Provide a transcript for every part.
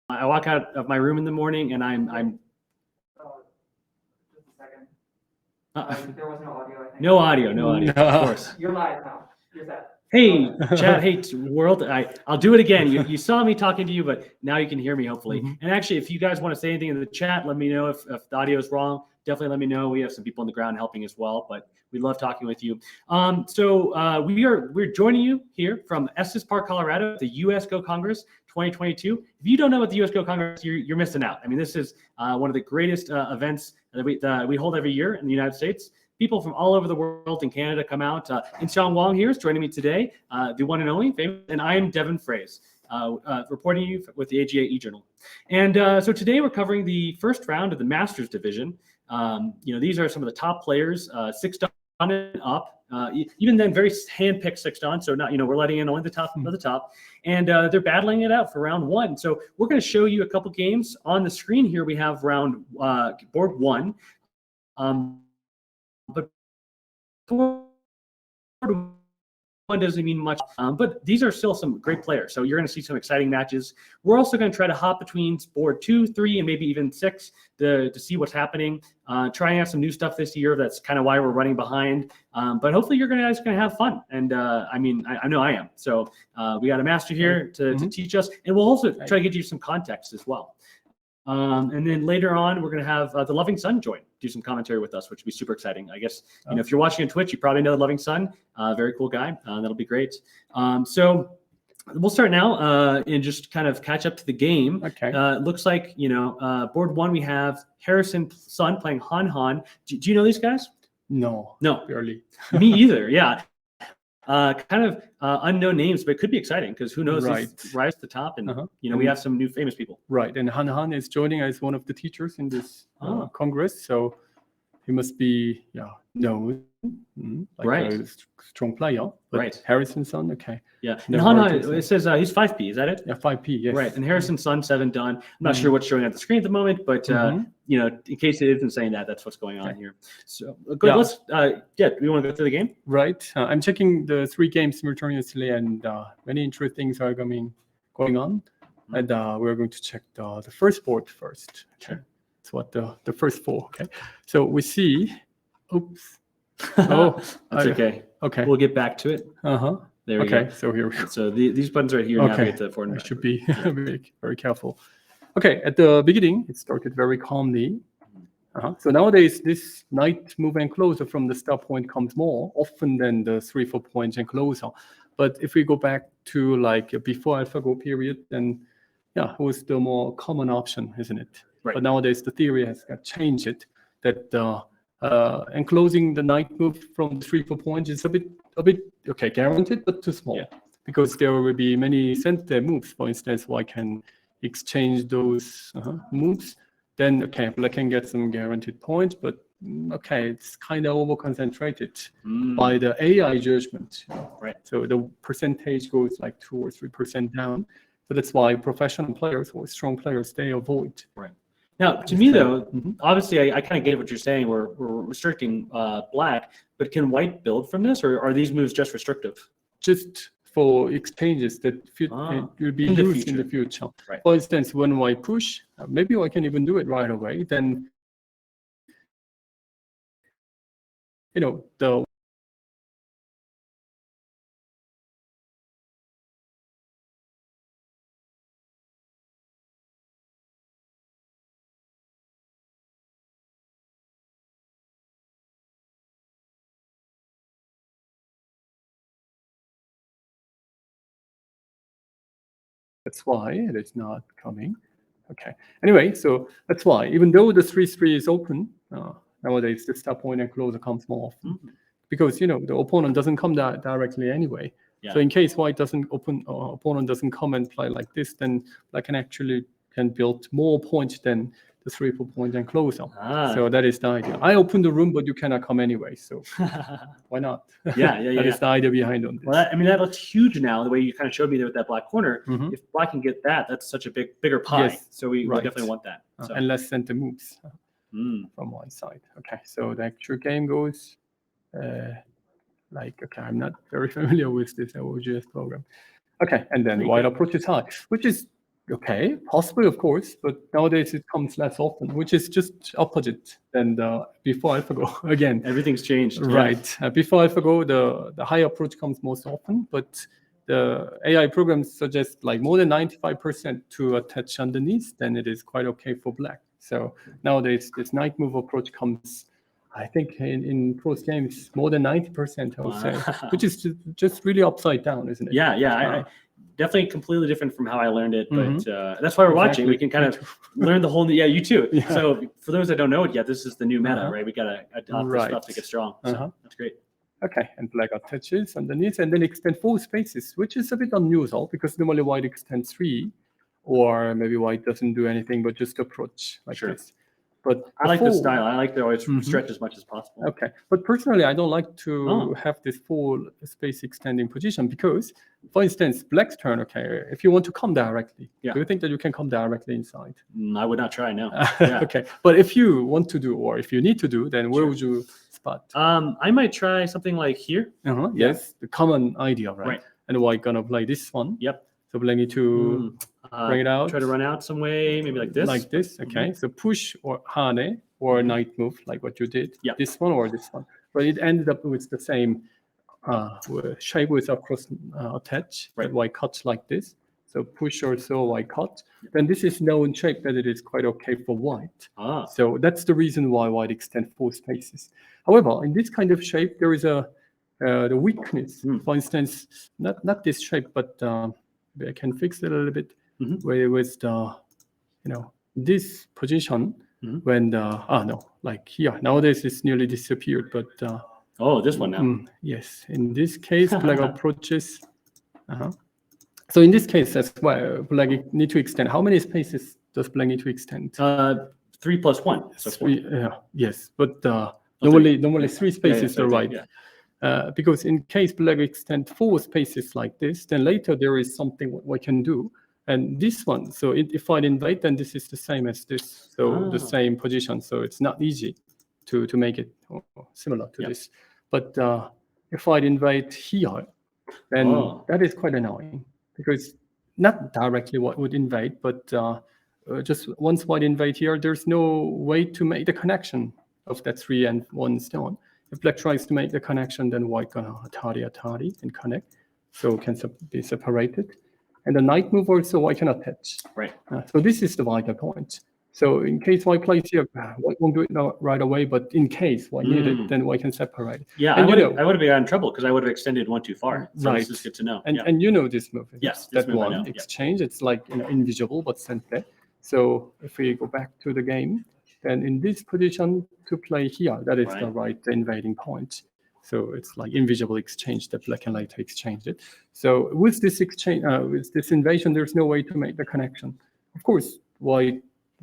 I walk out of my room in the morning and I'm just a second. There was no audio, I think. no audio, of course. You're live now. You're set. Hey, chat. Hey, world. I'll do it again. You saw me talking to you, but now you can hear me, hopefully. And actually, if you guys want to say anything in the chat, let me know. If the audio is wrong, definitely let me know. We have some people on the ground helping as well, but we love talking with you. We're joining you here from Estes Park, Colorado, the US Go Congress 2022. If you don't know about the US Go Congress, you're missing out. I mean, this is one of the greatest events that we hold every year in the United States. People from all over the world in Canada come out. Inseong Hwang here is joining me today, the one and only, famous, and I am Devin Fraze, reporting you with the AGA e-Journal. And so today we're covering the first round of the Masters division. These are some of the top players, 6 and up. Even then, very hand-picked 6 on. So not, we're letting in only the top of the top, and they're battling it out for round 1. So we're going to show you a couple games on the screen here. We have board 1. But board 1 doesn't mean much, but these are still some great players. So you're going to see some exciting matches. We're also going to try to hop between board 2, 3, and maybe even 6 to see what's happening. Trying out some new stuff this year. That's kind of why we're running behind. But hopefully you're guys going to have fun. And I know I am. So we got a master here to teach us, and we'll also try to give you some context as well. And then later on, we're going to have TheLoving Son do some commentary with us, which will be super exciting. I guess, if you're watching on Twitch, you probably know TheLoving Son. Very cool guy. That'll be great. So we'll start now and just kind of catch up to the game. Okay. Looks like, board 1, we have Harrison Son playing Han. Do you know these guys? No, barely. Me either. Yeah. Kind of unknown names, but it could be exciting because who knows? Right. These rise to the top, and we have some new famous people. Right, and Han is joining as one of the teachers in this Congress, so he must be known, like a strong player. But right. Harrison's son, okay. Yeah, and Han, it says he's 5P, is that it? Yeah, 5P, yes. Right, and Harrison's son, 7 done. I'm not sure what's showing on the screen at the moment, but in case it isn't saying that, that's what's going on here. So good. Let's we want to go through the game. Right, I'm checking the 3 games simultaneously, and many interesting things are going on, and we're going to check the first board first. Okay, it's what the first 4. Okay, so we see. Oops. Oh, that's okay. Okay, we'll get back to it. There we go. Okay, so here we go. So these buttons right here navigate the forward and I should be very careful. Okay, at the beginning, it started very calmly. So nowadays, this knight move and closer from the start point comes more often than the 3-4 points and closer. But if we go back to like before AlphaGo period, then it was the more common option, isn't it? Right. But nowadays, the theory has got changed that enclosing the knight move from 3-4 points is a bit guaranteed, but too small, because there will be many sensitive moves. For instance, I can exchange those moves, then black can get some guaranteed points, but it's kind of over concentrated by the AI judgment. Right. So the percentage goes like 2 or 3% down. So that's why professional players or strong players, they avoid. Right. Now, to me, though, obviously, I kind of get what you're saying. We're restricting black, but can white build from this, or are these moves just restrictive? Just for exchanges that will be used in the future. Right. For instance, when I push, maybe I can even do it right away. Then, the that's why it is not coming. Okay. Anyway, so that's why, even though the 3-3 is open, nowadays the start point and closer comes more often, because the opponent doesn't come directly anyway. Yeah. So in case white doesn't opponent doesn't come and play like this, then black can build more points than the 3-4 points and closer. So that is the idea. I opened the room, but you cannot come anyway. So why not? Yeah. That is the idea behind on this. Well, that looks huge now. The way you kind of showed me there with that black corner. If black can get that, that's such a bigger pie. Yes. So we definitely want that. And less center moves from one side. Okay. So the actual game goes I'm not very familiar with this OGS program. Okay, and then white approaches high, which is Okay, possibly, of course, but nowadays it comes less often, which is just opposite than the before AlphaGo. Again, Everything's changed. Yeah. right. Before AlphaGo, the high approach comes most often, but the AI programs suggest like more than 95% to attach underneath, then it is quite okay for black. So nowadays, this night move approach comes, I think, in pros games, more than 90%, I would say, Wow. which is just really upside down, isn't it? Yeah, I definitely completely different from how I learned it, but Mhm. that's why we're watching. Exactly. We can kind Me of too. learn the whole. Yeah, you too. Yeah. So for those that don't know it yet, this is the new meta, Uh-huh. right? We gotta adopt this Right. stuff to get strong. So Uh-huh. that's great. Okay, and black attaches underneath, and then extend 4 spaces, which is a bit unusual because normally white extends 3, or maybe white doesn't do anything but just approach like Sure. this. But I like this four- style. I like to always Mhm. stretch as much as possible. Okay, but personally, I don't like to Oh. have this full space extending position because, for instance, black's turn. Okay, if you want to come directly, Yeah. do you think that you can come directly inside? I would not try. No. Yeah. Okay, but if you want to do, or if you need to do, then where Sure. would you spot? I might try something like here. Uh-huh, Yeah. yes, the common idea, right? Right. And white gonna play this one. Yep. So black need to bring it out. Try to run out some way, maybe like this. Like this, okay. So push or hane or night move, like what you did. Yeah. This one or this one. But it ended up with the same shape with across attach. Right. That white cuts like this. So push or so white cut. Then this is known shape that it is quite okay for white. So that's the reason why white extend 4 spaces. However, in this kind of shape, there is a the weakness. For instance, not this shape, but I can fix it a little bit. Where with the, this position when the like here nowadays it's nearly disappeared, but this one now. Yes, in this case black approaches. So in this case as well, black need to extend. How many spaces does black need to extend? 3 plus 1. So 4. Yes, but normally 3 spaces are right. Yeah. Because in case black extend 4 spaces like this, then later there is something we can do. And this one, so if I invade, then this is the same as this. So the same position. So it's not easy to make it similar to this. But if I invade here, then that is quite annoying because not directly what would invade, but just once white invade here, there's no way to make the connection of that 3 and 1 stone. If black tries to make the connection, then white gonna atari and connect, so it can be separated. And the knight move also white can attach. Right. So this is the vital point. So in case white plays here, white won't do it right away, but in case white need it, then white can separate. Yeah, and I would have been in trouble because I would have extended 1 too far. So right. This is good to know. And you know this move. Yes, that move I know. exchange. It's like invisible but sent there. So if we go back to the game, then in this position to play here, that is the right invading point. So it's like invisible exchange that black and later exchanged it. So with this exchange, with this invasion, there's no way to make the connection. Of course, white,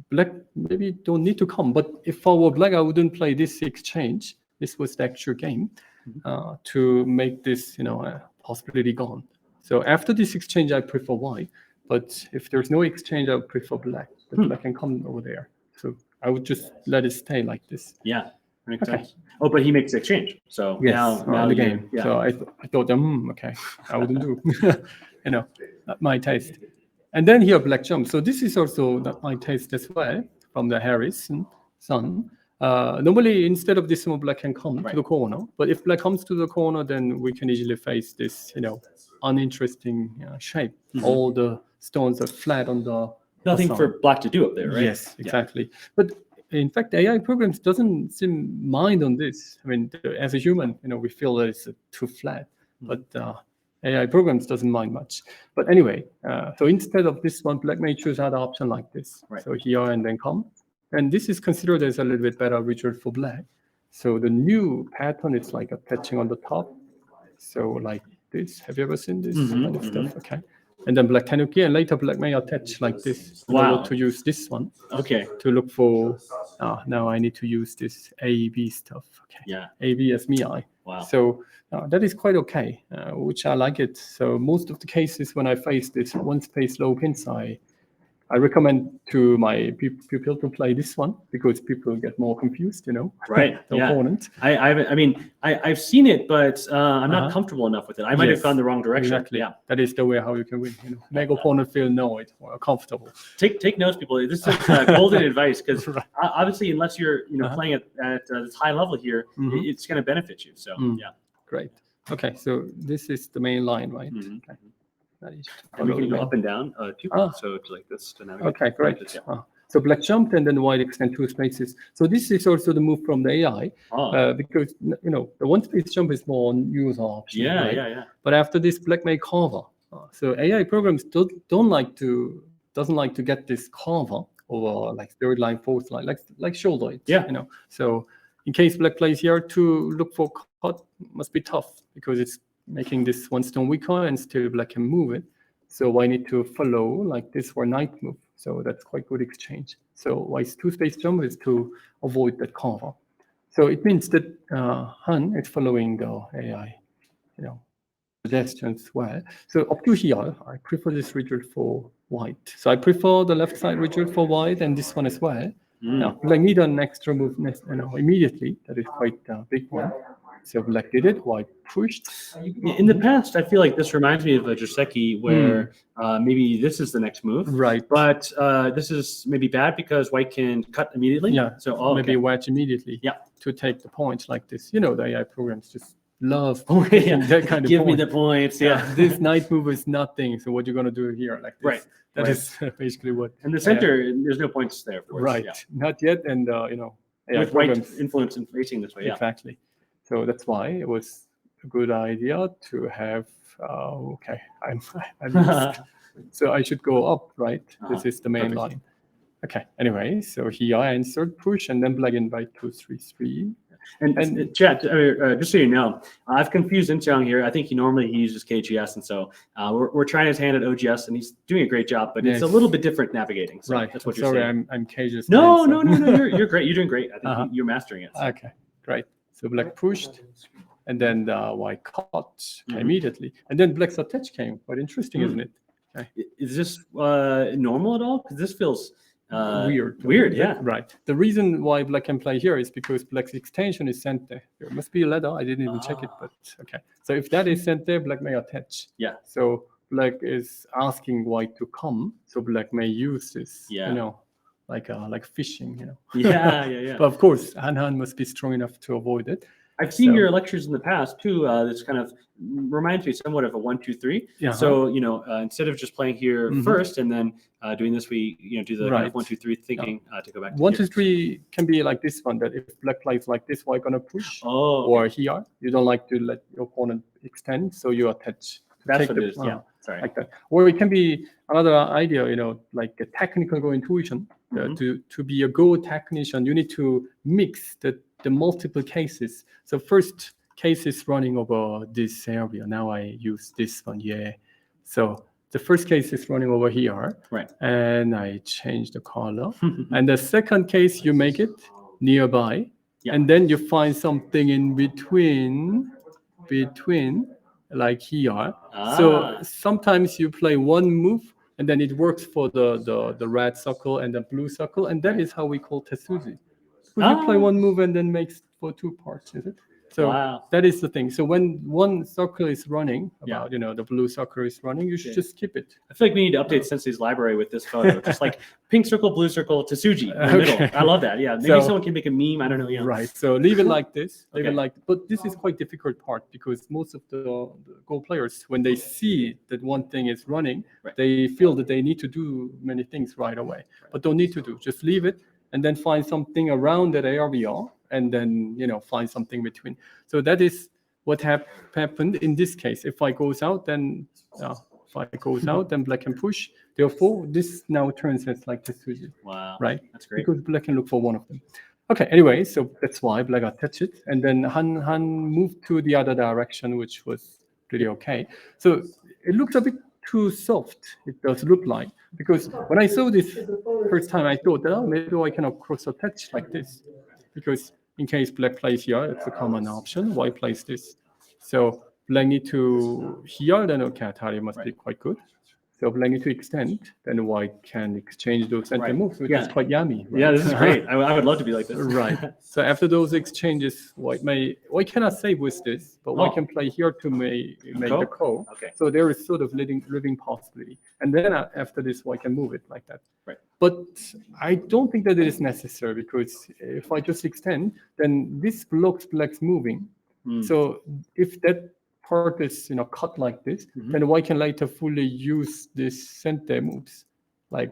black maybe don't need to come. But if I were black, I wouldn't play this exchange. This was the actual game to make this, possibility gone. So after this exchange, I prefer white. But if there's no exchange, I would prefer black. But black can come over there. So I would just let it stay like this. Yeah. Makes sense. Oh, but he makes the exchange. So yes, now the game. Yeah. So I thought, okay, I wouldn't do. Not my taste. And then here black jump. So this is also not my taste as well from the Harrison son. Normally, instead of this one, black can come to the corner. But if black comes to the corner, then we can easily face this, uninteresting shape. All the stones are flat on the. Nothing for black to do up there, right? Yes, exactly. But in fact, AI programs doesn't seem mind on this. I mean, as a human, we feel that it's too flat, but AI programs doesn't mind much. But anyway, so instead of this one, black may choose other option like this. Right. So here and then come, and this is considered as a little bit better result for black. So the new pattern is like attaching on the top. So like this. Have you ever seen this kind of stuff? Okay. And then black tanuki, and later black may attach like this in order to use this one. Okay. To look for, now I need to use this A-B stuff. Okay. Yeah. A-B as mi. Wow. So that is quite okay, which I like it. So most of the cases when I face this one space low pins, I I recommend to my pupil to play this one because people get more confused, Right. the Yeah. opponent. I've seen it, but I'm not Uh-huh. comfortable enough with it. I might have Yes, gone the wrong direction. Exactly. Yeah. That is the way how you can win. Make opponent feel annoyed or comfortable. Take notes, people. This is golden advice because Right. obviously, unless you're playing at this high level here, Mhm. it's going to benefit you. So yeah. Great. Okay, so this is the main line, right? Mhm. Okay. That is And we can go follow up and down too. Ah. So to like this to navigate. Okay, great. Yeah. So black jumped and then white extend 2 spaces. So this is also the move from the AI because the 1 space jump is more on user option. Yeah, right? yeah. But after this, black may carver. So AI programs doesn't like to get this carver over like third line, fourth line, like shoulder it. Yeah. So in case black plays here, to look for cut must be tough because it's making this 1 stone weaker and still black can move it. So I need to follow like this for knight move. So that's quite good exchange. So white's 2 space jump is to avoid that carver. So it means that Han is following the AI, suggestions well. So up to here, I prefer this result for white. So I prefer the left side result for white and this one as well. Now, black need an extra move immediately. That is quite a big one. So black did it, white pushed. In the past, I feel like this reminds me of a Joseki where maybe this is the next move. Right. But this is maybe bad because white can cut immediately. Yeah. So maybe wedge immediately. Yeah. To take the points like this. The AI programs just love yeah. that kind of Give point. me the points. Yeah. This knight move is nothing. So what you're gonna do here like this? Right. That is basically what. In the center, there's no points there. For right. Us. Yeah. Not yet. And AI with programs, white influence in facing this way. Yeah. Exactly. So that's why it was a good idea to have. Okay, I'm so I should go up, right? This is the main Perfect. line. Okay. Anyway, so here I insert push and then plug in by 2, 3, 3. And chat, just so you know, I've confused Inseong here. I think he uses KGS, and so we're trying his hand at OGS, and he's doing a great job. But it's a little bit different navigating. So right. That's what you're saying. I'm KGS. No. You're great. You're doing great. I think you're mastering it. So. Okay. Great. So black pushed, and then the white caught immediately, and then black's attach came. Quite interesting, isn't it? Okay. Is this normal at all? Because this feels weird. Weird, yeah. Right. The reason why black can play here is because black's extension is sent there. There must be a ladder. I didn't even check it, but okay. So if that is sent there, black may attach. Yeah. So black is asking white to come. So black may use this. Yeah. Like fishing. Yeah. But of course, Han must be strong enough to avoid it. I've seen your lectures in the past too. This kind of reminds me somewhat of a 1, 2, 3. Yeah. So instead of just playing here first and then doing this, we do the kind of 1, 2, 3 thinking to go back. To 1, 2, 3 can be like this one. That if black plays like this, white gonna push. Oh. Or here, you don't like to let your opponent extend, so you attach. That's what it is. Yeah. Sorry. Like that. Or it can be another idea. Like a technical Go intuition. To be a Go technician, you need to mix the multiple cases. So first case is running over this area. Now I use this one. Yeah. So the first case is running over here. Right. And I change the color. And the second case, you make it nearby. Yeah. And then you find something in between, like here. So sometimes you play one move, and then it works for the red circle and the blue circle, and that is how we call Tetsuji. Because you play one move and then makes for 2 parts, is it? So that is the thing. So when one circle is running, the blue circle is running, you should just skip it. I feel like we need to update Sensei's library with this photo. Just like pink circle, blue circle, Tetsuji in the middle. I love that. Yeah, maybe someone can make a meme. I don't know. Right. So leave it like this. But this is quite difficult part because most of the Go players, when they see that one thing is running, they feel that they need to do many things right away. But don't need to do. Just leave it and then find something around that area. And then, find something between. So that is what happened in this case. If white goes out, then black can push. Therefore, this now turns as like Tetsuji. Wow. Right? That's great. Because black can look for one of them. Okay, anyway, so that's why black attached it. And then Han moved to the other direction, which was pretty okay. So it looked a bit too soft, it does look like. Because when I saw this first time, I thought that maybe I cannot cross attach like this. Because in case black plays here, it's a common option. White plays this. So black need to here, then okay, Atari must be quite good. So black need to extend, then white can exchange those center Right. moves, which Yeah. is quite yummy. Right? Yeah, this is great. I would love to be like this. Right. So after those exchanges, white cannot save with this, but white can play here to make the call. Okay. So there is sort of living possibility. And then after this, white can move it like that. Right. But I don't think that it is necessary, because if I just extend, then this blocks black's moving. So if that part is cut like this, then white can later fully use this center moves, like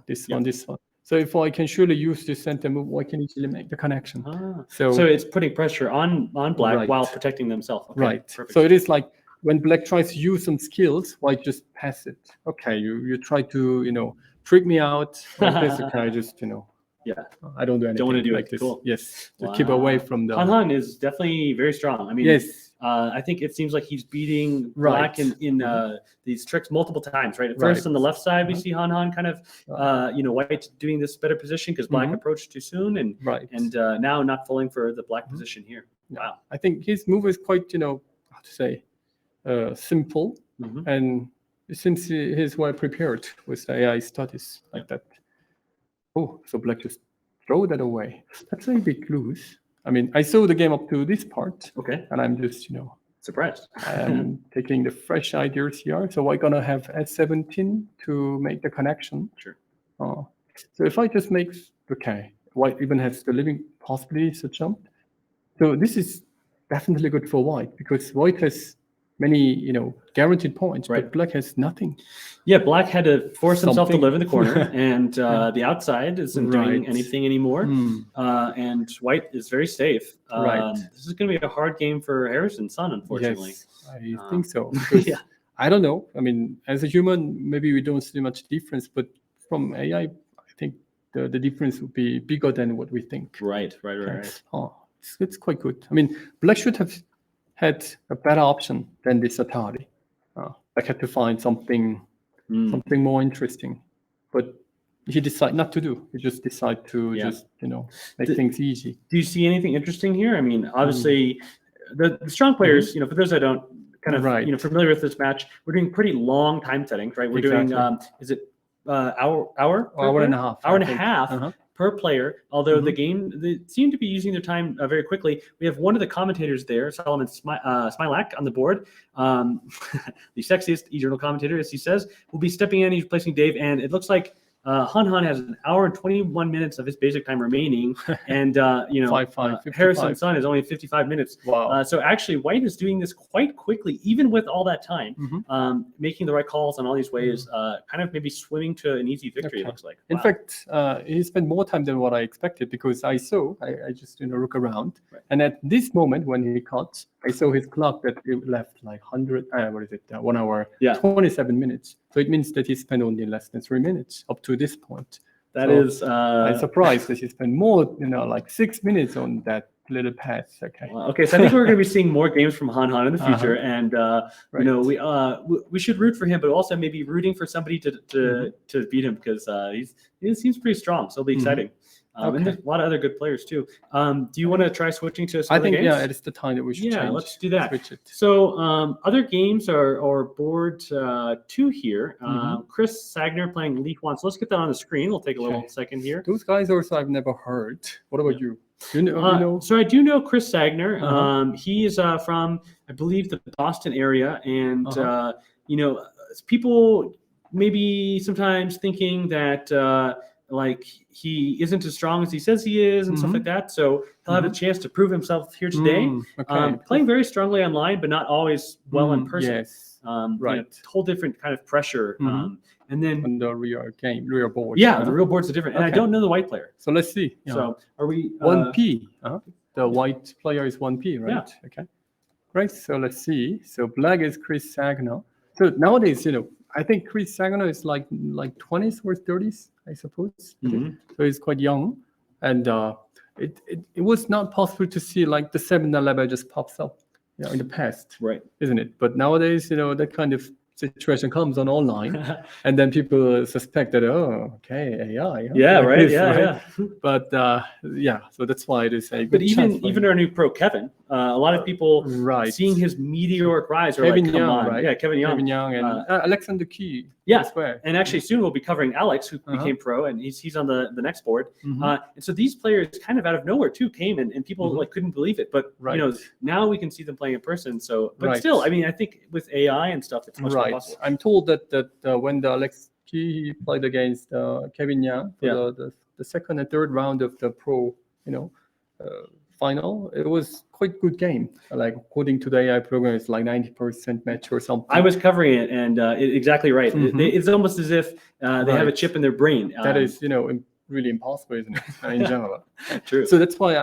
this one, this one. So if I can surely use this center move, white can easily make the connection. So it's putting pressure on black while protecting themselves. Okay, right. Perfect. So it is like when black tries to use some skills, white just pass it. Okay, you try to trick me out like this. Okay, I just yeah, I don't do anything. Don't want to do like it. this. Cool. Yes, to keep away from the. Han is definitely very strong. I mean, yes. I think it seems like he's beating black in these tricks multiple times. Right. At first on the left side, we see Han kind of white doing this better position because black approached too soon, and now not falling for the black position here. Wow. I think his move is quite how to say simple, and it seems he's well prepared with AI studies like that. Oh, so black just throw that away. That's a big lose. I mean, I saw the game up to this part. Okay. And I'm just, surprised. I'm taking the fresh ideas here. So we're gonna have S17 to make the connection. Sure. So if I just make white even has the living possibility to jump. So this is definitely good for white, because white has many, guaranteed points, but black has nothing. Yeah, black had to force himself to live in the corner, and the outside isn't doing anything anymore. And white is very safe. This is going to be a hard game for Harrison's son, unfortunately. Yes, I think so. Yeah. I don't know. I mean, as a human, maybe we don't see much difference, but from AI, I think the difference would be bigger than what we think. Right. It's quite good. I mean, black should have had a better option than this Atari. I had to find something more interesting, but he decided not to do. He just decided to make things easy. Do you see anything interesting here? I mean, obviously, the strong players. For those that don't familiar with this match, we're doing pretty long time settings, right? We're doing is it hour and a half? Hour and a half. Per player, although the game, they seem to be using their time very quickly. We have one of the commentators there, Solomon Smilak, on the board. The sexiest eJournal commentator, as he says, will be stepping in. He's replacing Dave, and it looks like Han has an hour and 21 minutes of his basic time remaining, and Harrison's son is only 55 minutes. Wow! So actually, white is doing this quite quickly, even with all that time, making the right calls on all these ways, kind of maybe swimming to an easy victory. It looks like. Wow. In fact, he spent more time than what I expected, because I just look around, and at this moment when he cut, I saw his clock that it left like 1 hour, 27 minutes. So it means that he spent only less than 3 minutes up to this point. That is, I'm surprised that he spent more, like 6 minutes on that little pass. Okay. Okay. So I think we're going to be seeing more games from Han in the future, and we should root for him, but also maybe rooting for somebody to beat him, because he seems pretty strong. So it'll be exciting. And there's a lot of other good players too. Do you want to try switching to some I think games? It's the time that we should change. Let's do that. Switch it. So other games are board 2 here. Chris Sagner playing Lee Hwan. So let's get that on the screen. We'll take a little second here. Those guys also I've never heard. What about you? Do you know? So I do know Chris Sagner. He is from, I believe, the Boston area, and people maybe sometimes thinking that like he isn't as strong as he says he is and stuff like that. So he'll have a chance to prove himself here today. Playing very strongly online, but not always well in person. Yes. Whole different kind of pressure. And then on the real board. Yeah, the real boards are different. And I don't know the white player. So let's see. So are we 1P? The white player is 1P, right? Yeah. Okay. Right. So let's see. So black is Chris Sagner. So nowadays, I think Chris Sagner is like 20s or 30s, I suppose. So he's quite young, and it was not possible to see like the 7-11 just pops up, in the past, right? Isn't it? But nowadays, that kind of situation comes on online, and then people suspect that AI. Yeah, like right. This, yeah. But so that's why it is a good But chance even our new pro Kevin, A lot of people Right. seeing his meteoric rise are Kevin like, come Young, on. right? Yeah, Kevin Young. Kevin Young and Alexander Key. Yeah, as well. and actually soon we'll be covering Alex, who became pro, and he's on the next board. And so these players kind of out of nowhere too came, and people like couldn't believe it. But you know, now we can see them playing in person. So, but still, I mean, I think with AI and stuff, it's much more possible. I'm told that when the Alex Key played against Kevin Young for the second and third round of the pro, final, it was quite good game. Like according to the AI program, it's like 90% match or something. I was covering it, and exactly right. It's almost as if they have a chip in their brain. That is, really impossible, isn't it? In general. True. So that's why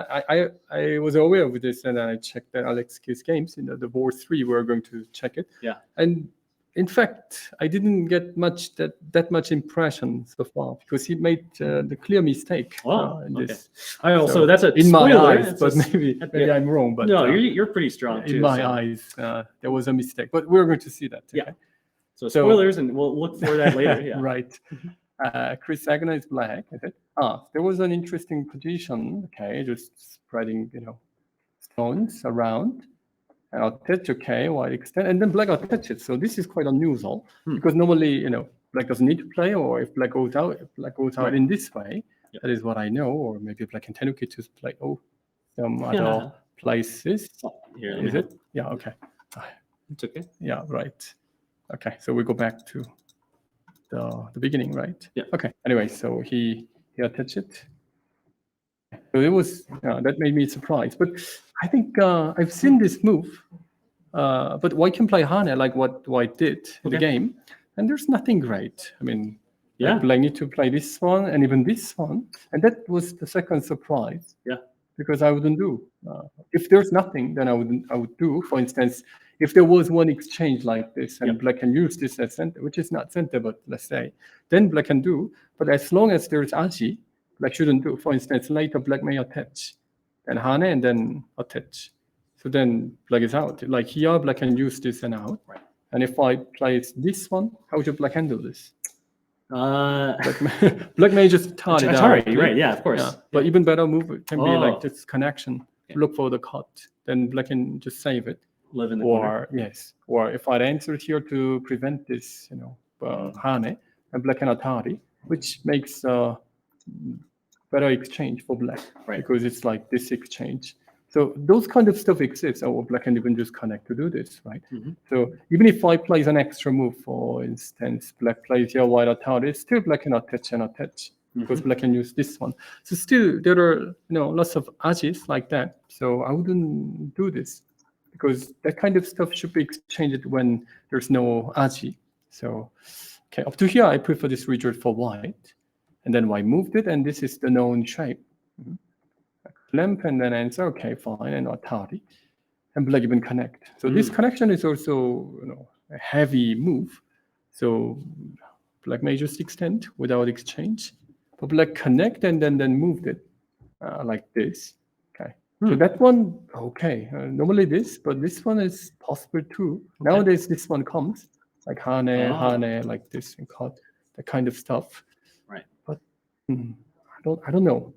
I was aware of this, and I checked that Alex Key's games. The board 3, we're going to check it. Yeah. And in fact, I didn't get that much impression so far because he made the clear mistake. In this. So that's a in spoiler. my eyes, but maybe I'm wrong. But no, you're pretty strong too. In my eyes, there was a mistake, but we're going to see that. Yeah. So spoilers, and we'll look for that later. Yeah. Right. Chris Agner is black. Is it? There was an interesting position. Okay, just spreading, stones around. And attach, while extend, and then black attach it. So this is quite unusual because normally, black doesn't need to play, or if black goes out, in this way. Yep. That is what I know, or maybe black can continue to play some other places. Here, is it? Yeah. Okay. It's okay. Yeah. Right. Okay. So we go back to the beginning, right? Yeah. Okay. Anyway, so he attached it. So it was that made me surprised, but I think I've seen this move. But White can play Hane like what White did in the game, and there's nothing great. I mean, Black need to play this one and even this one, and that was the second surprise. Yeah, because I wouldn't do. If there's nothing, then I would do. For instance, if there was one exchange like this, and Black can use this as center, which is not center, but let's say, then Black can do. But as long as there's Aji, Black shouldn't do. For instance, later Black may attach, then Hane, and then attach. So then Black is out. Like here, Black can use this and out. Right. And if I place this one, how should Black handle this? Black may just tart it out. Right, yeah, of course. Yeah. But even better move can be like this connection. Look for the cut. Then Black can just save it. Live in the corner. Yes. Or if I answer here to prevent this, Hane, and Black can Atari, which makes better exchange for Black. Right. Because it's like this exchange. So those kind of stuff exists, or Black can even just connect to do this, right? Mm-hmm. So even if I plays an extra move, for instance, Black plays here white Atari, still Black can attach and attach, because Black can use this one. So still there are lots of Ajis like that. So I wouldn't do this, because that kind of stuff should be exchanged when there's no Aji. So okay, up to here I prefer this result for white, and then white moved it, and this is the known shape. Mm-hmm. Lamp and then answer, okay, fine, and Atari, and Black even connect. So this connection is also a heavy move. So Black may just extend without exchange, but Black connect and then moved it like this. Okay, so that one, okay, normally this, but this one is possible too. Okay. Nowadays this one comes like Hane, like this, and cut that kind of stuff. Right. But I don't know.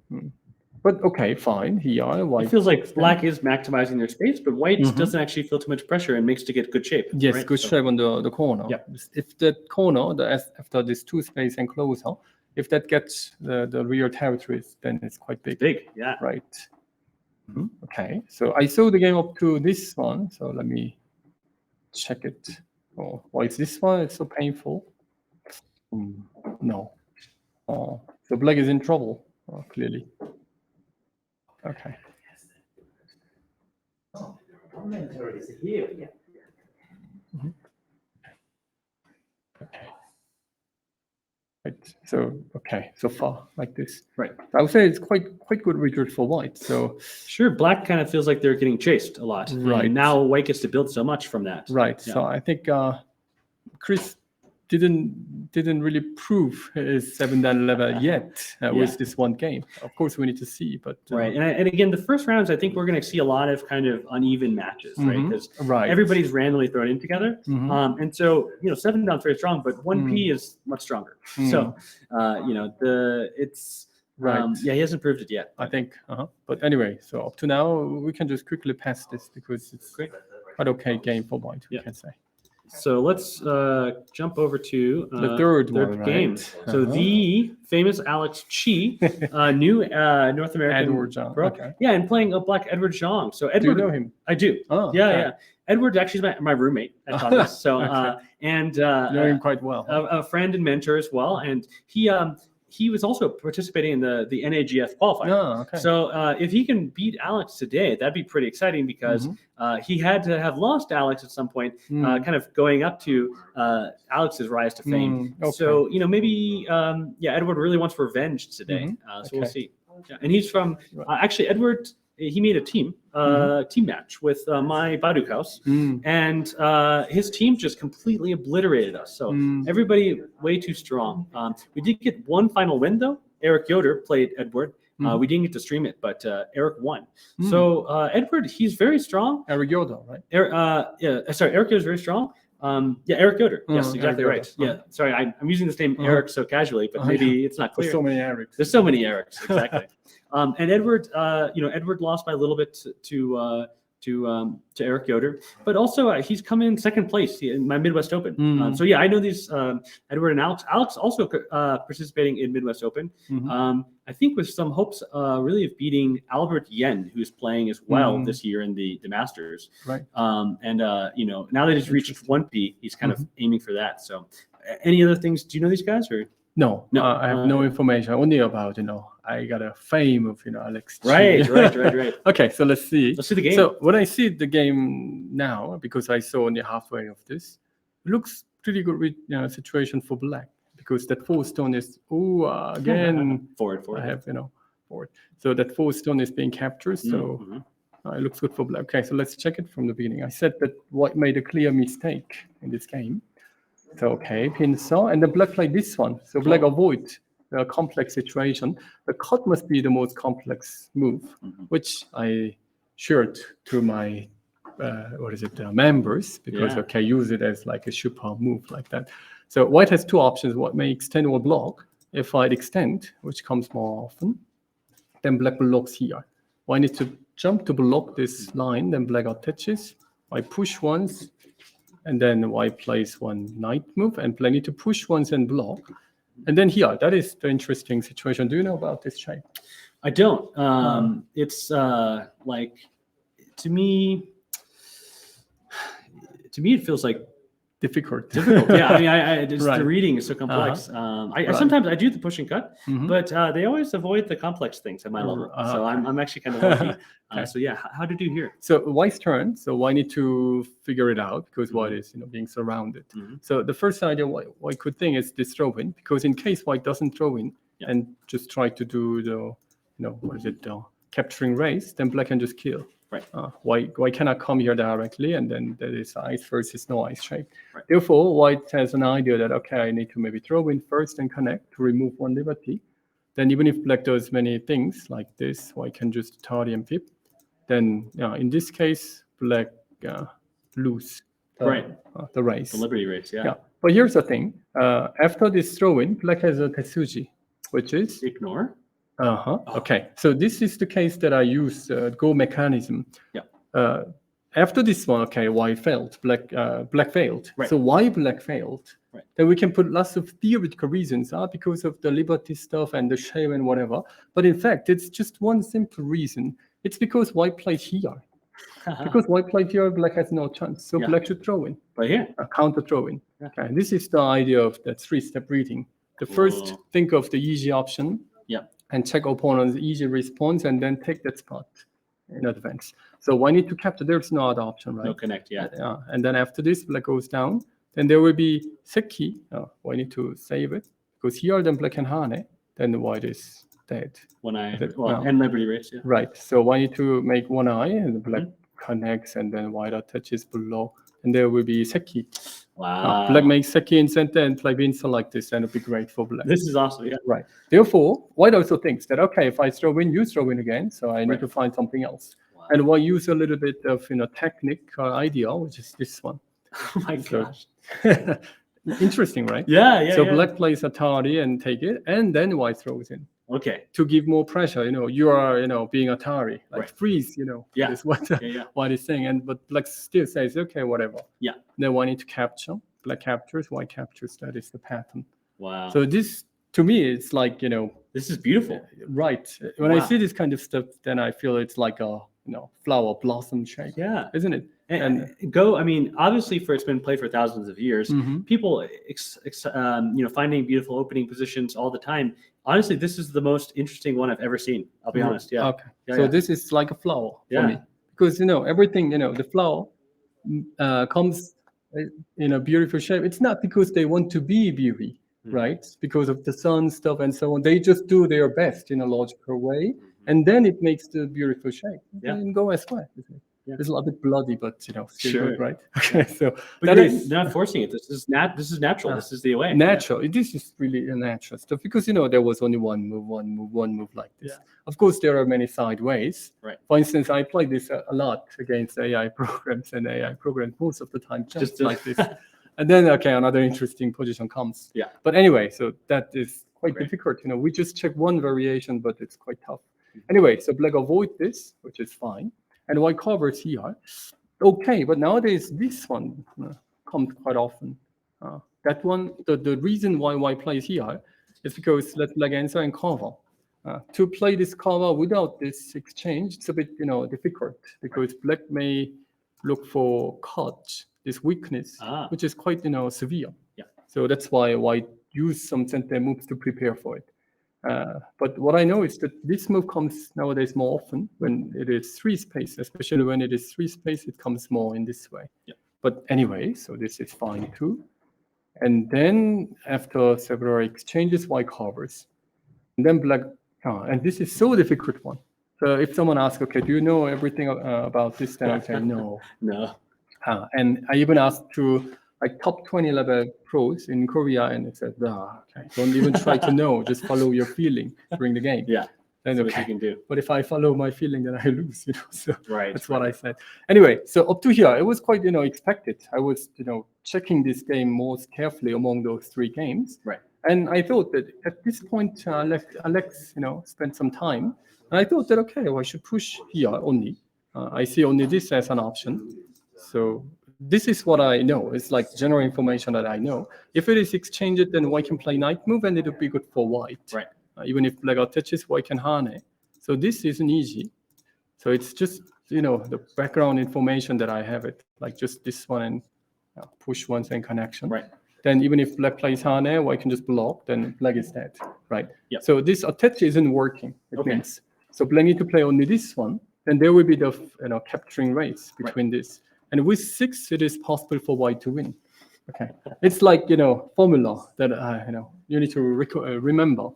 But okay, fine. Here, white. It feels like Black is maximizing their space, but white doesn't actually feel too much pressure and makes to get good shape. Yes, right? good shape on the corner. Yeah. If that corner, after this two space and closer, if that gets the rear territories, then it's quite big. Big, yeah. Right. Okay, so I saw the game up to this one. So let me check it. Oh, why is this one? It's so painful. No. Oh, so Black is in trouble, clearly. Okay. Oh, inventory is here. Yeah. Okay. Right. So so far like this. Right. I would say it's quite good result for white. So sure, Black kind of feels like they're getting chased a lot. Right. And now white gets to build so much from that. Right. Yeah. So I think Chris didn't really prove his 7-dan level yet with this one game. Of course, we need to see, but right. And again, the first rounds, I think we're going to see a lot of kind of uneven matches, right? Because everybody's randomly thrown in together, and so 7-down's very strong, but 1P is much stronger. So it's Right. Yeah, he hasn't proved it yet. I think. But anyway, so up to now, we can just quickly pass this because it's Great. quite okay game for white, we Yeah. can say. So let's jump over to The third one, game. right? So the famous Alex Chi, new North American Edward Zhang, pro. okay. Yeah, and playing a black Edward Zhang. So Do Edward, you know him? I do. Oh, Yeah, okay. yeah. Edward actually is my roommate at college. So Okay. and You know him quite well. a friend and mentor as well. And he was also participating in the NAGF qualifier. Oh, okay. So if he can beat Alex today, that'd be pretty exciting because he had to have lost Alex at some point, kind of going up to Alex's rise to fame. Okay. So maybe Edward really wants revenge today. So we'll see. Yeah. And he's from actually Edward. He made a team match with my Baduk house, and his team just completely obliterated us. So everybody way too strong. We did get one final win though. Eric Yoder played Edward. We didn't get to stream it, but Eric won. So Edward, he's very strong. Eric Yoder, right? Eric Yoder is very strong. Eric Yoder. Yes, exactly Eric right. Yoder. Yeah, sorry, I'm using this name Eric so casually, but maybe it's not clear. There's so many Erics. There's so many Erics, exactly. And Edward, Edward lost by a little bit to Eric Yoder, but also he's come in second place in my Midwest Open. So I know these Edward and Alex. Alex also participating in Midwest Open. I think with some hopes really of beating Albert Yen, who's playing as well this year in the Masters. Right. Now that he's reached 1P, he's kind of aiming for that. So any other things? Do you know these guys or? No, I have no information. Only about, I got a fame of, Alex. Right. Okay, so let's see. Let's see the game. So when I see the game now, because I saw only halfway of this, it looks pretty good with, situation for black. Because that fourth stone is, again. Forward. I have, forward. So that fourth stone is being captured, so it looks good for black. Okay, so let's check it from the beginning. I said that white made a clear mistake in this game. So, okay, pin saw, and the black played this one. So black avoid the complex situation. The cut must be the most complex move, which I shared to my, members, because, use it as like a super move like that. So white has two options. White may extend or block. If I extend, which comes more often, then black blocks here. White needs to jump to block this line, then black attaches. I push once, and then white plays one knight move, and black need to push once and block. And then here, that is the interesting situation. Do you know about this shape? I don't. It's like, to me, it feels like difficult. Yeah, I mean, the reading is so complex. Right. Sometimes I do the push and cut, but they always avoid the complex things at my level. So I'm actually kind of lucky. So how to do here? So white's turn. So white need to figure it out because white is being surrounded. So the first idea white could think is this throw in, because in case white doesn't throw in and just try to do the capturing race, then black can just kill. Right. White cannot come here directly, and then there is ice versus no ice shape. Right. Therefore, white has an idea that, okay, I need to maybe throw in first and connect to remove one liberty. Then even if black does many things like this, white can just tardy and pip. Then in this case, black lose the race. The liberty race, yeah. But here's the thing. After this throw-in, black has a tetsuji, which is? Ignore. Okay, so this is the case that I use Go mechanism. After this one, okay, white failed, black failed. Right. So why black failed? Right. Then we can put lots of theoretical reasons, because of the liberty stuff and the shame and whatever. But in fact, it's just one simple reason. It's because white played here. Because white played here, black has no chance. So black should throw in. Right here. Counter throw in. Okay, and this is the idea of that three-step reading. The first, think of the easy option. And check opponent's easy response, and then take that spot in advance. So white need to capture. There's no other option, right? No connect, And then after this, black goes down. Then there will be seki. White need to save it, because here then black can hane. Then the white is dead. One eye, and liberty race, Right. So white need to make one eye, and the black connects, and then white touches below, and there will be seki. Wow. Black makes seki in center and play Windsor like this, and it'll be great for black. This is awesome, Right. Therefore, white also thinks that, okay, if I throw in, you throw in again, so I need to find something else. Wow. And white use a little bit of technique or idea, which is this one. Oh my gosh. Interesting, right? Yeah. So black plays a tardy and take it, and then white throws in. Okay. to give more pressure. You are being Atari, like Right. freeze. Yeah. Is what Yeah. what he's saying. But Black still says, okay, whatever. Yeah. Then why need to capture? Black captures, white captures. That is the pattern. Wow. So this, to me, it's like this is beautiful. right. When I Wow. see this kind of stuff, then I feel it's like a flower blossom shape. Yeah. Isn't it? And I mean, obviously, it's been played for thousands of years. Mhm. People, finding beautiful opening positions all the time. Honestly, this is the most interesting one I've ever seen. I'll be honest. Yeah. Okay. Yeah, So yeah. this is like a flower Yeah. for me, because everything the flower comes in a beautiful shape. It's not because they want to be beauty, right? It's because of the sun stuff and so on. They just do their best in a logical way, and then it makes the beautiful shape. Yeah. And go as well. Yeah. It's a little bit bloody, but still Sure. good, right? Okay, so But that you're not forcing it. This is natural. This is the way. natural. This is really a natural stuff, because there was only one move like this. Yeah. Of course, there are many side ways. Right. For instance, I play this a lot against AI programs, and AI programs most of the time just like this. And then another interesting position comes. Yeah. But anyway, so that is quite Great. difficult. We just check one variation, but it's quite tough. Anyway, so black avoid this, which is fine, and white covers here. Okay, but nowadays this one comes quite often. That one, the reason why white plays here is because let black answer and cover. To play this cover without this exchange, it's a bit difficult, because black may look for cut, this weakness, which is quite severe. Yeah. So that's why white use some center moves to prepare for it. But what I know is that this move comes nowadays more often when it is 3 space, especially when it is 3 space, it comes more in this way. Yeah. But anyway, so this is fine too. And then after several exchanges, white covers. And then black, and this is so difficult one. So if someone asks, okay, do you know everything about this? Then I say no. No. And I even asked to like top 20 level pros in Korea, and they said, okay, don't even try to know, just follow your feeling during the game. Yeah. Then That's what okay. you can do. But if I follow my feeling, then I lose, So Right. that's what I said. Anyway, so up to here, it was quite, expected. I was, checking this game most carefully among those 3 games. Right. And I thought that at this point, Alex, spent some time. And I thought that, okay, well, I should push here only. I see only this as an option. So this is what I know. It's like general information that I know. If it is exchanged, then white can play knight move, and it would be good for white. Right. Even if black attaches, white can hane. So this isn't easy. So it's just, the background information that I have it, like just this one and push once and connection. Right. Then even if black plays hane, white can just block, then black is dead, right? Yep. So this attach isn't working, it Okay. means. So black need to play only this one, then there will be the capturing race between this. And with 6, it is possible for white to win. Okay, it's like formula that you need to remember.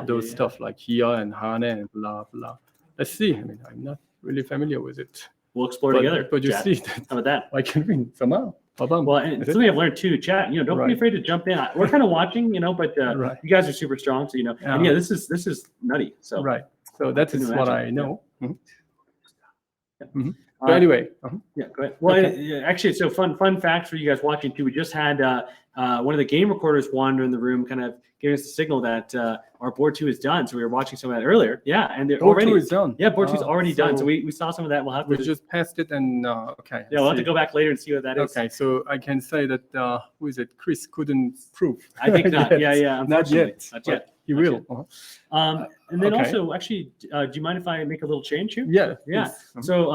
Those stuff like here and hane and blah blah. Let's see. I mean, I'm not really familiar with it. We'll explore together. But you chat. see, How about that? I can win somehow. Well, and something I've learned too, chat. Don't Right. be afraid to jump in. We're kind of watching, but Right. you guys are super strong. So and this is nutty. So right. So that can is what I imagine. know. Mhm. Yeah. Mhm. But anyway, Yeah, go ahead. Well, actually, so fun fact for you guys watching too. We just had one of the game recorders wander in the room, kind of giving us the signal that our board 2 is done. So we were watching some of that earlier. Yeah, and they're board already 2 is done. Yeah, board 2 is already done. So so we saw some of that. We'll have We to just passed it, and okay. we'll have to see. go back later and see what that is. Okay, so I can say that who is it? Chris couldn't prove. I think not. Yet. Yeah. Not Unfortunately. yet. Not yet. He Not will. yet. Uh-huh. And then Okay. also, actually, do you mind if I make a little change here? Yeah. Yeah. please. So,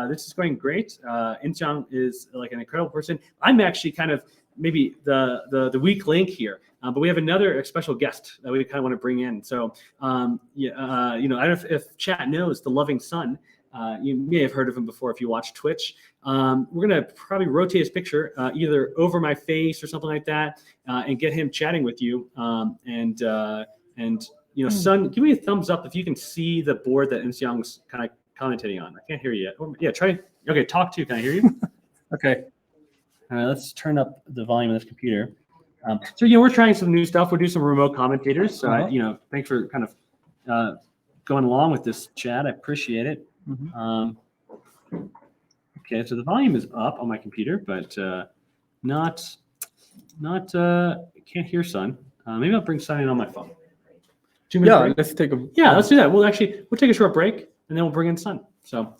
this is going great. Inseong is like an incredible person. I'm actually kind of maybe the weak link here, but we have another special guest that we kind of want to bring in. So, I don't know if chat knows TheLoving son. You may have heard of him before if you watch Twitch. We're gonna probably rotate his picture either over my face or something like that, and get him chatting with you. Son, give me a thumbs up if you can see the board that Inseong's kind of commentating on. I can't hear you yet. Yeah, try. Okay, talk to. Can I hear you? Okay. Let's turn up the volume of this computer. So we're trying some new stuff. We'll do some remote commentators. So thanks for kind of going along with this chat. I appreciate it. Mhm. Okay, so the volume is up on my computer, but not can't hear Son. Maybe I'll bring Son in on my phone. 2 minute Yeah, break? let's take a. Yeah, let's do that. We'll take a short break and then we'll bring in Sun. So,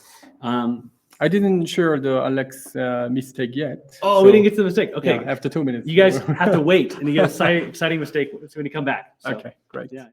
I didn't share the Alex mistake yet. oh, so, we didn't get to the mistake. Okay. Yeah, after 2 minutes. You guys have to wait and you get an exciting mistake when you come back. So, Okay, great. yeah.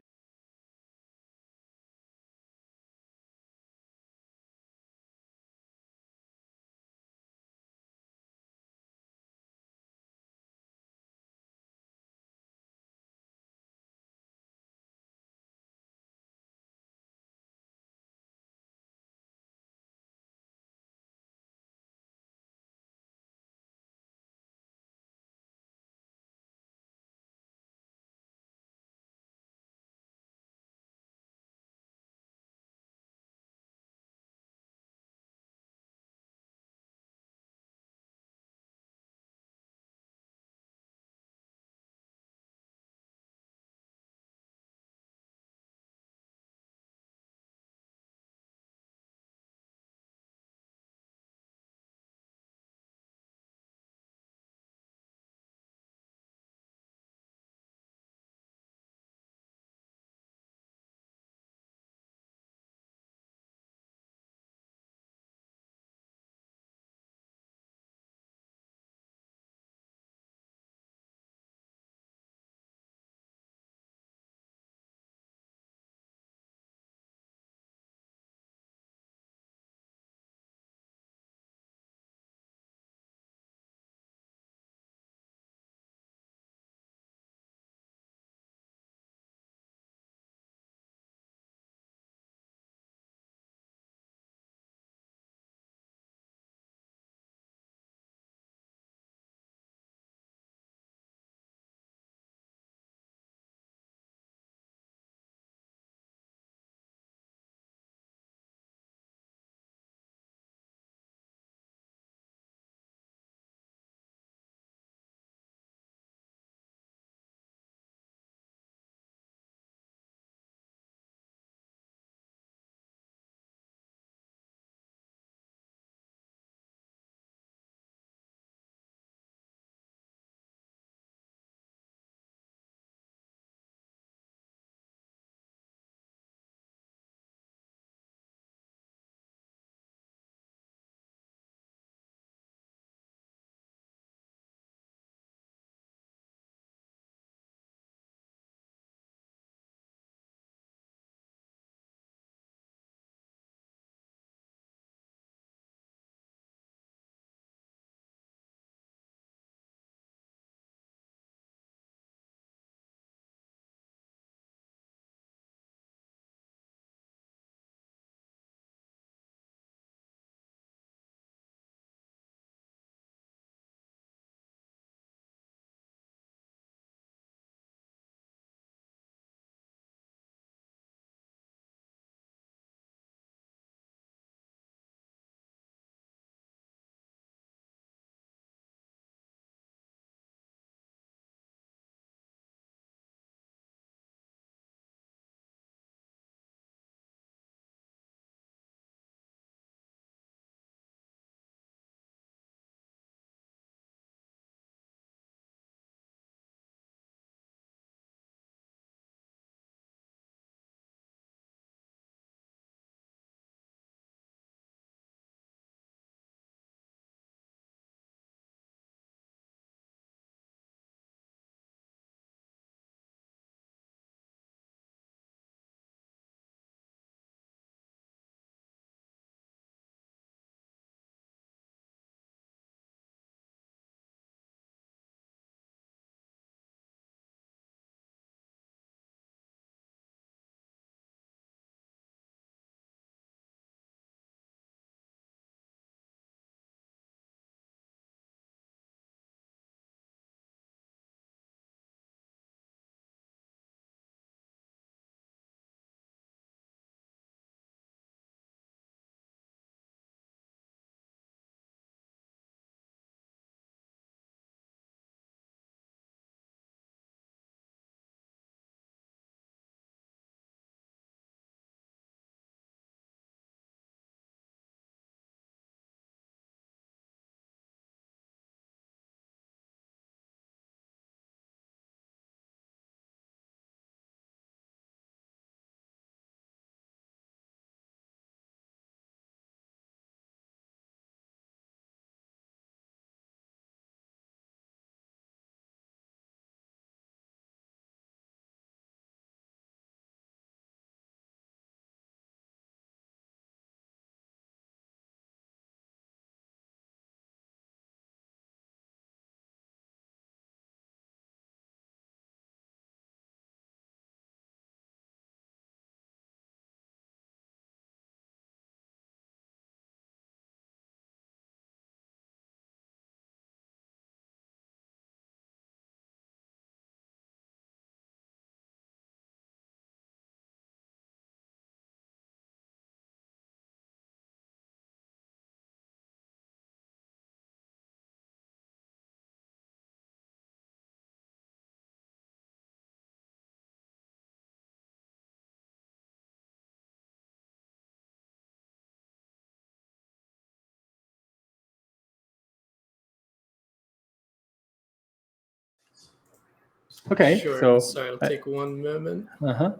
Okay, Sure. so Sorry, it'll take one moment. uh-huh.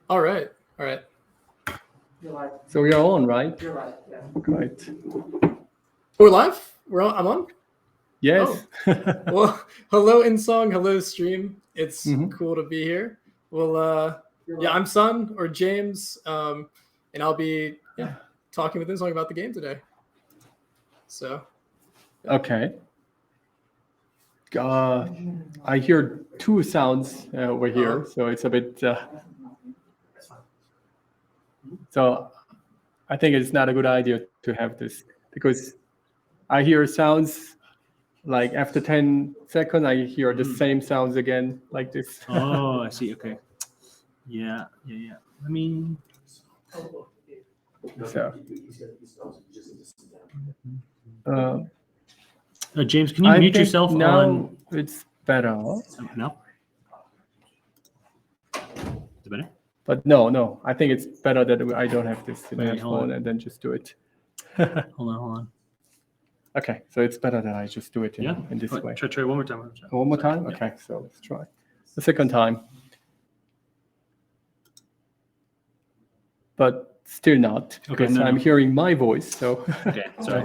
All right. All right. So we are on, right? You're right. Yeah. Right. We're live? We're on? I'm on? Yes. Well, hello, Insong. Hello, stream. It's Mhm. cool to be here. Well, yeah, I'm Sun or James, and I'll be talking with Insong about the game today. So, Okay. I hear two sounds over here, so it's a bit. So I think it's not a good idea to have this because I hear sounds like after 10 seconds, I hear the same sounds again like this. Oh, I see. Okay. Yeah. I mean, So, James, can you I mute think yourself now on? it's better. No. Is it better? But no, I think it's better that I don't have this in Wait, hold headphone on. and then just do it. Hold on. Okay, so it's better that I just do it in this way. Try one more time. One more time? Yeah. Okay, so let's try. The second time. But still not, Okay, because no. I'm hearing my voice. So, Okay, sorry.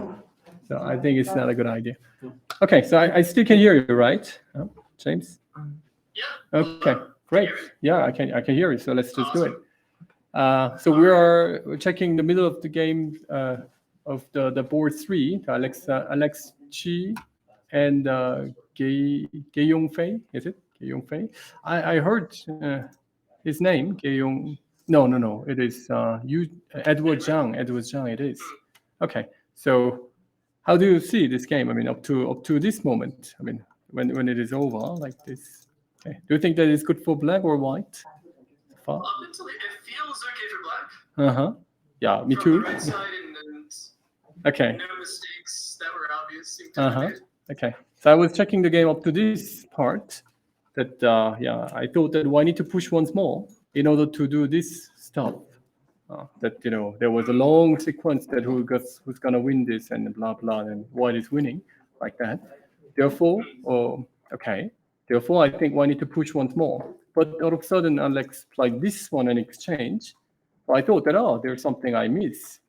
so I think it's not a good idea. Okay, so I still can hear you, right, James? yeah. Okay, great. Yeah, I can hear you. So let's just do it. So we're checking the middle of the game of the board 3, the Alex Chi and Ge Yongfei. Is it Ge Yongfei? I heard his name, Ge Yong. No. It is Edward Zhang. Edward Zhang. It is. Okay. So how do you see this game? I mean, up to this moment. I mean, when it is over like this. Okay. Do you think that is good for black or white? Far? Mentally, it feels okay for black. Uh-huh. Yeah, me From too. the right side, and Okay. no mistakes that were obvious seem to Uh-huh. be made. Okay. So I was checking the game up to this part that, I thought that I need to push once more in order to do this stuff. That, there was a long sequence that who's going to win this and blah, blah, and white is winning like that. Therefore, I think I need to push once more. But all of a sudden, Alex played this one in exchange. So I thought that, there's something I miss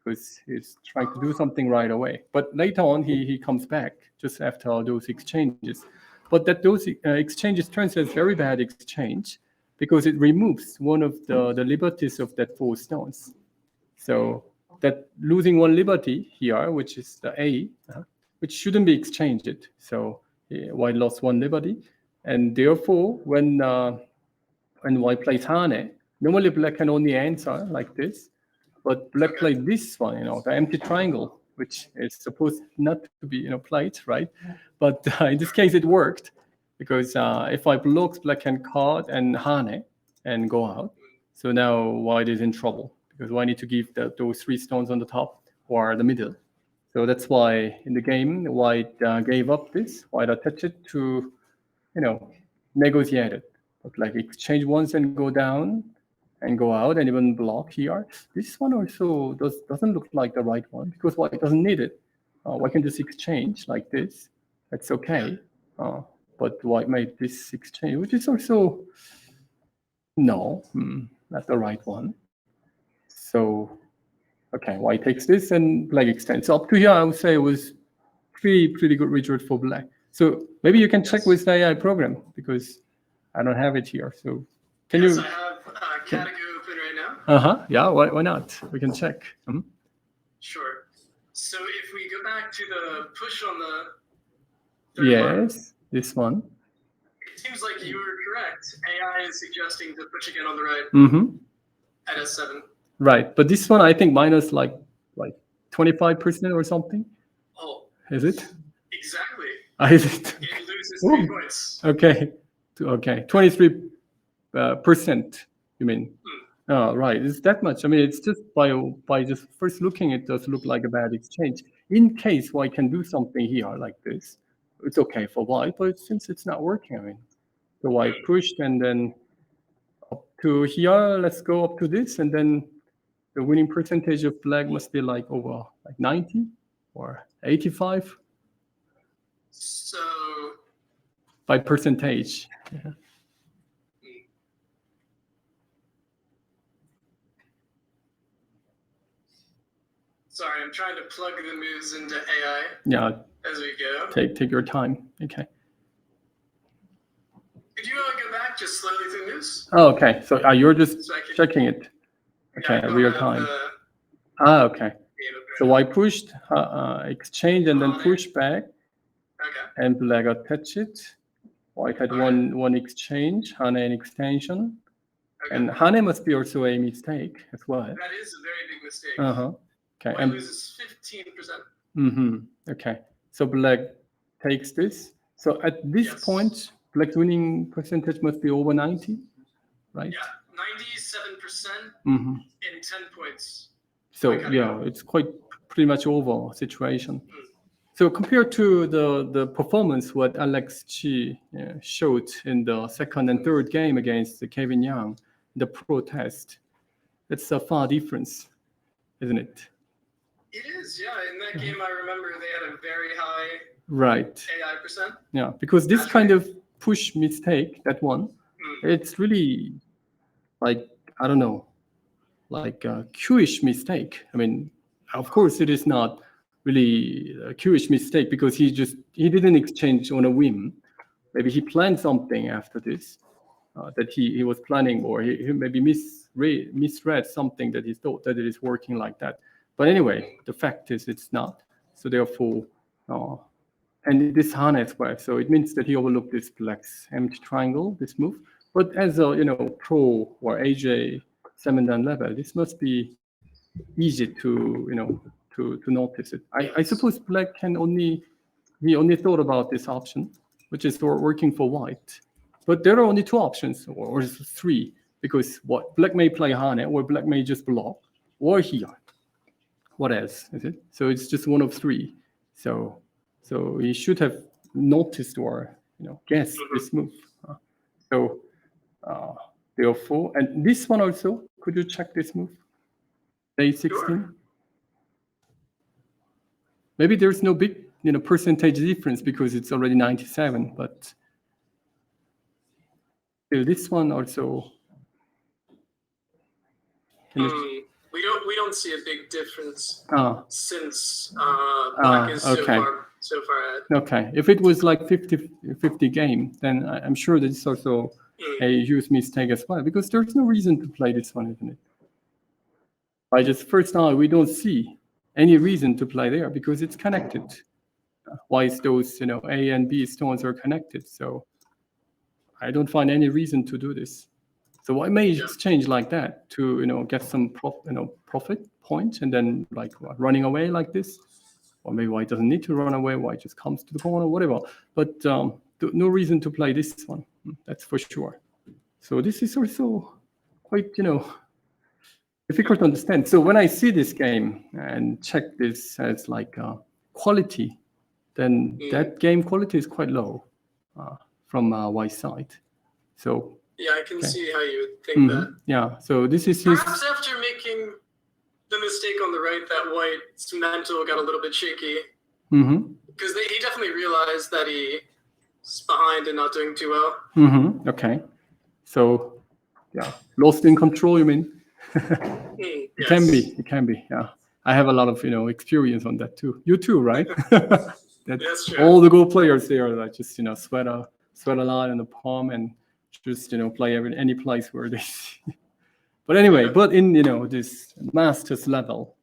because he's trying to do something right away. But later on, he comes back just after those exchanges. But those exchanges turns as very bad exchange because it removes one of the liberties of that 4 stones. So that losing one liberty here, which is the A, which shouldn't be exchanged. So white lost one liberty. And therefore, when white plays Hane, normally black can only answer like this. But black played this one, the empty triangle, which is supposed not to be, played, right? But in this case, it worked because if I block, black can card and Hane and go out. So now white is in trouble because I need to give those 3 stones on the top or the middle. So that's why in the game, white gave up this. White attached it to, negotiate it. But like exchange once and go down and go out and even block here. This one also doesn't look like the right one because white doesn't need it. White can just exchange like this. That's okay. But white made this exchange, which is also not the right one. So, okay, white takes this and black extends. So up to here, I would say it was pretty good result for black. So maybe you can check with the AI program because I don't have it here. So can Yes, you? I have Category open right now. Yeah. Why not? We can check. Sure. So if we go back to the push on the third one, Yes, this one. it seems like you were correct. AI is suggesting to push again on the right Mm-hmm. at S7. Right, but this one I think minus like 25% or something. Oh, Is it? exactly. Is it? It loses 3 points. Okay. 23%. You mean? Oh, right. It's that much. I mean, it's just by just first looking, it does look like a bad exchange. In case white can do something here like this, it's okay for white. But since it's not working, I mean, the white pushed and then up to here. Let's go up to this, and then the winning percentage of black must be over 90 or 85. So by percentage. Yeah. Sorry, I'm trying to plug the moves into AI Yeah, as we go. take your time. Okay. Could you go back just slowly through the moves? Oh, okay. So you're just So I can- checking it. Okay, Yeah, I don't real have time. the Okay. game up So right I pushed exchange and then push back, now. Okay. and black attach it. White had one exchange, Hane an extension, Okay. and Hane must be also a mistake as well. That is a very big mistake. Okay. White And loses 15%. okay. So black takes this. So at this Yes. point, black's winning percentage must be over 90, right? Yeah, 97% Mm-hmm. in 10 points. So Black had to yeah, go. it's quite pretty much over situation. Mm. So compared to the performance what Alex Chi showed in the second and third game against Kevin Young, the pro test, it's a far difference, isn't it? It is, yeah. In that game, I remember they had a very high Right. AI percent. Yeah, because this kind of push mistake, that one, it's really like, I don't know, like a Q-ish mistake. I mean, of course it is not really a Q-ish mistake because he didn't exchange on a whim. Maybe he planned something after this that he was planning, or he maybe misread something that he thought that it is working like that. But anyway, the fact is it's not. So therefore, and this Hane as well. So it means that he overlooked this black's empty triangle, this move. But as a pro or AJ 7-dan level, this must be easy to to notice it. I suppose black he only thought about this option, which is working for white. But there are only two options, or three, because what black may play Hane, or black may just block, or here. What else is it? So it's just one of three. So he should have noticed or guessed this move. So therefore, and this one also, could you check this move? Day 16. Sure. Maybe there's no big percentage difference because it's already 97, but still this one also. We don't see a big difference since black is okay. so far ahead. Okay, if it was like 50 game, then I'm sure that it's also a huge mistake as well, because there's no reason to play this one, isn't it? By just first now, we don't see any reason to play there because it's connected. Why is those A and B stones are connected? So I don't find any reason to do this. So I may exchange like that to get some profit point, and then like running away like this, or maybe white doesn't need to run away, white just comes to the corner, whatever. But no reason to play this one, that's for sure. So this is also quite difficult to understand. So when I see this game and check this as like quality, then that game quality is quite low from white side. So yeah, I can see how you would think that. Yeah, so this is his. Perhaps after making the mistake on the right, that white's mental got a little bit shaky. Because he definitely realized that he's behind and not doing too well. Okay. So, yeah, lost in control, you mean? It can be, yeah. I have a lot of, experience on that too. You too, right? That's true. All the Go players there, like just, sweat a lot in the palm and just, play any place where they see. But anyway, but in, this master's level,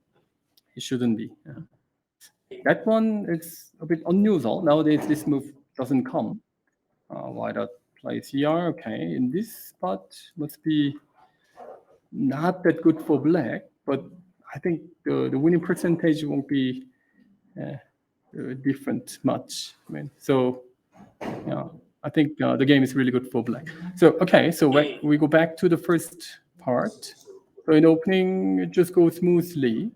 it shouldn't be. Yeah. That one is a bit unusual. Nowadays, this move doesn't come. White plays here, okay. In this spot, must be not that good for black, but I think the winning percentage won't be different much. I mean, so yeah, I think the game is really good for black. So okay, so we go back to the first part. So in opening, it just goes smoothly,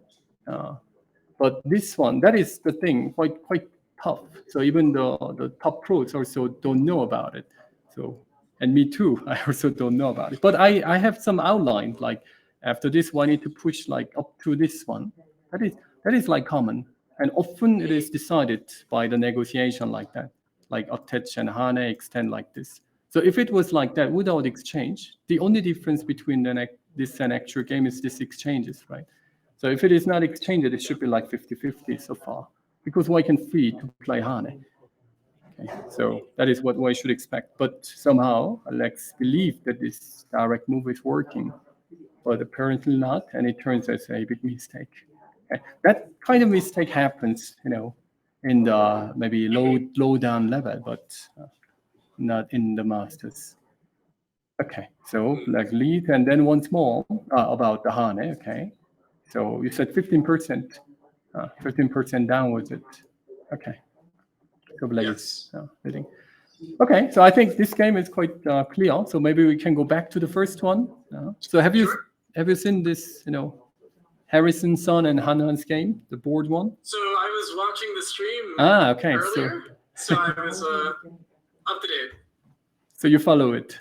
but this one, that is the thing, quite tough. So even the top pros also don't know about it. So, and me too, I also don't know about it. But I have some outline, like after this one, I need to push like up to this one. That is like common, and often it is decided by the negotiation like that. like attach and hane extend like this. So if it was like that without exchange, the only difference between this and actual game is this exchanges, right? So if it is not exchanged, it should be like 50-50 so far, because white can free to play hane. Okay, so that is what white should expect. But somehow Alex believed that this direct move is working, but apparently not, and it turns out a big mistake. Okay. That kind of mistake happens, in the maybe low down level, but not in the masters. Okay, so black lead, and then once more about the hane. Okay, so you said 15%, 15% down was it? Okay, so black is leading. Okay, so I think this game is quite clear. So maybe we can go back to the first one. So have you seen this? Harrison, Son, and Han's game, the board one. So I was watching the stream earlier, so I was up to date. So you follow it.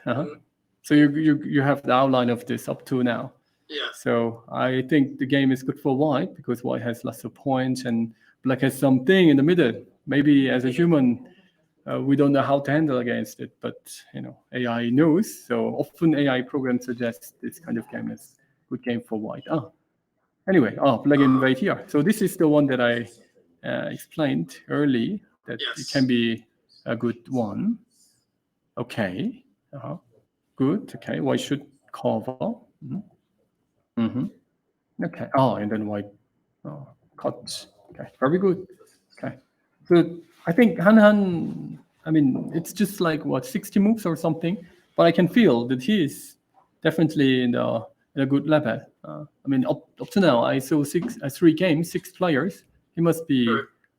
So you have the outline of this up to now. Yeah. So I think the game is good for white because white has lots of points and black has something in the middle. Maybe as a human, we don't know how to handle against it, but AI knows. So often AI programs suggest this kind of game is good game for white. Anyway, black invade here. So this is the one that I explained early that it can be a good one. Okay. Good. Okay. White should cover. Okay. And then white cut. Okay. Very good. Okay. So I think Han, I mean, it's just like 60 moves or something, but I can feel that he is definitely in a good level. I mean, up to now, I saw 3 games, 6 players. He must be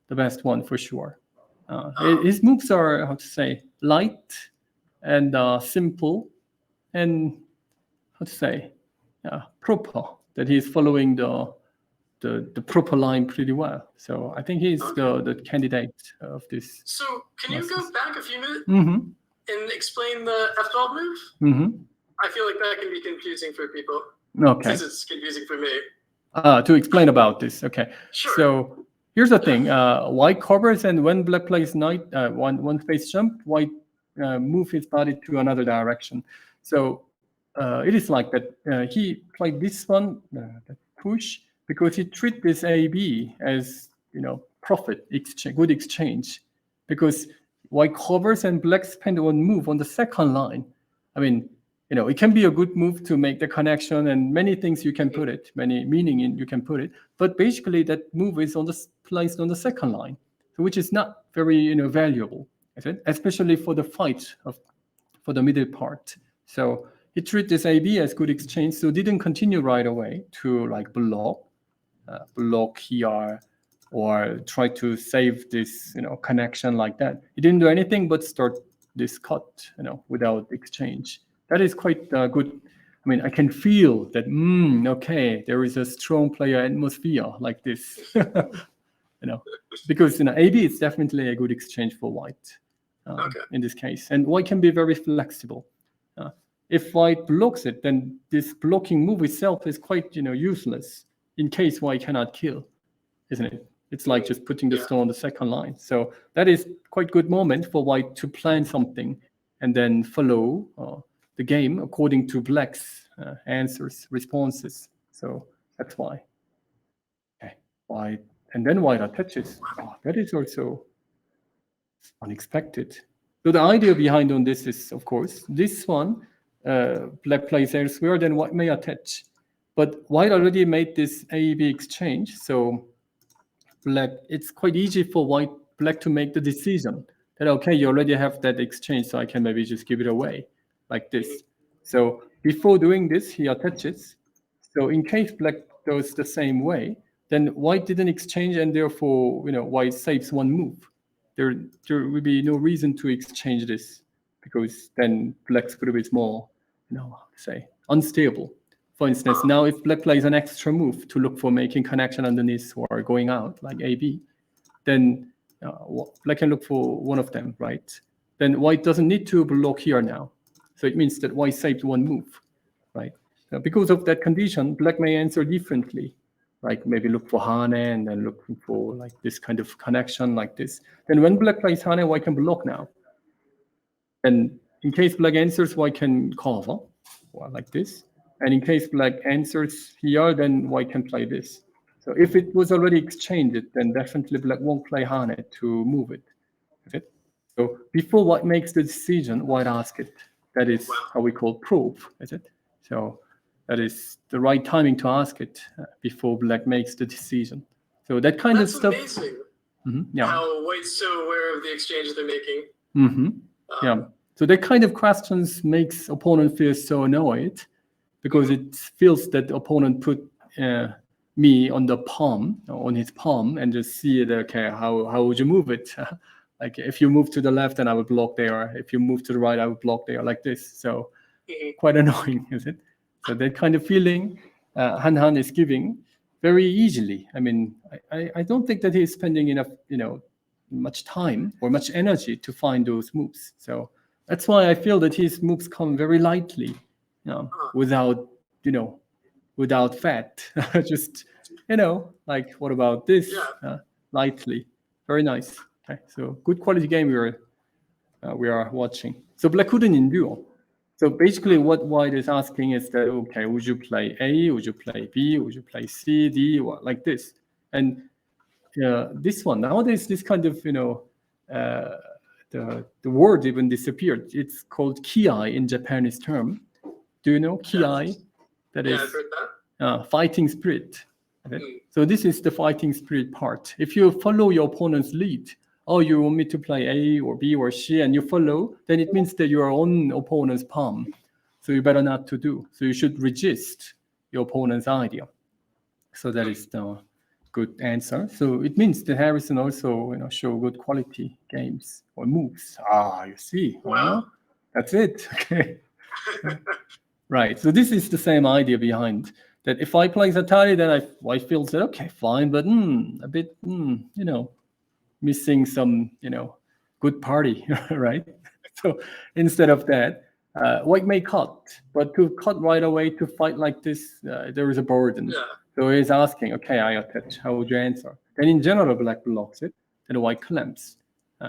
the best one for sure. His moves are, how to say, light and simple, and how to say, proper. That he's following the proper line pretty well. So I think he's the candidate of this. So can you go back a few minutes and explain the F12 move? I feel like that can be confusing for people. Okay. Since it's confusing for me. To explain about this. Okay. Sure. So here's the thing. White covers, and when black plays knight, one space jump, white move his body to another direction. So it is like that. He played this one, that push, because he treat this AB as profit exchange, good exchange, because white covers and black spend one move on the second line. I mean, it can be a good move to make the connection, and many things you can put it, many meaning in you can put it. But basically, that move is placed on the second line, which is not very valuable, especially for the fight for the middle part. So he treated this AB as good exchange, so didn't continue right away to block here or try to save this connection like that. He didn't do anything but start this cut without exchange. That is quite good. I mean, I can feel that, okay, there is a strong player atmosphere like this, because AB is definitely a good exchange for white in this case. And white can be very flexible. If white blocks it, then this blocking move itself is quite, useless in case white cannot kill, isn't it? It's like just putting the stone on the second line. So that is quite good moment for white to plan something and then follow the game according to black's responses. So that's why. Okay, white, and then white attaches. That is also unexpected. So the idea behind on this is, of course, this one, black plays elsewhere, then white may attach. But white already made this AB exchange, so black, it's quite easy for black to make the decision that, okay, you already have that exchange, so I can maybe just give it away like this. So before doing this, he attaches. So in case black does the same way, then white didn't exchange, and therefore, white saves one move. There will be no reason to exchange this, because then black's group is more, unstable. For instance, now if black plays an extra move to look for making connection underneath or going out, like AB, then black can look for one of them, right? Then white doesn't need to block here now. So it means that white saved one move, right? Because of that condition, black may answer differently, like maybe look for Hane and then looking for like this kind of connection like this. Then when black plays Hane, white can block now. And in case black answers, white can cover, well, like this. And in case black answers here, then white can play this. So if it was already exchanged, then definitely black won't play Hane to move it. Okay? So before white makes the decision, white asks it. That is how we call probe, is it? So that is the right timing to ask it before black makes the decision. So that kind of stuff. That's amazing. Yeah. How white's so aware of the exchange they're making. Yeah. So that kind of questions makes opponent feel so annoyed because it feels that the opponent put me on the palm, on his palm, and just see it. Okay, how would you move it? Like if you move to the left, then I would block there. If you move to the right, I would block there, like this. So quite annoying, is it? So that kind of feeling Han is giving very easily. I mean, I don't think that he's spending enough, much time or much energy to find those moves. So that's why I feel that his moves come very lightly, without fat. Just, like what about this? Lightly. Very nice. Okay, so good quality game we are watching. So black couldn't endure. So basically what white is asking is that, okay, would you play A, would you play B, would you play C, D, or like this? And this one, nowadays, this kind of, the word even disappeared. It's called kiai in Japanese term. Do you know kiai? That is I've heard that. Fighting spirit. Okay? So this is the fighting spirit part. If you follow your opponent's lead, you want me to play A or B or C, and you follow, then it means that you are on opponent's palm. So you better not to do. So you should resist your opponent's idea. So that is the good answer. So it means that Harrison also, show good quality games or moves. You see. Wow. That's it. Okay. Right. So this is the same idea behind that. If I play Atari, then I feel that okay, fine, but a bit, missing some, good party, right? So instead of that, white may cut, but to cut right away to fight like this, there is a burden. Yeah. So he's asking, okay, I attach, how would you answer? Then in general, black blocks it, then white clamps.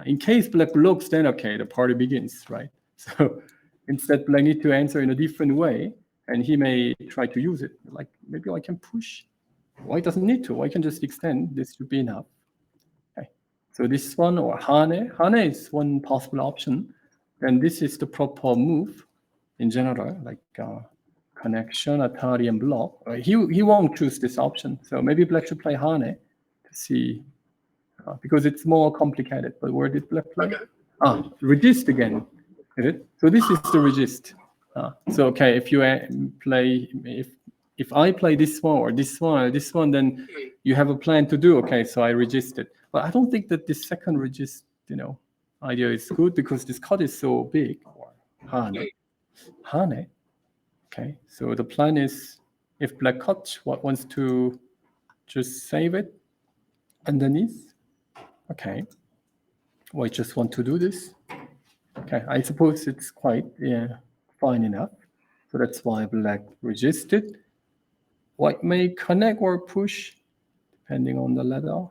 In case black blocks, then okay, the party begins, right? So instead, black need to answer in a different way, and he may try to use it. Like maybe I can push. White doesn't need to. White can just extend. This should be enough. Okay. So this one or Hane. Hane is one possible option. And this is the proper move in general, like connection, Atari, and block. He won't choose this option. So maybe black should play Hane to see, because it's more complicated. But where did black play? Okay. Resist again. Is it? So this is the resist. So okay, if you play, if I play this one or this one or this one, then you have a plan to do. Okay, so I resist it. But I don't think that this second resist, idea is good because this cut is so big. Hane. Okay, so the plan is if black cut, what wants to just save it underneath. Okay, white just want to do this. Okay, I suppose it's quite fine enough. So that's why black resisted. White may connect or push, depending on the ladder.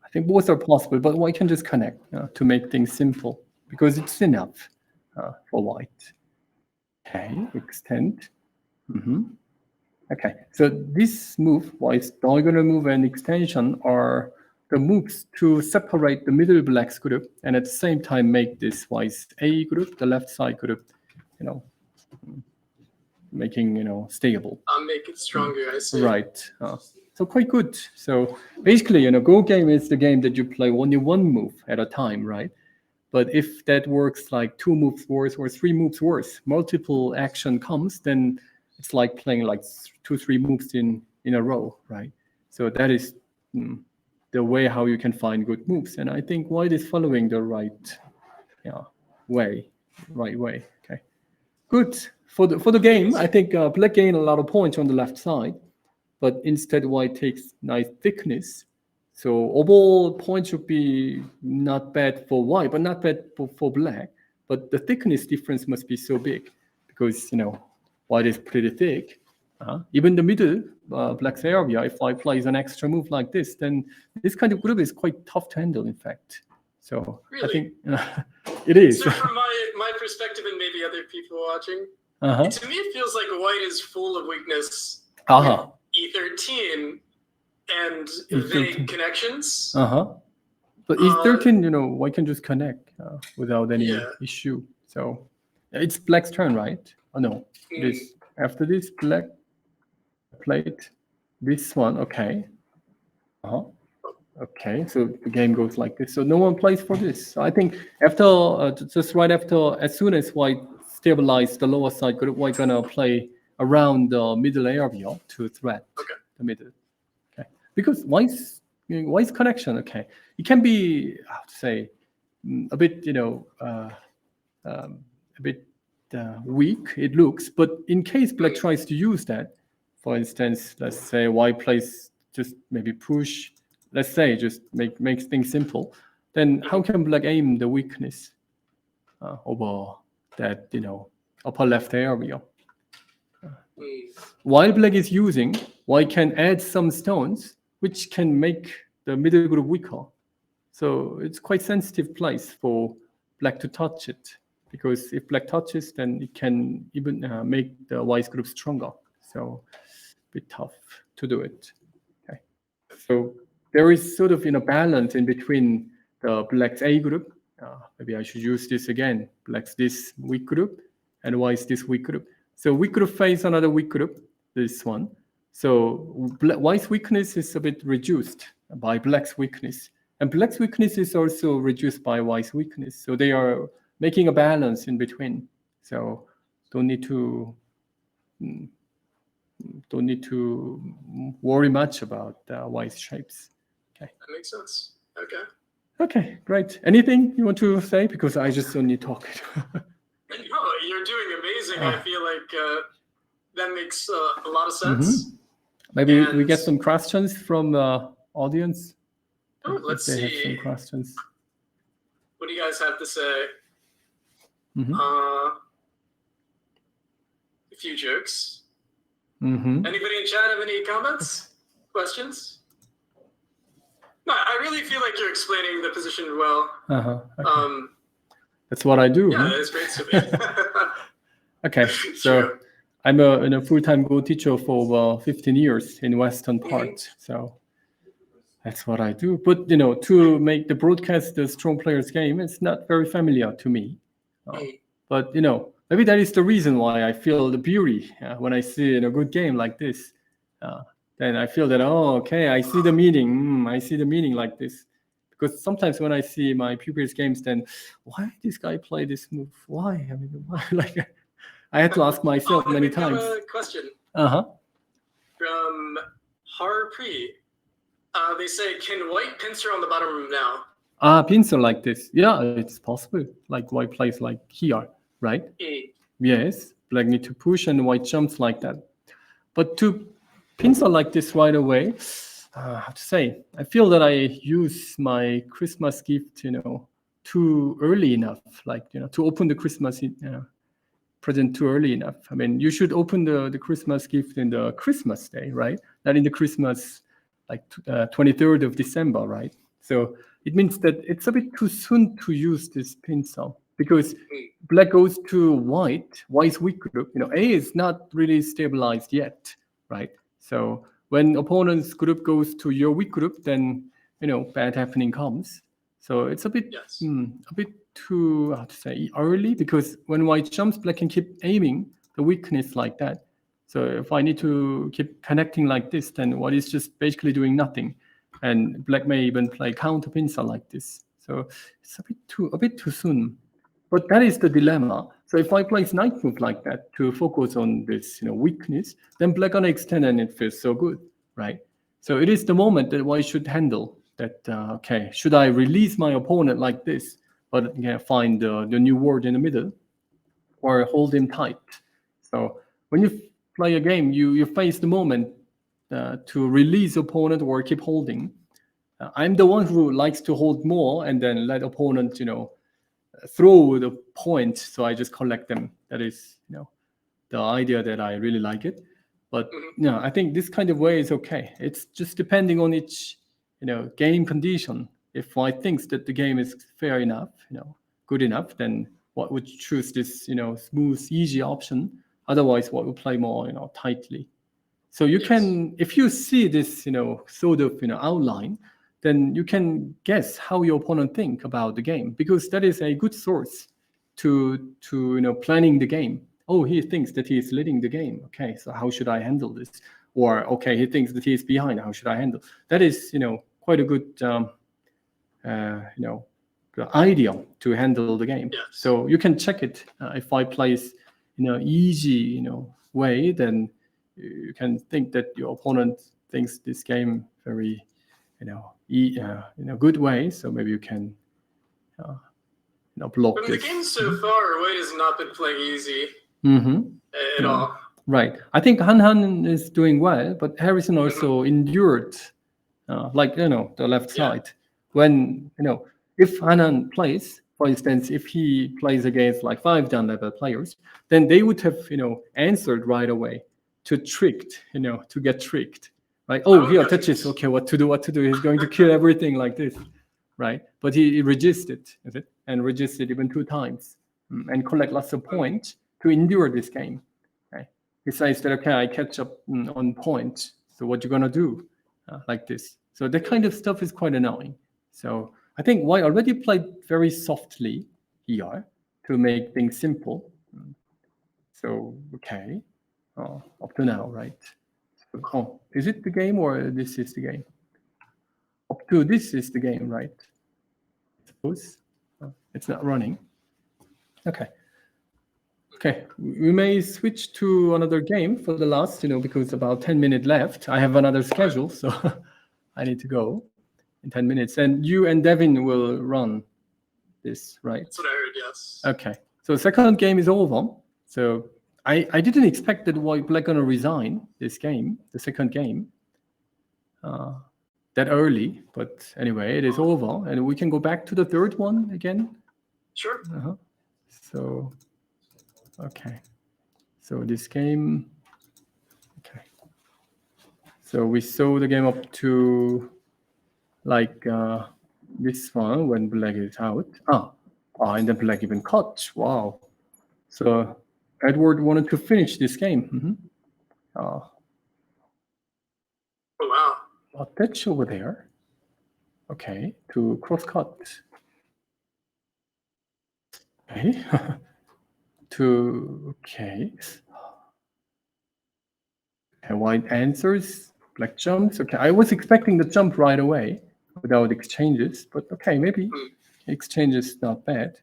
I think both are possible, but white can just connect to make things simple because it's enough for white. Okay, extend. Okay, so this move, white's diagonal move and extension are the moves to separate the middle black's group and at the same time make this white's A group, the left side group, making, stable. I'll make it stronger, I see. Right. So quite good. So basically, Go game is the game that you play only one move at a time, right? But if that works like 2 moves worse or 3 moves worse, multiple action comes, then it's like playing like 2-3 moves in a row, right? So that is the way how you can find good moves. And I think white is following the right way. Okay. Good. For the game, I think black gained a lot of points on the left side, but instead white takes nice thickness. So overall points should be not bad for white, but not bad for black. But the thickness difference must be so big because white is pretty thick, Even the middle, black's area, if white plays an extra move like this, then this kind of group is quite tough to handle, in fact. So I Really? think it is. So from my perspective and maybe other people watching, to me it feels like white is full of weakness. E13 and vague connections. But E13, white can just connect without any issue. So it's black's turn, right? Oh no, it is. After this, black played this one. Okay. Okay, so the game goes like this. So no one plays for this. So I think after, just right after, as soon as white stabilize the lower side, white gonna play around the middle area to threat the middle. Okay, because white's connection. Okay, it can be, how to say, a bit, a bit weak. It looks, but in case black tries to use that, for instance, let's say white plays just maybe push. Let's say just makes things simple. Then how can black aim the weakness over that upper left area? While black is using, white can add some stones which can make the middle group weaker. So it's quite sensitive place for black to touch it, because if black touches, then it can even make the white group stronger. So a bit tough to do it. Okay, so there is sort of balance in between the black's A group. Maybe I should use this again. Black's this weak group, and white's this weak group. So weak group face another weak group, this one. So white's weakness is a bit reduced by black's weakness, and black's weakness is also reduced by white's weakness. So they are making a balance in between. So don't need to worry much about white's shapes. Okay. That makes sense. Okay. Okay, great. Anything you want to say? Because I just only talk. No, you're doing amazing. I feel like that makes a lot of sense. Maybe we get some questions from the audience. Let's if they see. have some questions. What do you guys have to say? A few jokes. Anybody in chat have any comments? Questions? No, I really feel like you're explaining the position well. Okay. That's what I do. Yeah, that's great to me. Okay, so I'm a full-time Go teacher for over 15 years in Western part. So that's what I do. But to make the broadcast the strong players game, it's not very familiar to me. But maybe that is the reason why I feel the beauty when I see a good game like this. Then I feel that, okay, I see the meaning. I see the meaning like this. Because sometimes when I see my pupils' games, then why this guy play this move? Why? I mean, why? Like, I had to ask myself many times. I have a question. From Harpreet. They say, can white pincer on the bottom room now? Pincer like this. Yeah, it's possible. Like white plays like here, right? Yes, black need to push and white jumps like that. But to pincer like this right away, how to say? I feel that I use my Christmas gift, too early enough. Like, to open the Christmas present too early enough. I mean, you should open the Christmas gift in the Christmas day, right? Not in the Christmas, like 23rd of December, right? So it means that it's a bit too soon to use this pincer, because black goes to white's weak group. A is not really stabilized yet, right? So when opponent's group goes to your weak group, then bad happening comes. So it's a bit too, how to say, early, because when white jumps, black can keep aiming the weakness like that. So if I need to keep connecting like this, then white is just basically doing nothing, and black may even play counter pincer like this. So it's a bit too soon. But that is the dilemma. So if I place knight move like that to focus on this weakness, then black gonna extend and it feels so good, right? So it is the moment that white should handle that. Okay, should I release my opponent like this, but find the new word in the middle, or hold him tight? So when you play a game, you face the moment to release opponent or keep holding. I'm the one who likes to hold more and then let opponent, throw the point, so I just collect them. That is, the idea that I really like it. But I think this kind of way is okay. It's just depending on each game condition. If White thinks that the game is fair enough, good enough, then White would choose this smooth, easy option. Otherwise, White would play more tightly. So you can, if you see this sort of outline, then you can guess how your opponent think about the game, because that is a good source to planning the game. Oh, he thinks that he is leading the game. Okay, so how should I handle this? Or okay, he thinks that he is behind. How should I handle? That is quite a good idea to handle the game. Yes. So you can check it. If I plays easy way, then you can think that your opponent thinks this game very good way. So maybe you can block From this. the game so far, White has not been playing easy at all. Right. I think Han is doing well, but Harrison also endured, the left side. When if Han plays, for instance, if he plays against like 5 down level players, then they would have answered right away to get tricked. Right? Oh, he attaches. Okay, what to do? He's going to kill everything like this, right? But he resisted, and resisted even 2 times, and collect lots of points to endure this game. Okay? He says that okay, I catch up on point. So what you gonna do? Like this. So that kind of stuff is quite annoying. So I think White already played very softly here to make things simple. So okay, up to now, right? Oh, is it the game or this is the game? Up to this is the game, right? I suppose it's not running. Okay. Okay, we may switch to another game for the last, because about 10 minutes left. I have another schedule, so I need to go in 10 minutes. And you and Devin will run this, right? That's what I heard, yes. Okay, so second game is over. So I didn't expect that White Black gonna resign this game, the second game, that early. But anyway, it is over, and we can go back to the third one again. Sure. So, okay. So this game, okay. So we saw the game up to like this one when Black is out. And then Black even cut. Wow. So Edward wanted to finish this game. Oh, wow. That's over there. Okay, to cross cut. Okay. Okay. And White answers, Black jumps. Okay, I was expecting the jump right away without exchanges, but okay, maybe exchanges not bad.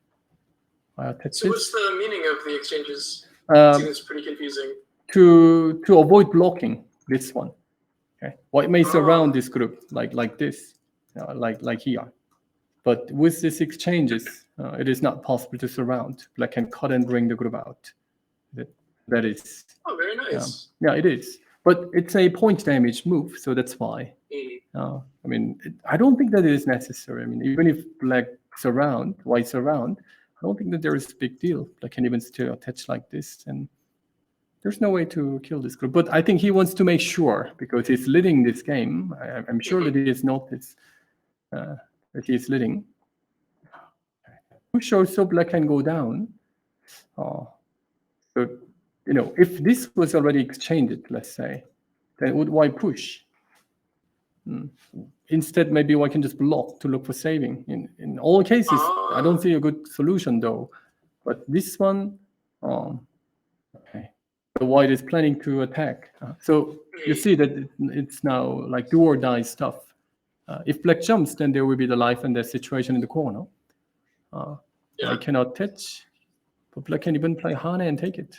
So what's the meaning of the exchanges? Seems pretty confusing. To avoid blocking this one. Okay, White may surround this group like this, like here. But with these exchanges, it is not possible to surround. Black can cut and bring the group out. That is. Oh, very nice. Yeah, it is. But it's a point damage move, so that's why. I mean, I don't think that it is necessary. I mean, even if Black surround, White surround, I don't think that there is a big deal. Black can even still attach like this, and there's no way to kill this group. But I think he wants to make sure, because he's leading this game. I'm sure that he has noticed that he is leading. Push also Black can go down. So, if this was already exchanged, let's say, then would White push? Instead, maybe White can just block to look for saving. In all cases, I don't see a good solution though. But this one, okay. So White is planning to attack. So you see that it's now like do or die stuff. If Black jumps, then there will be the life and death situation in the corner. I cannot touch, but Black can even play Hane and take it.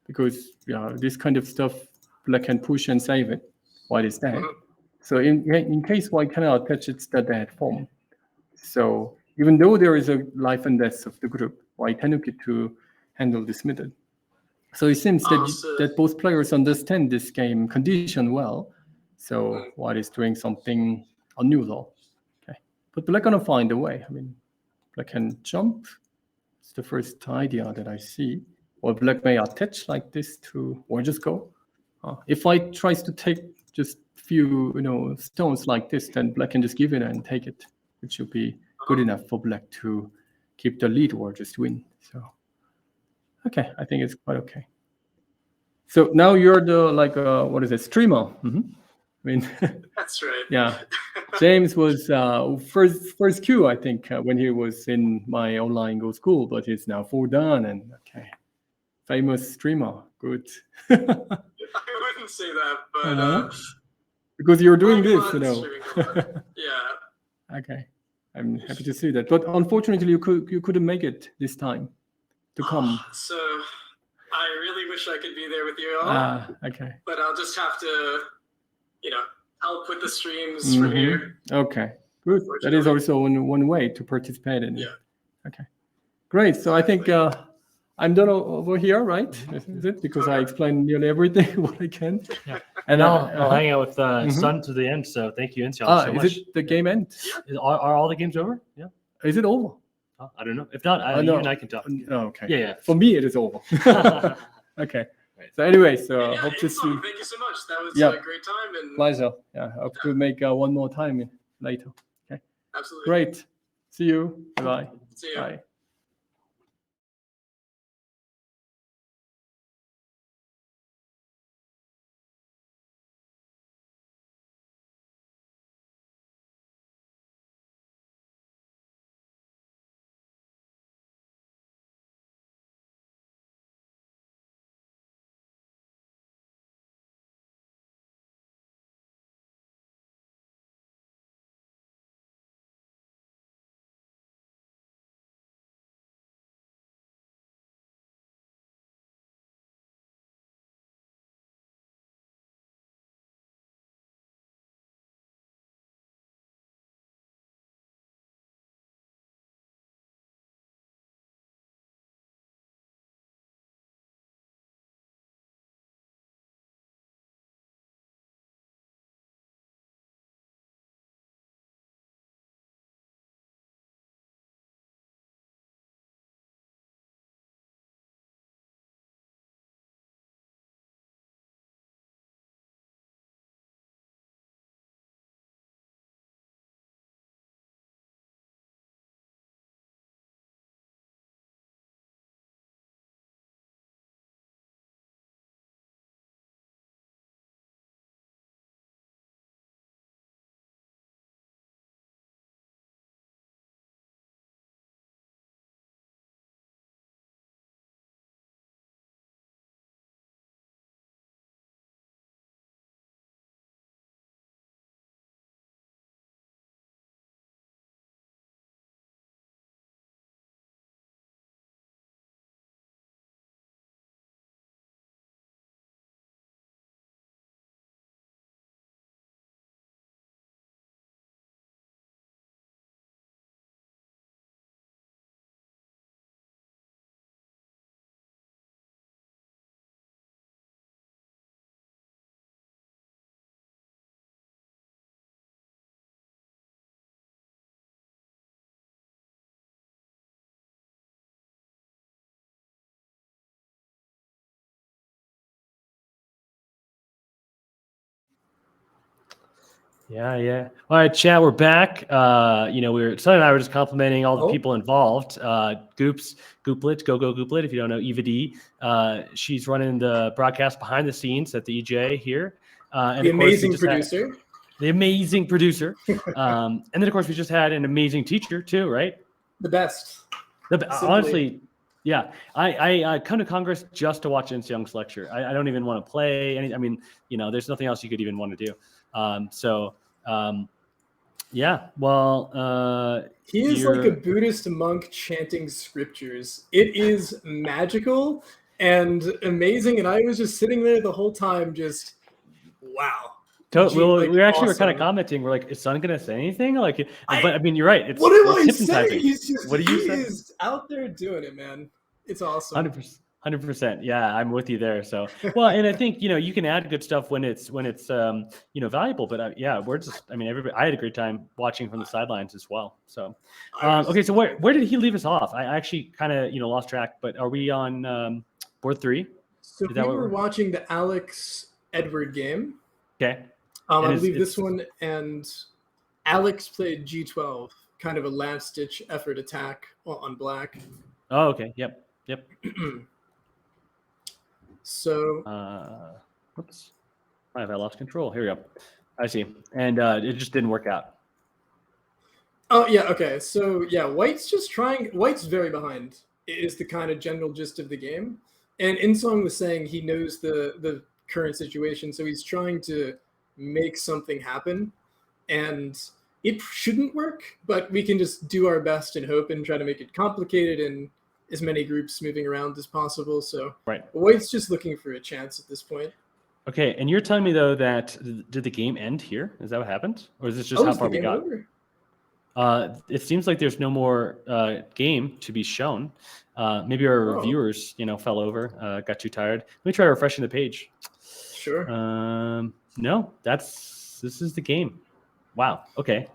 Because this kind of stuff, Black can push and save it. White is dead. So in case White cannot touch, it's the dead form. So even though there is a life and death of the group, White cannot get to handle this method. So it seems that both players understand this game condition well. So White is doing something unusual. Okay, but Black gonna find a way. I mean, Black can jump. It's the first idea that I see. Or Black may attach like this to, or just go. If white tries to take just few, stones like this, then black can just give it and take it, which should be good enough for black to keep the lead or just win. So, okay, I think it's quite okay. So now you're the what is it, streamer? I mean, That's right. Yeah, James was first queue, I think, when he was in my online Go school, but he's now full done and okay, famous streamer. Good. I wouldn't say that, but because you're doing this, streaming a lot. Yeah. Okay, I'm happy to see that, but unfortunately, you couldn't make it this time to come. So I really wish I could be there with you all. Okay. But I'll just have to, help with the streams from here. Okay, good. That is also one way to participate in it. Yeah. Okay, great. So I think I'm done over here, right? Is it? Because I explained nearly everything what I can. Yeah. And I'll hang out with Sun to the end. So thank you, Inseong, so much. Is it the game end? Are all the games over? Yeah. Is it over? I don't know. If not, you and I can talk. Okay. Yeah. For me, it is over. Okay. So anyway, so hope to see. Thank you so much. That was a great time. And pleasure. Yeah, hope to make one more time later. Okay. Absolutely. Great. See you. Bye. See you. Bye. Yeah. All right, chat. We're back. Sun and I were just complimenting all the people involved. Gooplet, go Gooplet. If you don't know, Eva D. She's running the broadcast behind the scenes at the EJ here. And the amazing producer. The amazing producer. And then of course we just had an amazing teacher too, right? The best. Honestly, yeah. I come to Congress just to watch Inseong's lecture. I don't even want to play any. I mean, there's nothing else you could even want to do. Yeah. Well, he is like a Buddhist monk chanting scriptures. It is magical and amazing, and I was just sitting there the whole time, just wow. We actually were kind of commenting. We're like, is Sun gonna say anything? But I mean, you're right. What am I saying? What do you say? Is out there doing it, man. It's awesome. 100%. Yeah, I'm with you there. So, well, and I think you can add good stuff when it's valuable. But we're just. I mean, everybody. I had a great time watching from the sidelines as well. So, okay. So where did he leave us off? I actually kind of lost track. But are we on board 3? So we were watching the Alex Edward game. Okay. I believe this one and Alex played G12, kind of a last-ditch effort attack on black. Oh, okay. Yep. So, Whoops. I lost control. Here we go. I see. And it just didn't work out. oh yeah, okay. So yeah, White's very behind. Is the kind of general gist of the game. And Inseong was saying he knows the current situation, so he's trying to make something happen. And it shouldn't work, but we can just do our best and hope and try to make it complicated and as many groups moving around as possible. So right. White's just looking for a chance at this point. Okay, and you're telling me though that did the game end here? Is that what happened, or is this just how far we got? Over? It seems like there's no more game to be shown. Maybe our reviewers, fell over, got too tired. Let me try refreshing the page. Sure. No, this is the game. Wow. Okay.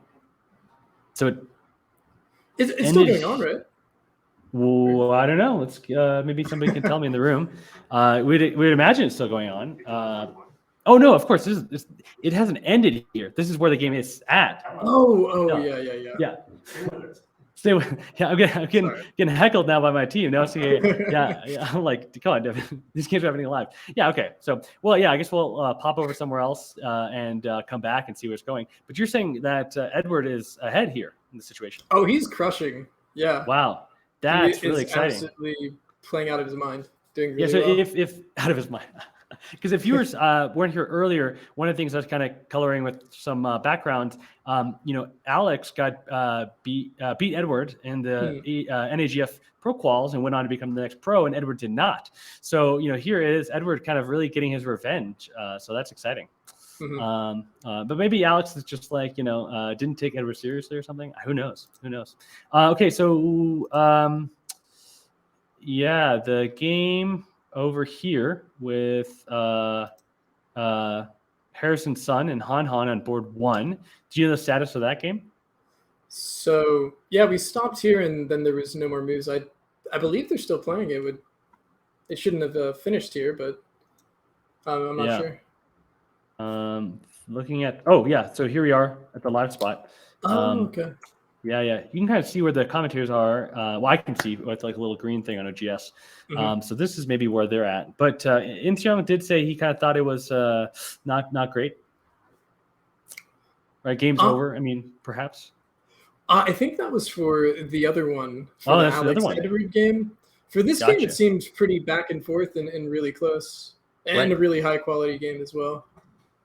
So it's still going on, right? Well, I don't know. Let's maybe somebody can tell me in the room. We'd imagine it's still going on. Oh no, of course. It hasn't ended here. This is where the game is at. Oh, no. Yeah. Stay with, yeah, I'm getting heckled now by my team. Now, yeah. I'm like, come on, Devin. These games are happening live. Yeah, okay. So, well, yeah, I guess we'll pop over somewhere else and come back and see where it's going. But you're saying that Edward is ahead here in the situation. Oh, he's crushing. Yeah. Wow, that's really exciting. Absolutely playing out of his mind. Doing really yeah. So well. if out of his mind. Because if viewers weren't here earlier, one of the things I was kind of coloring with some background, Alex got beat Edward in the NAGF Pro Quals and went on to become the next pro, and Edward did not. So, here is Edward kind of really getting his revenge. So that's exciting. Mm-hmm. But maybe Alex is just like, didn't take Edward seriously or something. Who knows? Okay, so the game over here with Harrison's son and Han on board 1. Do you know the status of that game? So yeah, we stopped here and then there was no more moves. I believe they're still playing it. It shouldn't have finished here, but I'm not sure. Looking at so here we are at the live spot. Okay. Yeah. You can kind of see where the commentators are. Well, I can see it's like a little green thing on OGS. Mm-hmm. So this is maybe where they're at. But Inseong did say he kind of thought it was not great. Right, game's over. I mean, perhaps. I think that was for the other one. For the Alex the other one. Edward game. For this game, it seemed pretty back and forth and really close, and a really high quality game as well.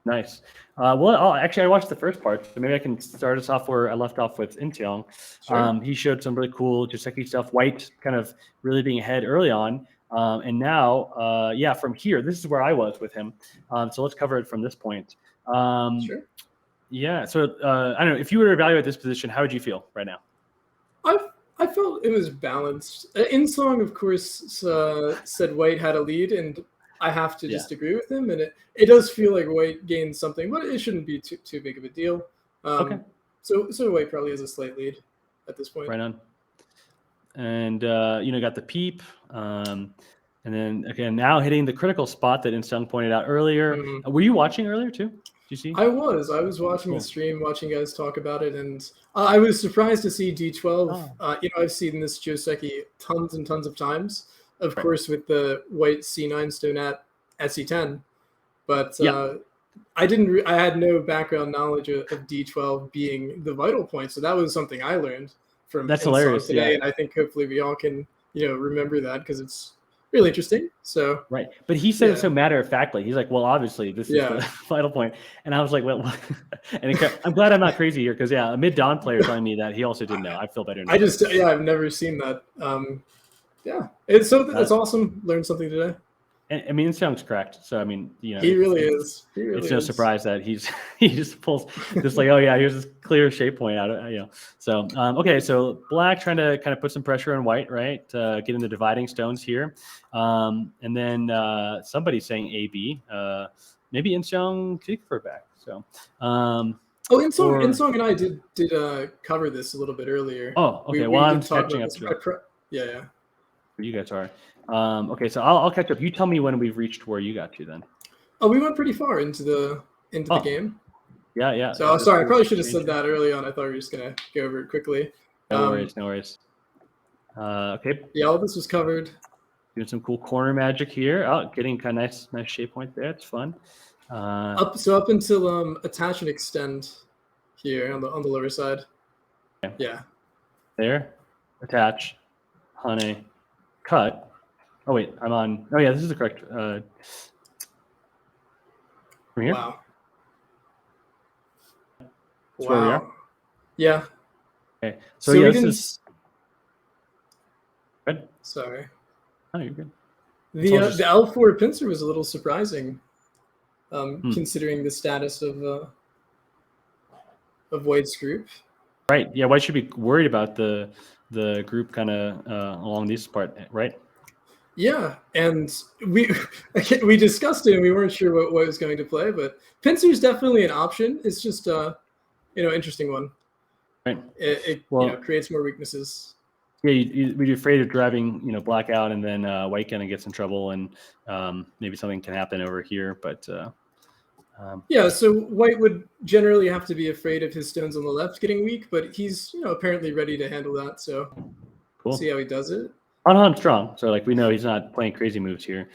Nice. I watched the first part, so maybe I can start us off where I left off with Inseong. Sure. He showed some really cool Joseki stuff. White kind of really being ahead early on, and now, from here, this is where I was with him. So let's cover it from this point. Sure. Yeah. So I don't know if you were to evaluate this position, how would you feel right now? I felt it was balanced. Inseong, of course, said White had a lead, and I have to just agree with him, and it does feel like White gained something, but it shouldn't be too big of a deal. Okay. So White probably has a slight lead at this point. Right on. And got the peep, and then again now hitting the critical spot that Inseong pointed out earlier. Mm-hmm. Were you watching earlier too? Did you see? I was watching the stream, watching guys talk about it, and I was surprised to see D12. I've seen this Joseki tons and tons of times. Of course, with the White C9 stone at C10, but I had no background knowledge of D12 being the vital point. So that was something I learned from that's hilarious today, and I think hopefully we all can remember that because it's really interesting. So right, but he said it so matter of factly. He's like, well, obviously this is the vital point, and I was like, well, and I'm glad I'm not crazy here because a mid-dawn player telling me that he also didn't know. I feel better now. I've never seen that. It's awesome. Learned something today. And I mean, Inseong's correct. So I mean, he really is. It's no surprise that he just pulls just like, oh yeah, here's this clear shape point out of So okay, so black trying to kind of put some pressure on white, right? Getting the dividing stones here, and then somebody saying AB, maybe Inseong kick for back. So. Inseong and I did cover this a little bit earlier. Oh, okay. I'm catching up to it. Yeah. You guys are. Okay, so I'll catch up. You tell me when we've reached where you got to then. Oh, we went pretty far into the game. Yeah. So sorry, I probably should have said that early on. I thought we were just gonna go over it quickly. No worries. Okay. Yeah, all this was covered. Doing some cool corner magic here. Oh, getting kind of nice shape point there. It's fun. Up until attach and extend here on the lower side. Okay. Yeah. There, attach, honey, cut. Oh wait, I'm on. Oh yeah, this is the correct. From here. Wow. That's where we are. Yeah. Okay. So yeah, this is good. Sorry. Oh, you're good. The L4 pincer was a little surprising, considering the status of White's group. Right. Yeah. White should be worried about the group kind of along this part, right? Yeah, and we discussed it, and we weren't sure what was going to play, but pincer is definitely an option. It's just interesting one. Right. It creates more weaknesses. Yeah, we'd be afraid of driving, black out, and then white kind of gets in trouble, and maybe something can happen over here. But yeah, so white would generally have to be afraid of his stones on the left getting weak, but he's apparently ready to handle that. So cool. See how he does it. Han strong, so we know he's not playing crazy moves here.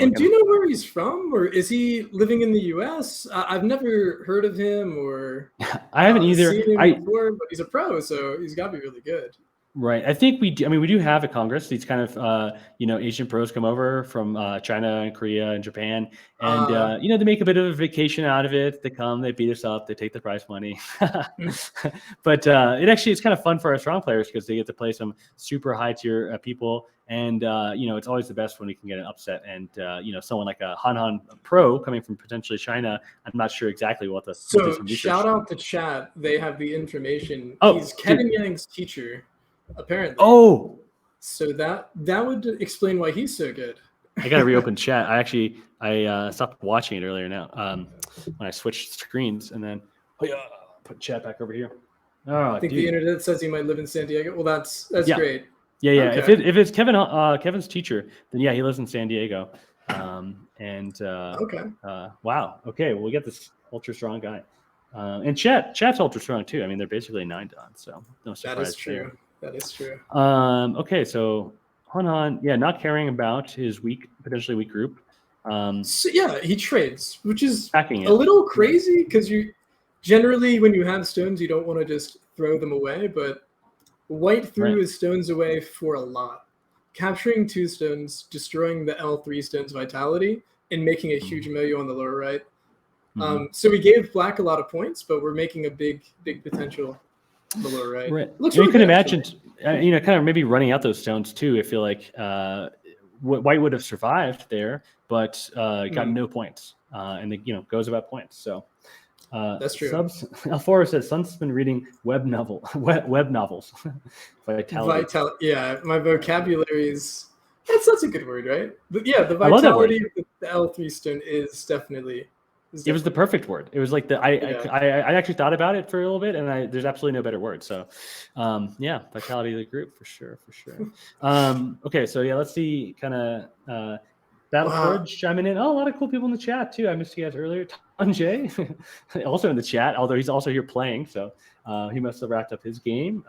And do you know where he's from, or is he living in the U.S.? I've never heard of him, or I haven't either. Seen him before, but he's a pro, so he's got to be really good. Right. I think we do have a Congress. These kind of, Asian pros come over from China and Korea and Japan. And, they make a bit of a vacation out of it. They come, they beat us up, they take the prize money. But it's kind of fun for our strong players because they get to play some super high tier people. And, it's always the best when we can get an upset. And, someone like a Han pro coming from potentially China, I'm not sure exactly what the. So shout out to chat. They have the information. Oh, he's Kevin Yang's teacher. Apparently. Oh, so that would explain why he's so good. I got to reopen chat. I stopped watching it earlier now when I switched screens, and then put chat back over here. Oh, I think the internet says he might live in San Diego. Well, that's great. Yeah. Okay. If it's Kevin's teacher, then yeah, he lives in San Diego. Okay. Wow. Okay. Well, we got this ultra strong guy, and chat's ultra strong too. I mean, they're basically 9 done, so no surprise. That is true. That is true. Okay, so Han, not caring about his potentially weak group. So yeah, he trades, which is a little crazy because you generally, when you have stones, you don't want to just throw them away. But White threw his stones away for a lot, capturing 2 stones, destroying the L3 stone's vitality, and making a huge milieu on the lower right. So we gave Black a lot of points, but we're making a big potential. The lower right. Looks really you could imagine, kind of maybe running out those stones too. I feel like White would have survived there, but got no points, and goes about points. So that's true. Alfora says Sun's been reading web novels. Vitality. Yeah, my vocabulary is that's a good word, right? But yeah, the vitality of the L3 stone is definitely. It was the perfect word. It was like I actually thought about it for a little bit, and there's absolutely no better word. So, vitality of the group for sure. Okay, so let's see, kind of Battle Forge chiming in. Oh, a lot of cool people in the chat too. I missed you guys earlier. Tanjay, also in the chat, although he's also here playing, so he must have wrapped up his game.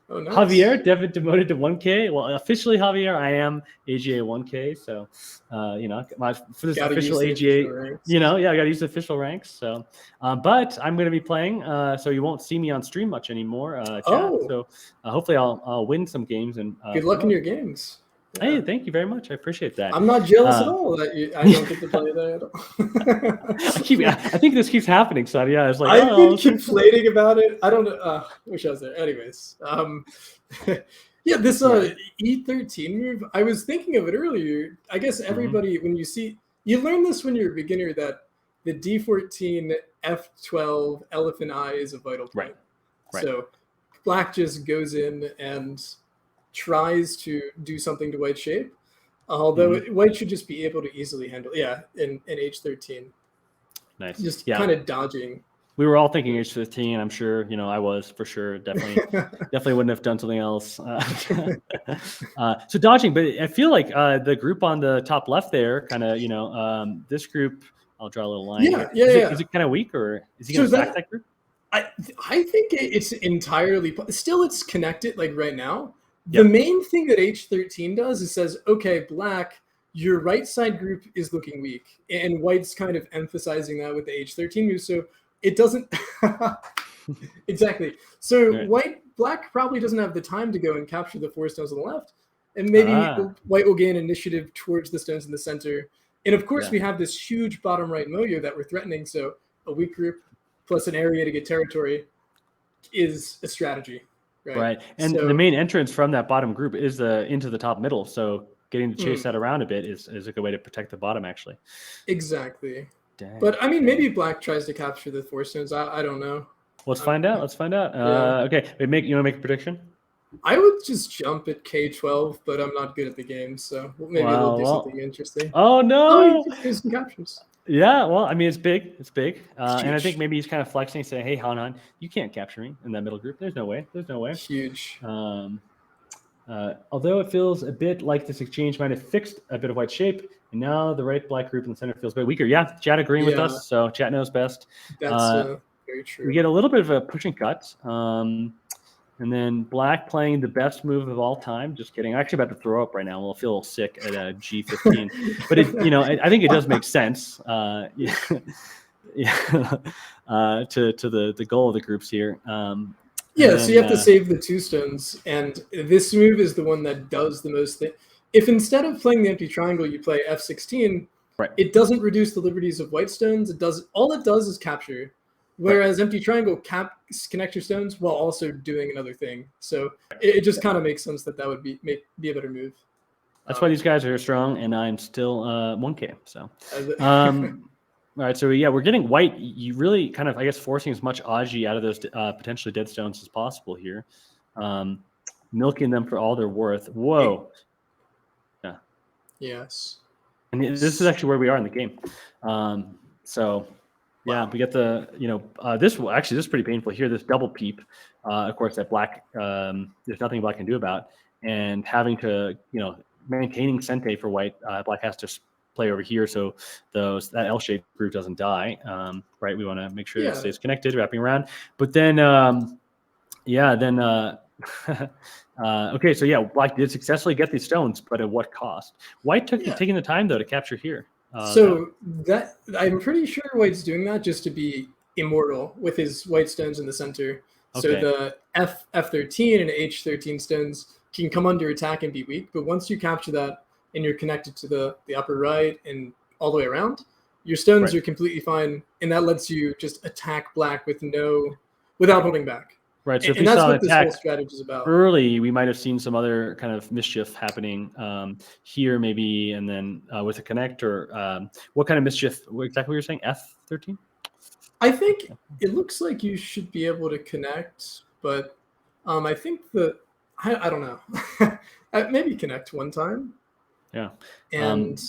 Oh, nice. Javier, Devin demoted to 1K. Well, officially, Javier, I am AGA 1K. So, for this official AGA, I got to use the official ranks. So, but I'm going to be playing, so you won't see me on stream much anymore. Chat. So, hopefully, I'll win some games and. Good luck in your games. Hey, thank you very much. I appreciate that. I'm not jealous at all that I don't get to play there at all. I think this keeps happening, son. Yeah, it's like I've been conflating about it. I don't know. Wish I was there. Anyways, this E13 move. I was thinking of it earlier. I guess everybody, when you learn this when you're a beginner, that the D14 F12 elephant eye is a vital point. Right. So Black just goes in and tries to do something to White's shape, although White should just be able to easily handle. Yeah, in H13. Nice. Just kind of dodging. We were all thinking H15. I'm sure, I was for sure. Definitely wouldn't have done something else. So dodging, but I feel like the group on the top left there, kind of, this group I'll draw a little line. Yeah, Is it kind of weak, or is he So going to sack that group? I think it's entirely still it's connected like right now. Yep. The main thing that H13 does is says, okay, black, your right side group is looking weak, and white's kind of emphasizing that with the H13 move. So it doesn't exactly. So black probably doesn't have the time to go and capture the 4 stones on the left, and maybe white will gain initiative towards the stones in the center. And of course, we have this huge bottom right moyo that we're threatening. So a weak group plus an area to get territory is a strategy, right? Right. And the main entrance from that bottom group is into the top middle. So getting to chase that around a bit is a good way to protect the bottom, actually. Exactly. Dang, but I mean, maybe black tries to capture the 4 stones. I don't know. Let's find out. Okay. You want to make a prediction? I would just jump at K12, but I'm not good at the game, so maybe we'll do something interesting. Oh no! You do some captures. Yeah, well, I mean, it's big. And I think maybe he's kind of flexing, saying, "Hey, Han, you can't capture me in that middle group. There's no way. Huge. Although it feels a bit like this exchange might have fixed a bit of white shape, and now the right black group in the center feels a bit weaker. Yeah, chat agreeing with us, so chat knows best. That's very true. We get a little bit of a pushing cut. And then black playing the best move of all time. Just kidding. I'm actually about to throw up right now. We'll feel sick at G15. But I think it does make sense. To the goal of the groups here. So you have to save the 2 stones, and this move is the one that does the most. If instead of playing the empty triangle, you play F16, it doesn't reduce the liberties of white stones. All it does is capture. Whereas empty triangle connect your stones while also doing another thing. So it just kind of makes sense that would be a better move. That's why these guys are strong, and I'm still 1K. So, all right. So we're getting white. You really kind of, I guess, forcing as much Aji out of those potentially dead stones as possible here, milking them for all they're worth. Whoa. Yeah. Yes. And this is actually where we are in the game. Yeah, we get this is pretty painful here. This double peep, of course, that black, there's nothing black can do about, and having to, maintaining Sente for white, black has to play over here so that L-shaped group doesn't die. Right, we want to make sure it stays connected, wrapping around. But then, okay, so black did successfully get these stones, but at what cost? White taking the time though to capture here. That I'm pretty sure white's doing that just to be immortal with his white stones in the center. Okay. So the F13 and H13 stones can come under attack and be weak, but once you capture that and you're connected to the upper right and all the way around, your stones are completely fine, and that lets you just attack black without holding back. Right. So if and we that's saw what this attack whole strategy is about. Early, we might have seen some other kind of mischief happening here, maybe, and then with a connect or what kind of mischief? Exactly what you're saying? F13? I think it looks like you should be able to connect, but I think I don't know. Maybe connect one time. Yeah. And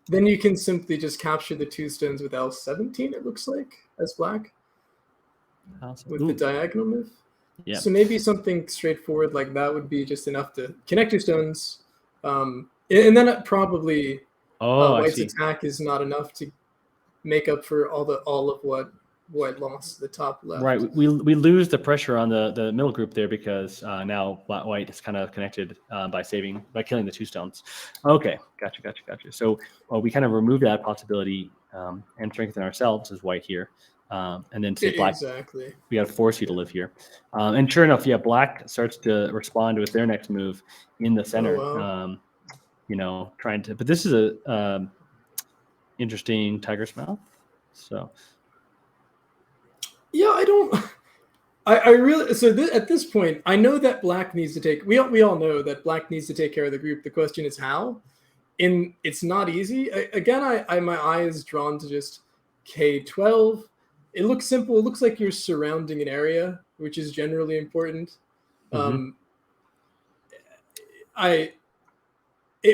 then you can simply just capture the 2 stones with L17, it looks like, as black. With the diagonal move. Yeah. So maybe something straightforward like that would be just enough to connect your stones. And then it probably white's attack is not enough to make up for all of what white lost the top left. Right. We lose the pressure on the middle group there because now white is kind of connected by killing the 2 stones. Okay. Gotcha. So we kind of remove that possibility and strengthen ourselves as white here. And then say black, exactly. We got to force you to live here. And sure enough, black starts to respond with their next move in the center. Oh, wow. Trying to, but this is a interesting tiger's mouth. So. Yeah, I really, at this point, I know that black needs to take, we all know that black needs to take care of the group. The question is how, and it's not easy. Again, my eye is drawn to just K12. It looks simple. It looks like you're surrounding an area, which is generally important. Mm-hmm.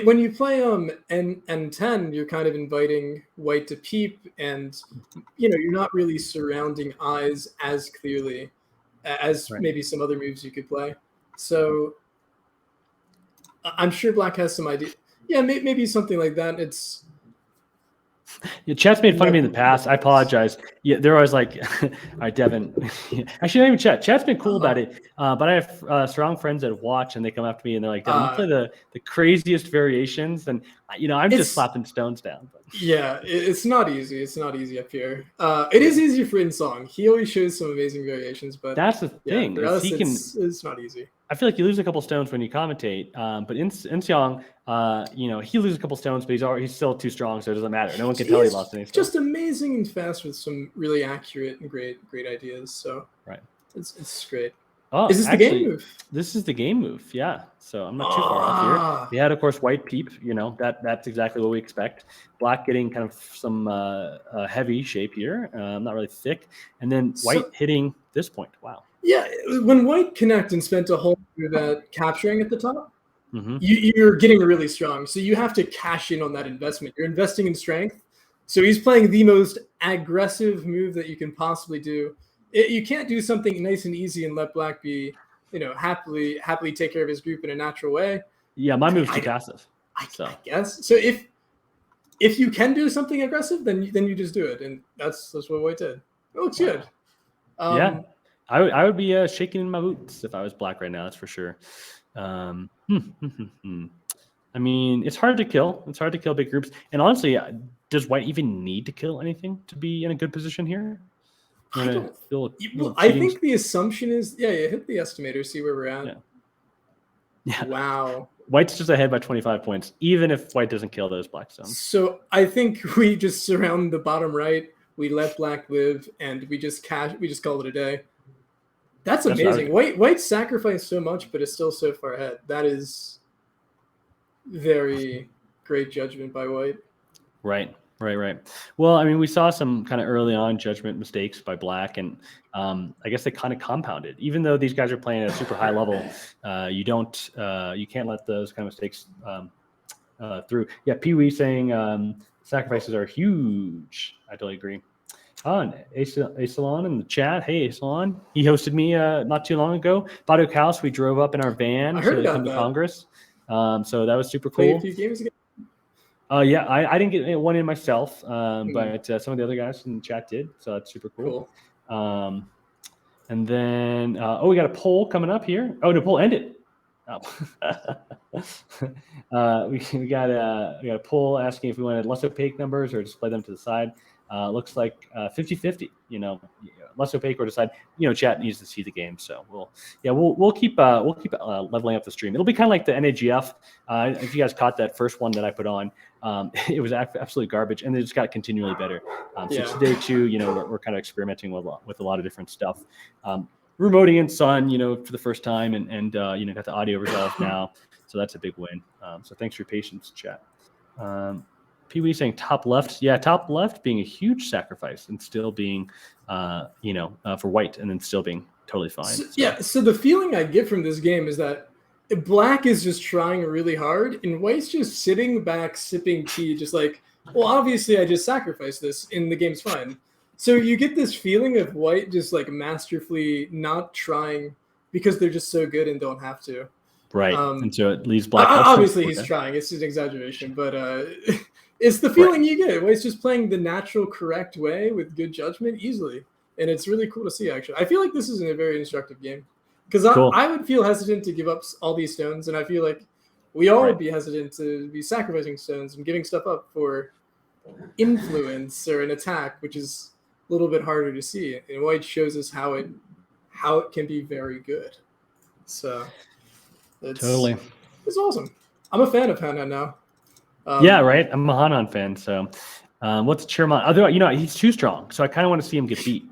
When you play N10, you're kind of inviting white to peep, and you're not really surrounding eyes as clearly as maybe some other moves you could play. So I'm sure Black has some idea. Yeah, maybe something like that. It's Yeah, chat's made fun of me in the past. I apologize. Yeah, they're always like, all right, Devin. Actually, not even chat. Chat's been cool about it. But I have strong friends that watch, and they come up to me and they're like, Devin, you play the craziest variations, and I'm just slapping stones down. But. Yeah, it's not easy. It's not easy up here. It is easy for Inseong. He always shows some amazing variations, but that's the thing. For us, it's not easy. I feel like you lose a couple stones when you commentate, but Inseong, he loses a couple stones, but he's still too strong, so it doesn't matter. No one can tell he lost any stones. Just amazing and fast with some really accurate and great ideas. So right, it's great. Oh, is this the game move? This is the game move, yeah. So I'm not too far off here. We had, of course, white peep. That's exactly what we expect. Black getting kind of some heavy shape here, not really thick, and then white hitting this point. Wow. Yeah, when white connect and spent a whole move at capturing at the top, you're getting really strong. So you have to cash in on that investment. You're investing in strength. So he's playing the most aggressive move that you can possibly do. You can't do something nice and easy and let Black be, happily take care of his group in a natural way. Yeah, my move's too passive. I guess. So if you can do something aggressive, then you just do it, and that's what White did. It looks good. Yeah. I would be shaking in my boots if I was Black right now. That's for sure. I mean, it's hard to kill. It's hard to kill big groups. And honestly, does White even need to kill anything to be in a good position here? I think the assumption is, you hit the estimator, see where we're at. Yeah. Wow. White's just ahead by 25 points, even if White doesn't kill those Black stones. So I think we just surround the bottom right. We let Black live, and we just call it a day. That's amazing. White sacrificed so much, but is still so far ahead. That is very great judgment by White. Right. Well, I mean, we saw some kind of early on judgment mistakes by Black, and I guess they kind of compounded. Even though these guys are playing at a super high level, you can't let those kind of mistakes through. Yeah, Pee Wee saying sacrifices are huge. I totally agree. Asalon in the chat. Hey, Asalon. He hosted me not too long ago. Baduk House, we drove up in our van to come to Congress. So that was super cool. Play a few games again? Yeah, I didn't get one in myself, but some of the other guys in the chat did. So that's super cool. And then, we got a poll coming up here. Oh, no, poll ended. Oh. we got a poll asking if we wanted less opaque numbers or display them to the side. Looks like 50-50, less opaque or decide, chat needs to see the game. So we'll keep leveling up the stream. It'll be kind of like the NAGF. If you guys caught that first one that I put on, it was absolutely garbage, and it just got continually better. So today too, we're kind of experimenting with a lot of different stuff. Remoting in Sun, for the first time, and got the audio resolved now. So that's a big win. So thanks for your patience, chat. Pee Wee saying top left. Yeah, top left being a huge sacrifice and still being, for White, and then still being totally fine. So the feeling I get from this game is that Black is just trying really hard, and White's just sitting back, sipping tea, just like, well, obviously I just sacrificed this, and the game's fine. So you get this feeling of White just like masterfully not trying because they're just so good and don't have to. Right. And so it leaves Black. Obviously he's trying. It's an exaggeration, but it's the feeling you get. White's just playing the natural, correct way with good judgment easily. And it's really cool to see, actually. I feel like this is a very instructive game. Because I would feel hesitant to give up all these stones, and I feel like we all would be hesitant to be sacrificing stones and giving stuff up for influence or an attack, which is a little bit harder to see. And White shows us how it can be very good. So it's awesome. I'm a fan of Hanan now. Yeah, right. I'm a Hanan fan. So what's Chairman? Although he's too strong, so I kind of want to see him get beat.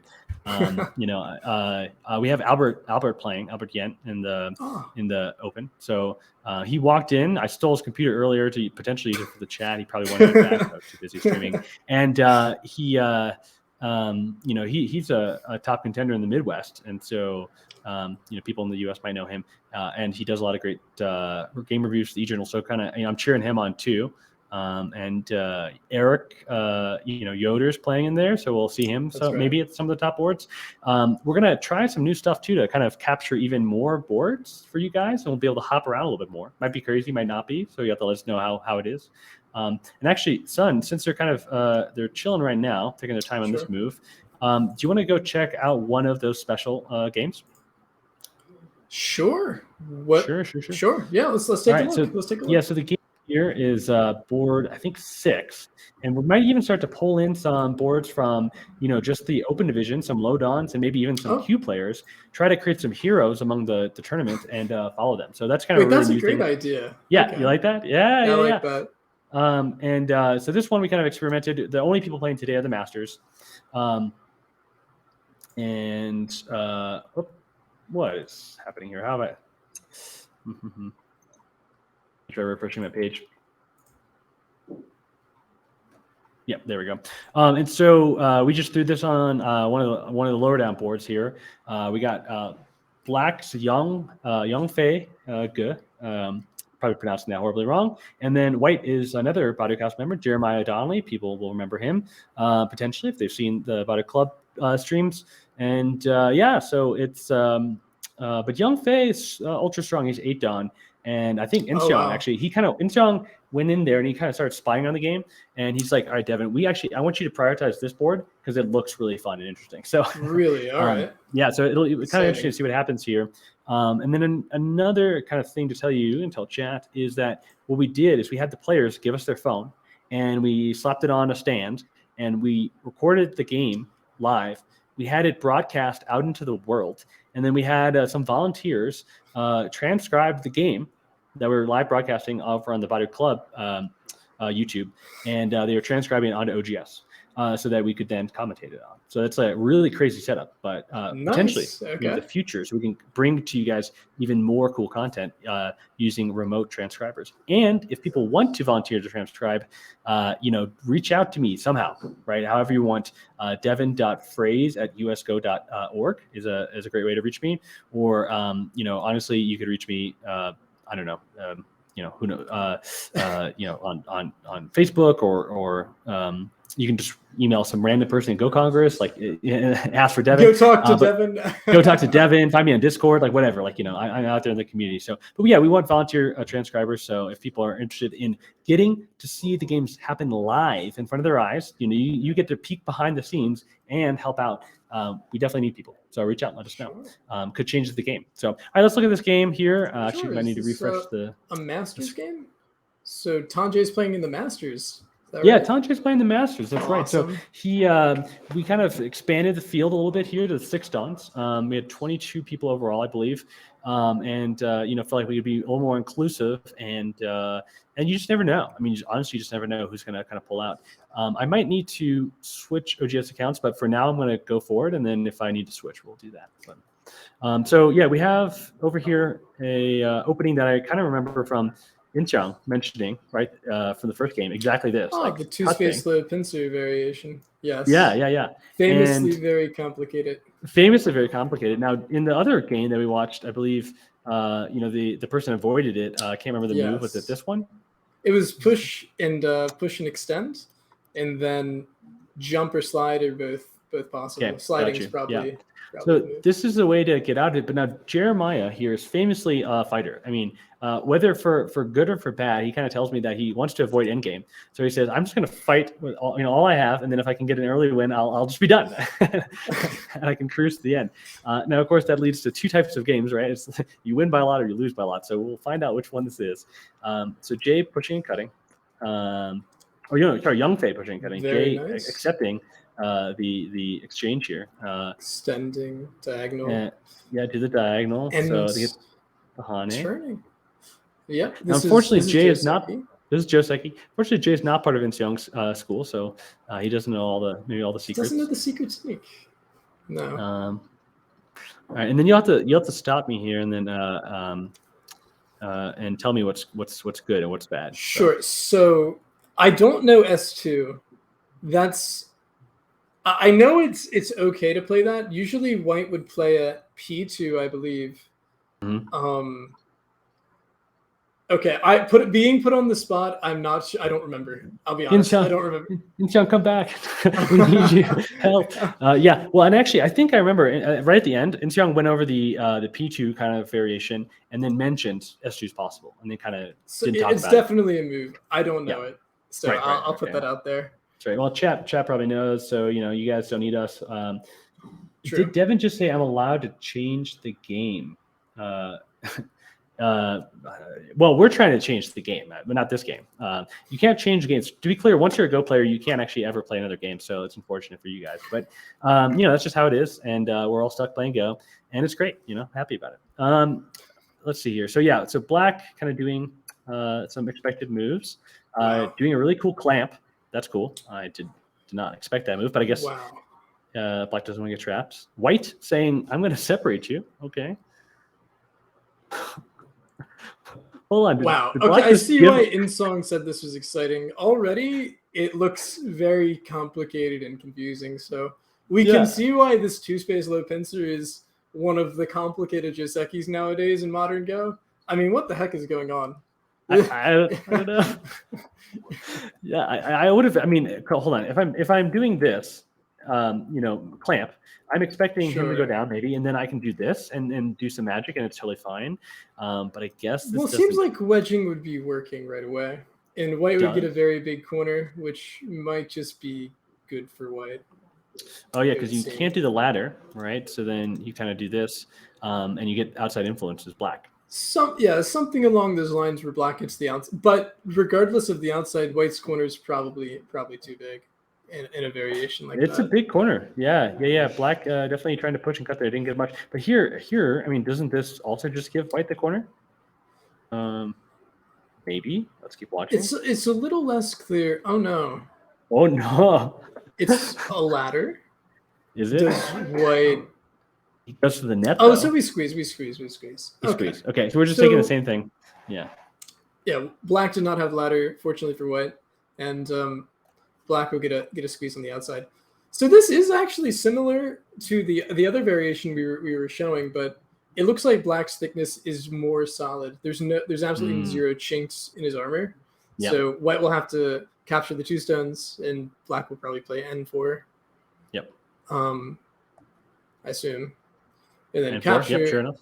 We have Albert playing Albert Yent in the open. So he walked in. I stole his computer earlier to potentially use it for the chat. He probably wanted it back. I was too busy streaming. And he's a top contender in the Midwest, and so people in the U.S. might know him. And he does a lot of great game reviews for the e-journal. So kind of I'm cheering him on too. and Eric, Yoder's playing in there, so we'll see him. So maybe it's some of the top boards. We're gonna try some new stuff too to kind of capture even more boards for you guys, and we'll be able to hop around a little bit more. Might be crazy, might not be. So you have to let us know how it is. And actually, Sun, since they're kind of they're chilling right now, taking their time on this move. Do you want to go check out one of those special games? Sure. Sure. Yeah, let's take a look. Let's take a look. Yeah, so the game here is board, I think 6, and we might even start to pull in some boards from just the open division, some low dons, and maybe even some Q players. Try to create some heroes among the tournament and follow them. So that's kind of that's a great idea. Yeah, okay. You like that? Yeah, I like that. So this one we kind of experimented. The only people playing today are the Masters. What is happening here? How about try refreshing my page? Yeah, there we go. And so we just threw this on one of the lower down boards here. We got Black's Young Fei Ge. Probably pronouncing that horribly wrong. And then White is another Bodycast member, Jeremiah Donnelly. People will remember him potentially if they've seen the Body Club streams. And so it's but Young Fei is ultra strong. He's 8 Don. And I think Inseong actually, Inseong went in there and he kind of started spying on the game. And he's like, all right, Devin, I want you to prioritize this board because it looks really fun and interesting. So really, all right. Yeah, so it'll be kind of interesting to see what happens here. And then another kind of thing to tell you and tell chat is that what we did is we had the players give us their phone and we slapped it on a stand and we recorded the game live. We had it broadcast out into the world. And then we had some volunteers transcribe the game that we were live broadcasting over on the Body Club YouTube. And they were transcribing it onto OGS so that we could then commentate it on. So that's a really crazy setup, but potentially in the future, so we can bring to you guys even more cool content using remote transcribers. And if people want to volunteer to transcribe, reach out to me somehow, right? However you want. devin.phrase@usgo.org is a great way to reach me. Or, honestly, you could reach me, I don't know, who knows, on Facebook or you can just email some random person in Go Congress, like ask for Devin. Go talk to Devin. Go talk to Devin. Find me on Discord, like whatever. Like I'm out there in the community. So, but yeah, we want volunteer transcribers. So if people are interested in getting to see the games happen live in front of their eyes, you get to peek behind the scenes and help out. We definitely need people. So reach out and let us know. Could change the game. So all right, let's look at this game here. Actually, I need to refresh a Masters game. So Tanjay's playing in the Masters. Yeah, Tanjay's playing the Masters. That's right. So we kind of expanded the field a little bit here to 6 Dons. We had 22 people overall, I believe, and felt like we could be a little more inclusive. And you just never know. I mean, honestly, you just never know who's going to kind of pull out. I might need to switch OGS accounts, but for now, I'm going to go forward. And then if I need to switch, we'll do that. But, we have over here a opening that I kind of remember from Inseong mentioning, right, from the first game, exactly this. The two-space low pincer variation. Yes. Yeah. Famously very complicated. Now, in the other game that we watched, I believe, the person avoided it. I can't remember the move. Was it this one? It was push and extend, and then jump or slide are both possible. Okay, sliding is probably. Yeah. So this is a way to get out of it. But now Jeremiah here is famously a fighter. I mean, whether for good or for bad, he kind of tells me that he wants to avoid endgame. So he says, I'm just going to fight with all I have. And then if I can get an early win, I'll just be done. And I can cruise to the end. Now, of course, that leads to 2 types of games, right? It's you win by a lot or you lose by a lot. So we'll find out which one this is. So Jay pushing and cutting. Young Fei pushing and cutting. Very Jay nice. Accepting the exchange here. Extending diagonal. Do the diagonal. And so they get the Hane. Turning. Yeah. Unfortunately, Jay is not. This is Joseki. Fortunately, Jay is not part of Inseong's school, so he doesn't know all the secrets. Doesn't know the secret sneak. No. All right, and then you'll have to stop me here, and then and tell me what's good and what's bad. Sure. So I don't know S2. I know it's okay to play that. Usually White would play at P2, I believe. Mm-hmm. Okay, being put on the spot. I'm not. I don't remember. I'll be honest. I don't remember. Inseong, come back. We need you. Help. Yeah. Well, and actually, I think I remember right at the end, Inseong went over the P2 kind of variation and then mentioned S2 is possible, and then kind of didn't talk about it. It's definitely a move. I don't know it, so I'll put that out there. That's right. Well, chat probably knows, so you guys don't need us. True. Did Devin just say I'm allowed to change the game? Well, we're trying to change the game, but not this game. You can't change games. To be clear, once you're a Go player, you can't actually ever play another game. So it's unfortunate for you guys, but that's just how it is, and we're all stuck playing Go, and it's great. Happy about it. Let's see here. So Black kind of doing some expected moves, doing a really cool clamp. That's cool. I did not expect that move, but I guess Black doesn't want to get trapped. White saying, "I'm going to separate you." Okay. Hold on. Wow. Okay, I see why Inseong said this was exciting. Already, it looks very complicated and confusing. So we can see why this two-space low pincer is one of the complicated Josekis nowadays in modern Go. I mean, what the heck is going on? I don't know. Yeah, I would have. I mean, hold on. If I'm doing this, clamp, I'm expecting him to go down maybe, and then I can do this and do some magic, and it's totally fine. But I guess it seems like wedging would be working right away, and White would get a very big corner, which might just be good for White. Oh yeah, because you can't do the ladder, right? So then you kind of do this, and you get outside influences Black. Something along those lines where Black gets the outside, but regardless of the outside, White's corner is probably too big. In a variation like it's a big corner. Yeah. Black definitely trying to push and cut there. Didn't get much. But here, I mean, doesn't this also just give White the corner? Maybe. Let's keep watching. It's a little less clear. Oh no. Oh no. It's a ladder. Is it? Does White? He goes to the net. Oh, so we squeeze. Okay, so we're just taking the same thing. Yeah. Yeah. Black did not have ladder, fortunately for White, and Black will get a squeeze on the outside. So this is actually similar to the other variation we were showing, but it looks like Black's thickness is more solid. There's absolutely zero chinks in his armor. Yep. So White will have to capture the 2 stones, and Black will probably play N4. Yep. I assume, and then N4, capture. Yep, sure enough.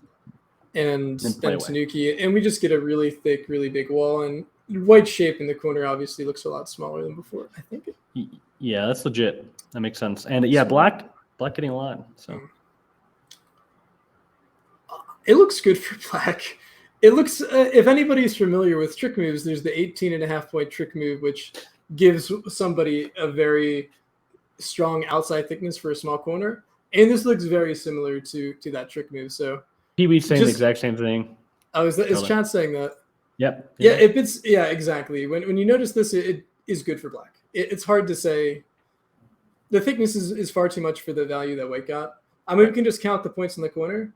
And then Tanuki, and we just get a really thick, really big wall, and White's shape in the corner obviously looks a lot smaller than before. I think. Yeah, that's legit. That makes sense. And Black getting a lot. So it looks good for Black. It looks. If anybody's familiar with trick moves, there's the 18.5 point trick move, which gives somebody a very strong outside thickness for a small corner, and this looks very similar to that trick move. So Kiwi's saying the exact same thing. Oh, is Chad saying that? Yep. Yeah, exactly. When you notice this, it is good for Black. It's hard to say. The thickness is far too much for the value that White got. I mean, we can just count the points in the corner.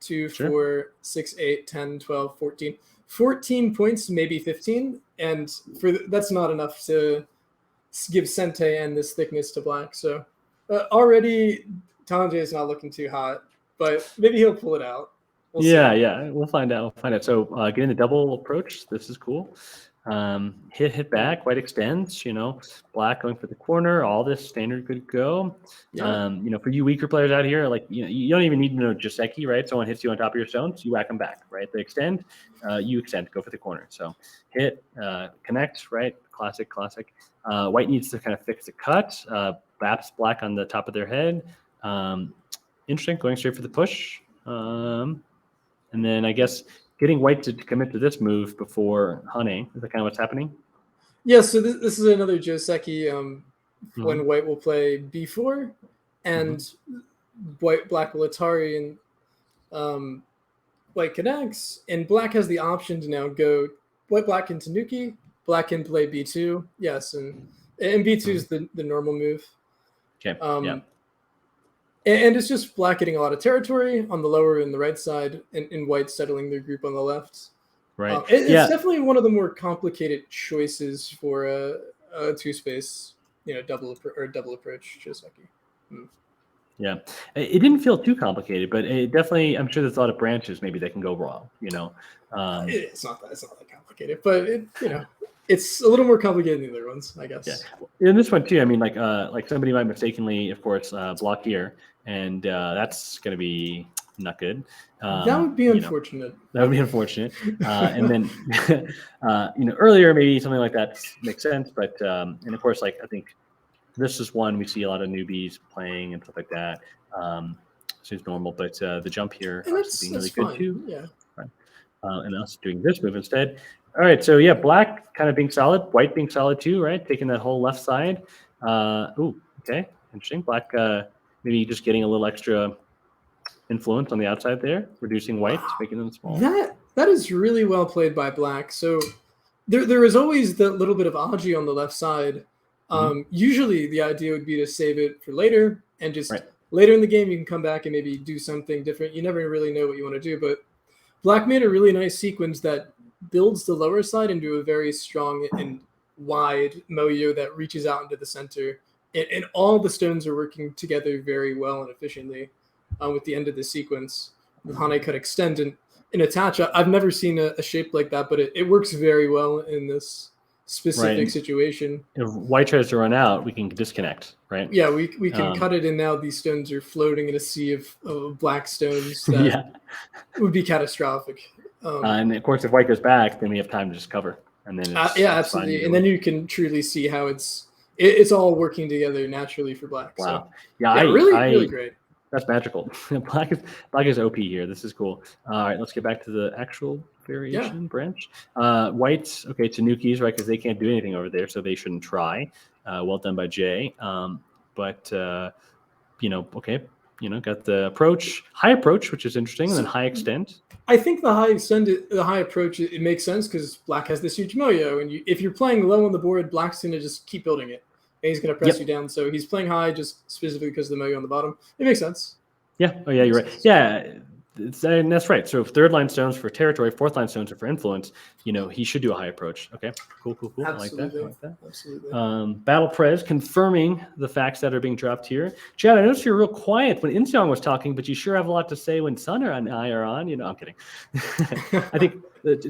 2, 4, 6, 8, 10, 12, 14. 14 points, maybe 15. And that's not enough to give Sente and this thickness to Black. So already, Tanjay is not looking too hot, but maybe he'll pull it out. We'll see. We'll find out. So getting the double approach, this is cool. Hit back, White extends, Black going for the corner, all this standard good go. Yeah. For you weaker players out here, you don't even need to know Joseki, right? Someone hits you on top of your stones, you whack them back, right? They extend, you extend, go for the corner. So hit, connect, right? Classic. White needs to kind of fix the cut, baps Black on the top of their head. Interesting, going straight for the push. And then I guess getting White to commit to this move before hunting. Is that kind of what's happening? Yeah, so this is another Joseki when White will play B4 and Black will Atari and White connects, and Black has the option to now go Black can Tanuki, Black can play B2. Yes, and B2 is the normal move. Okay. And it's just Black getting a lot of territory on the lower and the right side, and White settling their group on the left. Right. It's definitely one of the more complicated choices for a 2-space, double approach Joseki. Yeah, it didn't feel too complicated, but it definitely, I'm sure there's a lot of branches maybe that can go wrong. It's not that complicated. complicated, but it's a little more complicated than the other ones, I guess. Yeah. In this one too, I mean, like somebody might mistakenly, of course, block here, and that's going to be not good. That would be unfortunate. That would be unfortunate. And then, earlier maybe something like that makes sense, but and of course, like I think this is one we see a lot of newbies playing and stuff like that. So it's normal, but the jump here is being really good too. Yeah. Right. And us doing this move instead. All right, so yeah, black kind of being solid, white being solid too, right? Taking that whole left side. Okay, interesting. Black maybe just getting a little extra influence on the outside there, reducing white, making them small. That is really well played by black. So there is always that little bit of Aji on the left side. Usually the idea would be to save it for later and just later in the game you can come back and maybe do something different. You never really know what you want to do, but black made a really nice sequence that builds the lower side into a very strong and wide moyo that reaches out into the center. And all the stones are working together very well and efficiently with the end of the sequence. The Hane cut extend and attach. I've never seen a shape like that, but it works very well in this specific situation. If white tries to run out, we can disconnect, right? Yeah, we can cut it, and now these stones are floating in a sea of black stones that would be catastrophic. And of course, if white goes back, then we have time to just cover, and then absolutely, and then you can truly see how it's all working together naturally for black. Wow, so, really great. That's magical. Black is OP here. This is cool. All right, let's get back to the actual variation branch. White, okay, Tanukis, right? Because they can't do anything over there, so they shouldn't try. Well done by Jay. Got the high approach, which is interesting, and then high extent. I think the high approach, it makes sense because black has this huge moyo, and if you're playing low on the board, black's going to just keep building it, and he's going to press you down. So he's playing high just specifically because of the moyo on the bottom. It makes sense. Yeah. Oh, yeah, you're right. Yeah. And that's right. So if third line stones for territory, fourth line stones are for influence, he should do a high approach. Okay, cool. Absolutely. I like that. Absolutely. Battle Prez confirming the facts that are being dropped here. Chad, I noticed you're real quiet when Inseong was talking, but you sure have a lot to say when Sun and I are on. I'm kidding. I think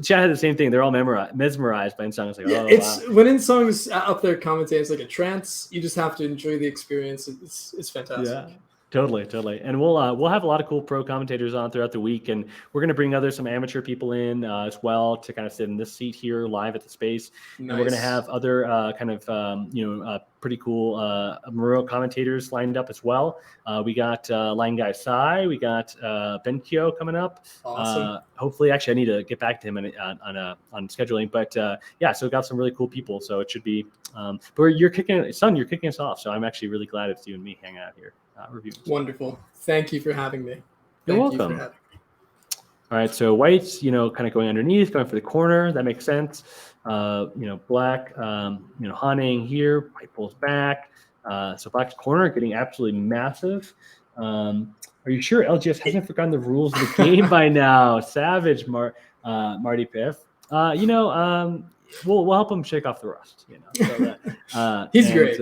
Chad had the same thing. They're all mesmerized by Inseong. It's like, when Inseong's up there commentating, it's like a trance. You just have to enjoy the experience. It's fantastic. Yeah. Totally. And we'll have a lot of cool pro commentators on throughout the week, and we're going to bring some amateur people in as well to kind of sit in this seat here live at the space. Nice. And we're going to have other pretty cool Muro commentators lined up as well. We got Line Guy Sai, we got Benkyo coming up. Awesome. Hopefully, actually, I need to get back to him on scheduling, but so we got some really cool people. So it should be. But you're kicking us off. So I'm actually really glad it's you and me hanging out here. Reviewing. Wonderful. Thank you for having me. You're welcome. All right, so white's, kind of going underneath, going for the corner. That makes sense. Black, Haning here. White pulls back. So black's corner getting absolutely massive. Are you sure LGS hasn't forgotten the rules of the game by now? Savage, Marty Piff. We'll help him shake off the rust. So he's great.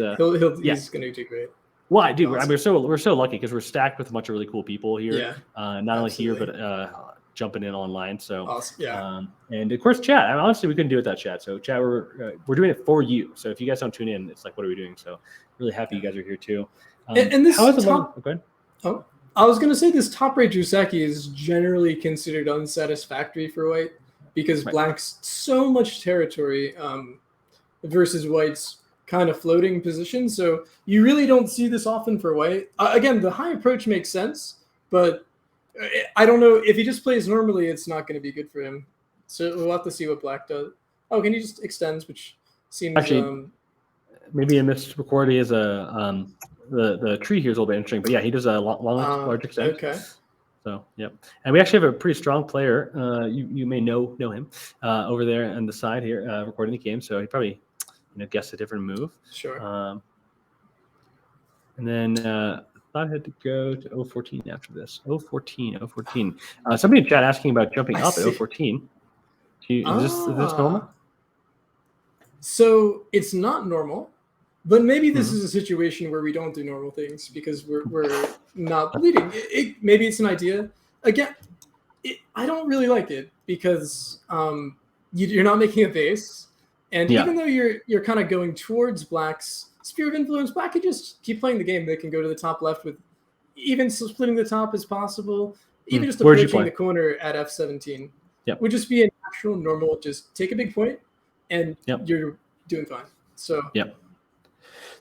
He's going to do great. Well, I do. Awesome. We're so lucky because we're stacked with a bunch of really cool people here. Yeah, not only here but jumping in online. So awesome. Yeah. And of course, chat. Honestly, we couldn't do it without chat. So chat, we're doing it for you. So if you guys don't tune in, it's like, what are we doing? So really happy you guys are here too. And this I was gonna say this top rate Juseki is generally considered unsatisfactory for white because black's so much territory versus white's kind of floating position. So you really don't see this often for white. Again, the high approach makes sense, but I don't know if he just plays normally, it's not going to be good for him. So we'll have to see what black does. Oh, can he just extends, which seems actually maybe a misrecord. He has the tree here is a little bit interesting, but yeah, he does a large extent. Okay. So yep, and we actually have a pretty strong player. You may know him over there on the side here recording the game. So he probably guess a different move. Sure. And then thought I had to go to 014 after this. 014. Somebody in chat asking about jumping up at 014. Is this normal? So it's not normal, but maybe this is a situation where we don't do normal things because we're not bleeding. Maybe it's an idea. Again, I don't really like it because you're not making a base. And Yeah. even though you're kind of going towards Black's sphere of influence, Black could just keep playing the game. They can go to the top left with even splitting the top is possible. Even just Where'd you approaching play? the corner at f17 Yep. would just be a natural, normal, just take a big point and you're doing fine. So that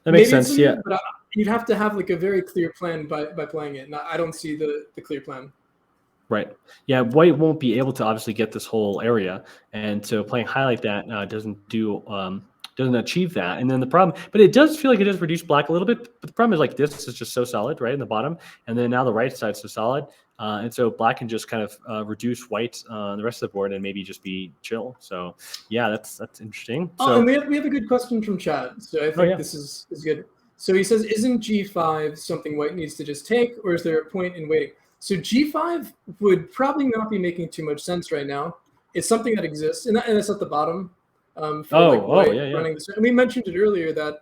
makes sense. It's limited, but you'd have to have like a very clear plan by playing it. And I don't see the clear plan. Right. Yeah, white won't be able to obviously get this whole area, and so playing high like that doesn't achieve that. And then the problem, but it does feel like it does reduce black a little bit. But the problem is like this is just so solid, right in the bottom, and then now the right side's so solid, and so black can just kind of reduce white on the rest of the board and maybe just be chill. So yeah, that's interesting. So and we have a good question from chat. So I think this is good. So he says, isn't G5 something white needs to just take, or is there a point in waiting? So G5 would probably not be making too much sense right now. It's something that exists, and that's at the bottom. White running this. And we mentioned it earlier that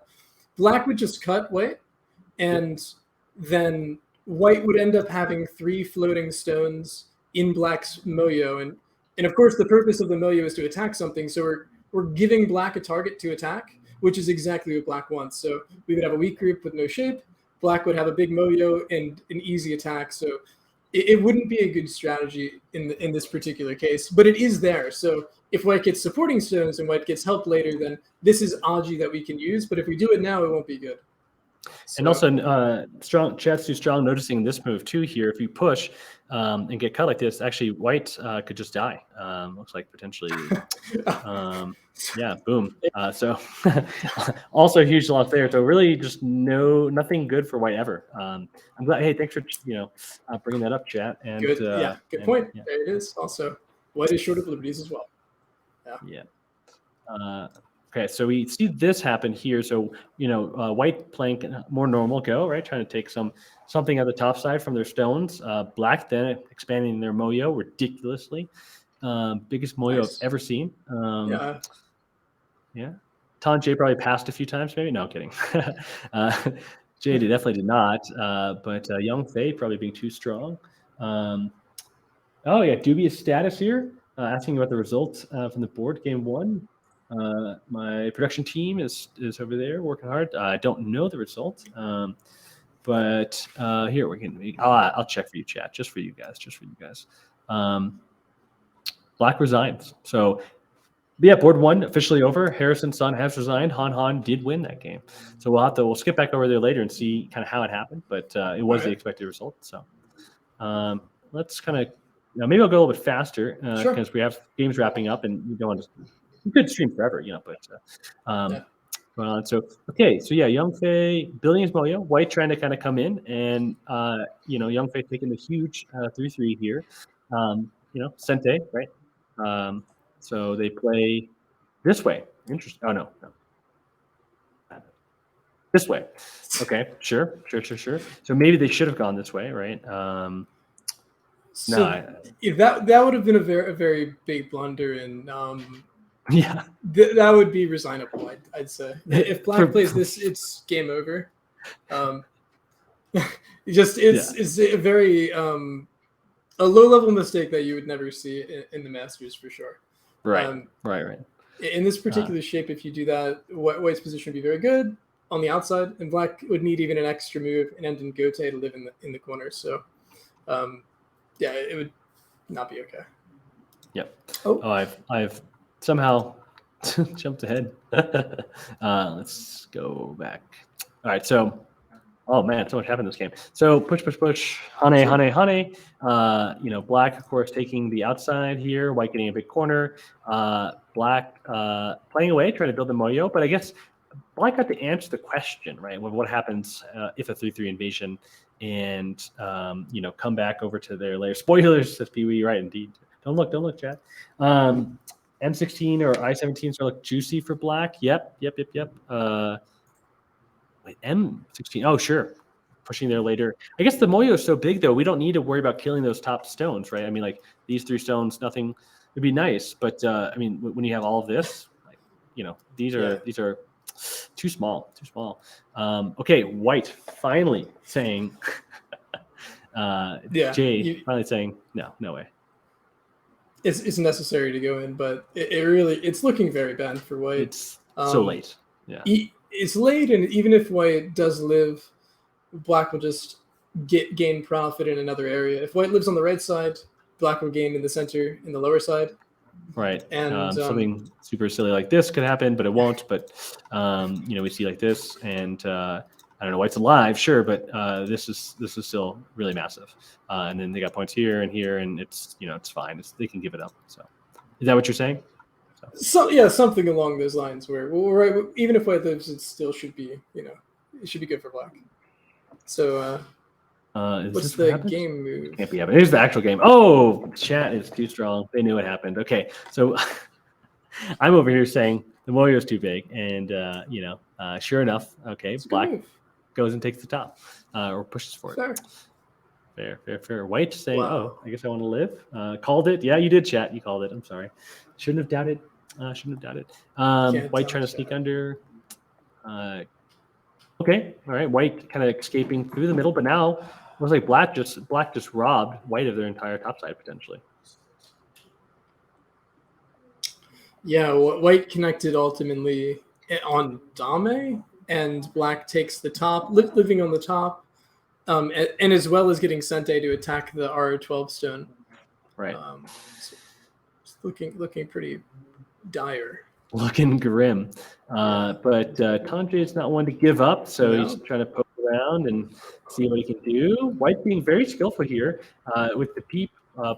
black would just cut white, and then white would end up having 3 floating stones in black's moyo. And of course, the purpose of the moyo is to attack something. So we're giving black a target to attack, which is exactly what black wants. So we would have a weak group with no shape. Black would have a big moyo and an easy attack. So it wouldn't be a good strategy in this particular case, but it is there. So if white gets supporting stones and white gets help later, then this is Aji that we can use. But if we do it now, it won't be good. And also, chat's too strong. Noticing this move too here. If you push and get cut like this, actually white could just die. Looks like potentially. Yeah, boom. So also a huge loss there. So really, just nothing good for white ever. I'm glad. Hey, thanks for bringing that up, chat. And good. Good point. Yeah. There it is. Also, white is short of liberties as well. Okay, so we see this happen here. So white playing more normal go, right, trying to take something at the top side from their stones. Black then expanding their moyo ridiculously, biggest moyo I've ever seen. Ton J probably passed a few times, maybe. No, I'm kidding. Jay definitely did not, but Young Fei probably being too strong. Dubious status here. Asking about the results from the board game 1. My production team is over there working hard. I don't know the results, but here we're going to. I'll check for you, chat, just for you guys. Black resigns. So board 1 officially over. Harrison Sun has resigned. Han did win that game. So we'll skip back over there later and see kind of how it happened, but it was the expected result. So let's kind of. Maybe I'll go a little bit faster because we have games wrapping up and we don't want to. You could stream forever, but so Young Fei, Billions moyo, white trying to kind of come in, and Young Fei taking the huge 3-3 here. Sente, right? So they play this way. Interesting. Oh no. This way. Okay, sure. So maybe they should have gone this way, right? That would have been a very big blunder, and that would be resignable. I'd say if black plays this, it's game over. It's a very a low level mistake that you would never see in the Masters for sure. Right. In this particular shape, if you do that, white's position would be very good on the outside, and black would need even an extra move and end in gote to live in the corner. So. It would not be okay. Yep. I've somehow jumped ahead. Let's go back. All right. So, so much happened in this game. So push. Hane. Black, of course, taking the outside here. White getting a big corner. Black playing away, trying to build the moyo. But I guess black got to answer the question, right? What happens if a 3-3 invasion and come back over to their layer. Spoilers, says Pee Wee, right? Indeed. Don't look, chat. M16 or I-17 sort of look juicy for black. Yep. M16. Oh, sure. Pushing there later. I guess the moyo is so big though. We don't need to worry about killing those top stones, right? I mean, like these 3 stones, nothing would be nice. But when you have all of this, these are too small. Okay, white finally saying, Jay finally saying, no way. it's necessary to go in, but it's looking very bad for white. It's so late. Yeah. It's late, and even if white does live, black will just gain profit in another area. If white lives on the right side, black will gain in the center, in the lower side. Right. And something super silly like this could happen, but it won't. But we see like this, and I don't know, white's alive, sure, but this is still really massive. And then they got points here and here, and it's it's fine. They can give it up. So, is that what you're saying? So something along those lines where right, even if white lives, it still should be it should be good for black. So what's the game move? Can't be happening. Here's the actual game. Oh, chat is too strong. They knew what happened. Okay, so I'm over here saying the Moyo is too big, and sure enough, okay, black goes and takes the top or pushes for it. Fair. White saying, wow. Oh, I guess I want to live. Called it. Yeah, you did, chat. You called it. I'm sorry. Shouldn't have doubted. White trying to sneak under. Okay, all right. White kind of escaping through the middle, but now it looks like black just robbed white of their entire top side potentially. Yeah, white connected ultimately on Dame, and black takes the top, living on the top, and as well as getting Sente to attack the R12 stone. Right. It's looking pretty dire. Looking grim. But Tanjay is not one to give up, so he's trying to poke around and see what he can do. White being very skillful here with the peep.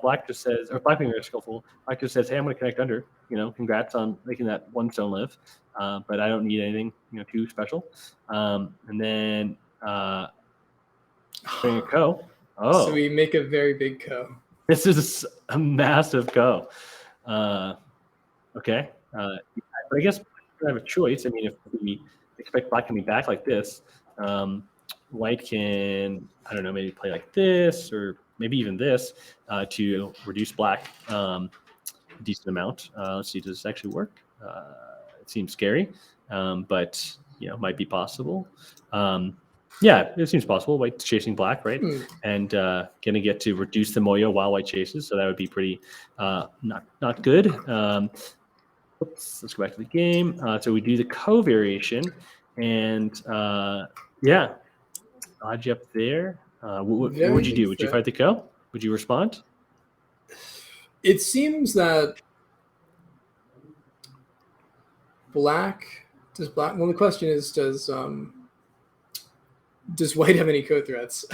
Black just says, or black being very skillful. Black just says, "Hey, I'm going to connect under. Congrats on making that one stone live. But I don't need anything, too special." And then bring a ko. Oh, so we make a very big ko. This is a massive ko. Okay. But I guess we have a choice. I mean, if we expect black coming back like this, white can, I don't know, maybe play like this or maybe even this to reduce black a decent amount. Let's see, does this actually work? It seems scary, but might be possible. Yeah, it seems possible. White's chasing black, right? And going to get to reduce the Moyo while white chases, so that would be pretty not good. Let's go back to the game. So we do the co-variation, and yeah, odd you up there. What would you do? Would you fight the ko? Would you respond? It seems that black. Well, the question is, does white have any ko threats?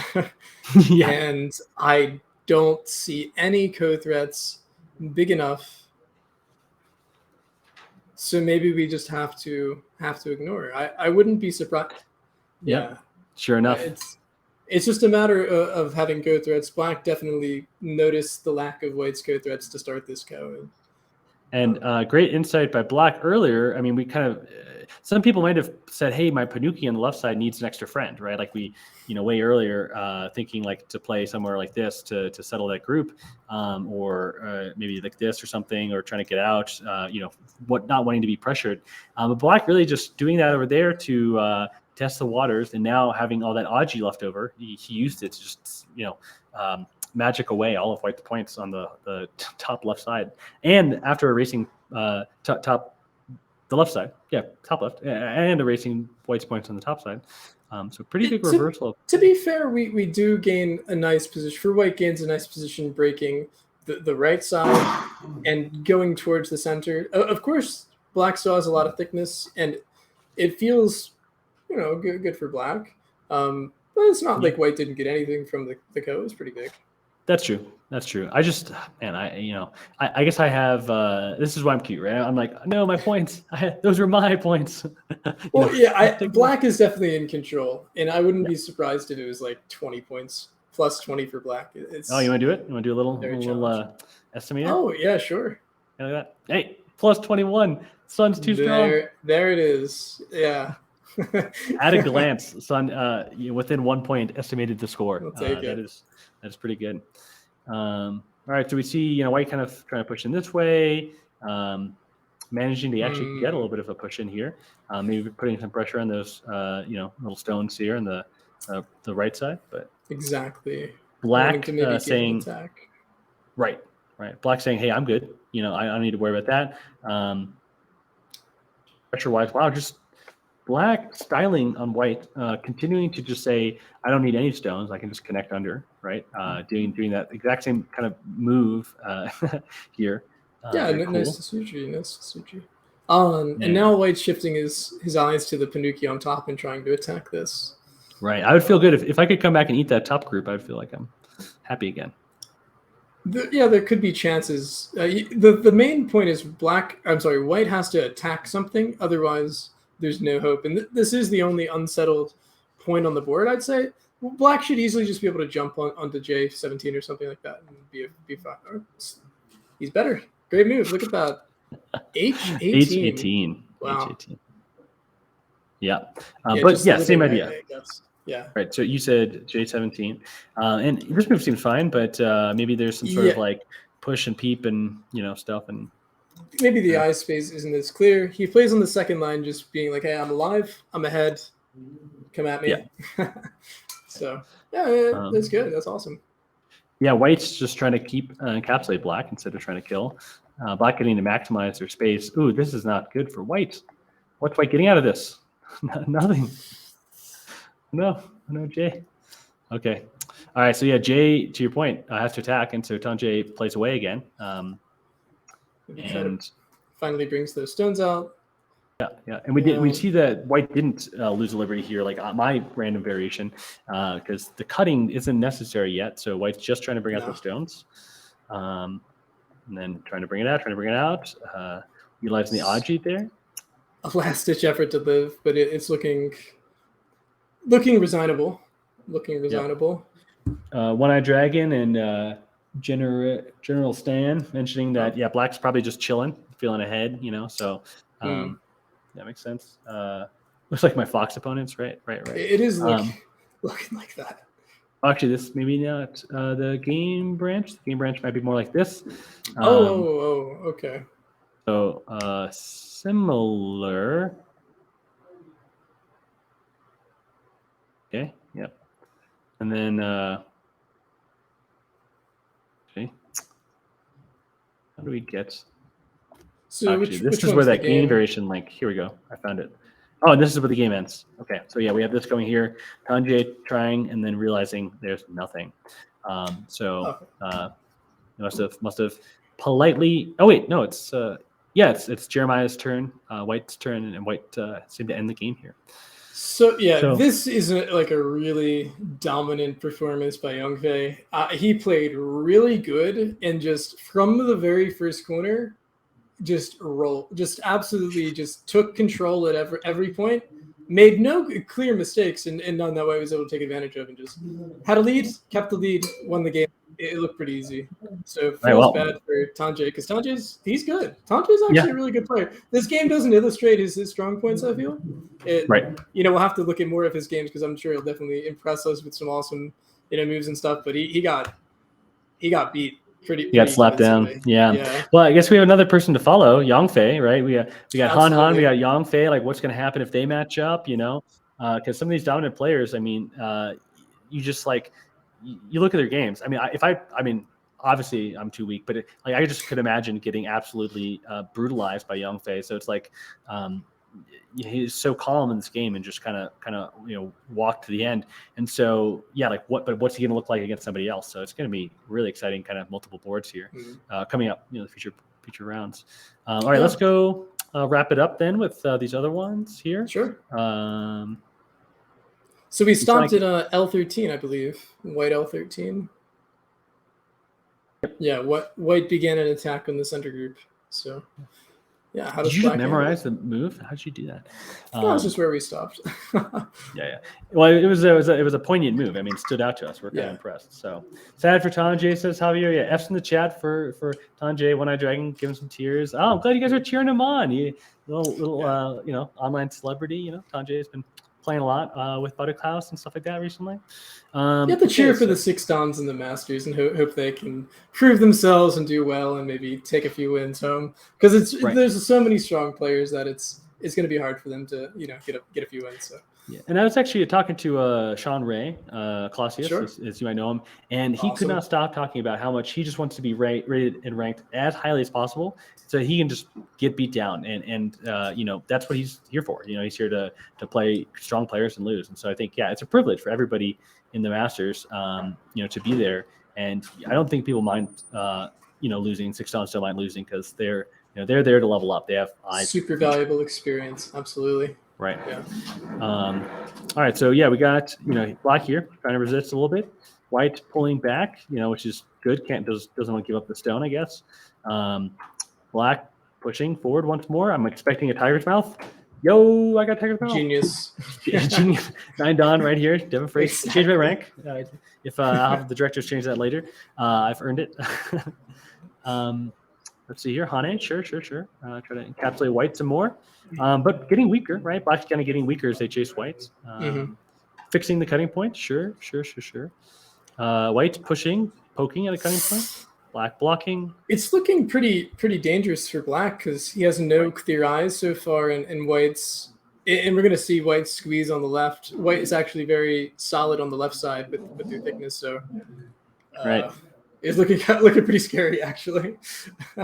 Yeah. And I don't see any ko threats big enough. So maybe we just have to ignore. I wouldn't be surprised. Yeah, sure enough. It's just a matter of having ko threats. Black definitely noticed the lack of white's ko threats to start this ko. And great insight by Black earlier. I mean, we kind of some people might have said, "Hey, my Panuki on the left side needs an extra friend," right? Like we, way earlier, thinking like to play somewhere like this to settle that group, or maybe like this or something, or trying to get out. Not wanting to be pressured. But Black really just doing that over there to test the waters, and now having all that Aji left over, he used it to just magic away all of white's points on the top left side, and after erasing top the left side, top left, and erasing white's points on the top side. So pretty big reversal. To be fair, we do gain a nice position. For white gains a nice position breaking the right side and going towards the center. Of course, black still has a lot of thickness, and it feels good for black. But it's not like white didn't get anything from the ko. It was pretty big. That's true. I just, man, I guess I have, this is why I'm cute, right? I'm like, no, my points, those were my points. Well, black is definitely in control, and I wouldn't be surprised if it was like 20 points plus 20 for black. You want to do it? You want to do a little estimator? Oh, yeah, sure. Look at that. Hey, plus 21. Sun's too strong. There it is. Yeah. At a glance, Sun, within 1 point estimated the score. I'll take it. That's pretty good. All right, so we see white kind of trying to push in this way, managing to actually get a little bit of a push in here. Maybe putting some pressure on those little stones here on the right side, but exactly black saying attack. Right. right? Black saying, hey, I'm good. You know, I don't need to worry about that. Pressure-wise, wow, just Black styling on white, continuing to just say, I don't need any stones. I can just connect under, right? Doing that exact same kind of move here. Yeah, Very cool. nice to Suji. Nice to Suji. Yeah. And now White's shifting his eyes to the Panuki on top and trying to attack this. Right. I would feel good if I could come back and eat that top group. I would feel like I'm happy again. There could be chances. The main point is White has to attack something, otherwise there's no hope. And this is the only unsettled point on the board, I'd say. Black should easily just be able to jump onto J17 or something like that and be fine. He's better. Great move. Look at that. H18. H18. Wow. H18. Yeah. Yeah, But just yeah, living, same idea. I guess. Yeah. Right. So you said J17. And this move seems fine, but maybe there's some sort of like push and peep and, stuff. And maybe the eye space isn't as clear. He plays on the second line just being like, hey, I'm alive. I'm ahead. Come at me. Yeah. So, yeah, that's good. That's awesome. Yeah, White's just trying to encapsulate Black instead of trying to kill. Black getting to maximize their space. Ooh, this is not good for White. What's White getting out of this? Nothing. No, Jay. Okay. All right, so yeah, Jay, to your point, has to attack, and so Tanjay plays away again. And finally brings those stones out. Yeah, and we see that White didn't lose a liberty here, like my random variation, because the cutting isn't necessary yet. So White's just trying to bring out those stones, and then trying to bring it out, utilizing the Aji there. A last-ditch effort to live, but it's looking resignable. One-Eyed Dragon and General Stan mentioning that Black's probably just chilling, feeling ahead, so. That makes sense. Looks like my Fox opponents, right? It is looking like that. Actually, this maybe not the game branch. The game branch might be more like this. Okay. So similar. Okay. Yep. And then okay. How do we get? So actually, this is where that game variation link. Here we go. I found it. Oh, and this is where the game ends. Okay, so yeah, we have this going here. Tanjay trying and then realizing there's nothing. Must have politely. Oh wait, no, it's Jeremiah's turn, White's turn, and White seemed to end the game here. So this is like a really dominant performance by Youngfei. He played really good, and just from the very first corner, just absolutely took control at every point, made no clear mistakes, and none that way I was able to take advantage of, and just had a lead, kept the lead, won the game. It looked pretty ezy. So feels bad for Tanjay, because he's good. Tanjay's actually a really good player. This game doesn't illustrate his strong points, I feel. We'll have to look at more of his games, because I'm sure he'll definitely impress us with some awesome moves and stuff, but he got beat. He got slapped down. Yeah. Well, I guess we have another person to follow, Yangfei, right? We got Han, we got Yangfei. Like, what's going to happen if they match up? Because some of these dominant players, I mean, you just you look at their games. I mean, obviously I'm too weak, but I just could imagine getting absolutely brutalized by Yangfei. So it's he's so calm in this game and just kind of walk to the end. And so what's he going to look like against somebody else? So it's going to be really exciting, kind of multiple boards here coming up, the future rounds. All right, let's go wrap it up then with these other ones here. Sure. So we stopped at L13, I believe. White L13. Yeah, White began an attack on the center group. So yeah, how does Did you memorize the move? How did you do that? That's just where we stopped. Yeah. Well, it was a poignant move. I mean, it stood out to us. We're kind of impressed. So sad for Tanjay, says Javier. Yeah, F's in the chat for Tanjay, One-Eyed Dragon, give him some tears. Oh, I'm glad you guys are cheering him on. Little online celebrity. Tanjay has been playing a lot with Butterklaus and stuff like that recently. You have to cheer for the 6 Dons in the Masters and hope they can prove themselves and do well and maybe take a few wins home, because there's so many strong players that it's going to be hard for them to get a few wins. So Yeah, and I was actually talking to Sean Ray, Clausius, Sure. as you might know him, and he could Awesome. not stop talking about how much he just wants to be rated and ranked as highly as possible, so he can just get beat down, and that's what he's here for. He's here to play strong players and lose, and so I think it's a privilege for everybody in the Masters, to be there, and I don't think people mind, losing. 6 dons don't mind losing because they're there to level up. They have eyes. Super valuable experience. Absolutely. Right. Yeah. All right. So we got black here trying to resist a little bit. White pulling back, which is good. Doesn't want to give up the stone, I guess. Black pushing forward once more. I'm expecting a tiger's mouth. Yo, I got tiger's mouth. Genius. Genius. 9 Don right here. Devin Fraser. Exactly. Change my rank. If I'll have the directors change that later. I've earned it. Let's see here. Hane, sure. Try to encapsulate white some more. But getting weaker, right? Black's kind of getting weaker as they chase white. Fixing the cutting point, sure. White pushing, poking at a cutting point. Black blocking. It's looking pretty dangerous for black because he has no clear eyes so far, and white's. And we're going to see white squeeze on the left. White is actually very solid on the left side with their thickness, so right. It's looking pretty scary, actually.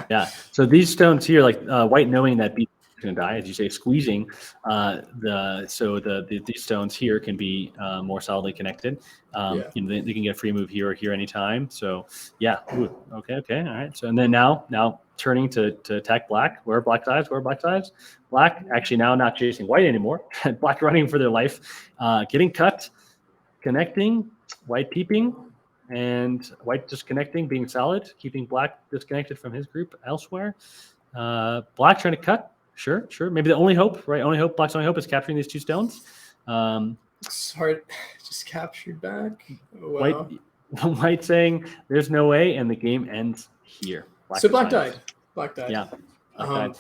Yeah. So these stones here, like white knowing that B is going to die, as you say, squeezing. These stones here can be more solidly connected. They can get a free move here or here anytime. So Ooh, okay. All right. So and then now turning to attack black. Where are black's eyes? Black actually now not chasing white anymore. Black running for their life, getting cut, connecting. White peeping. And white disconnecting, being solid, keeping black disconnected from his group elsewhere. Black trying to cut, sure. Maybe the only hope, right? Black's only hope is capturing these 2 stones. It's hard, just captured back. Wow. White saying there's no way, and the game ends here. Black died. Yeah. Died.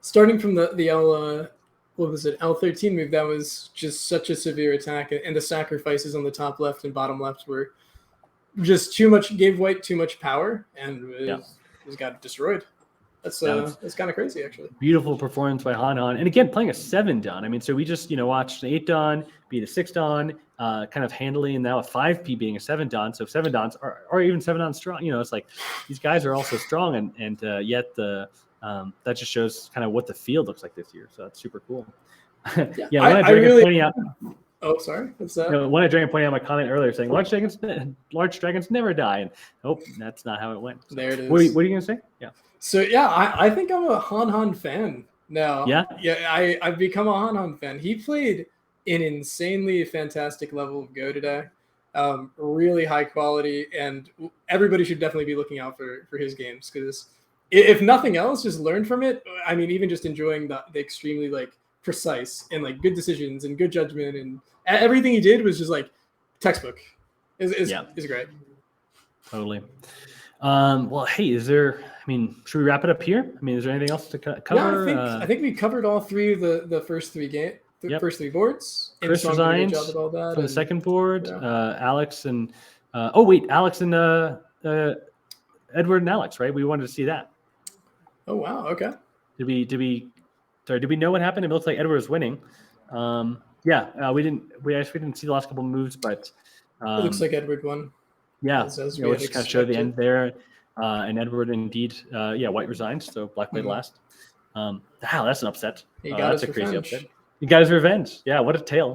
Starting from the L, what was it? L13 move. That was just such a severe attack, and the sacrifices on the top left and bottom left were just too much. Gave white too much power, and was got destroyed. That's kind of crazy, actually. Beautiful performance by Han, and again playing a 7 Don. I mean, so we just watched an 8 Don beat a 6 Don, kind of handily, and now a 5P being a 7 Don. So 7 Dons are even 7 Dons strong. It's like these guys are also strong, and yet the that just shows kind of what the field looks like this year. So that's super cool. I really. Pointing out, oh, sorry. What's that? One Dragon pointing out my comment earlier saying large dragons never die, and that's not how it went. So, there it is. What are you gonna say? Yeah. So I think I'm a Han fan now. Yeah. I've become a Han fan. He played an insanely fantastic level of Go today. Really high quality, and everybody should definitely be looking out for his games, because if nothing else, just learn from it. I mean, even just enjoying the extremely precise and good decisions and good judgment, and everything he did was just textbook. Is great. Totally. Well, hey, should we wrap it up here? I mean, is there anything else to cover? Yeah, I think we covered all 3 of the first 3 games. First 3 boards. Chris resigned all that, for the second board. Alex and Alex and Edward and Alex, right? We wanted to see that. Oh wow! Okay. Did we know what happened? It looks like Edward was winning. We didn't see the last couple of moves, but it looks like Edward won. Yeah, we just kind of showed the end there, and Edward indeed. White resigned, so black played last. That's an upset. That's a crazy upset. He got his revenge. Yeah, what a tale!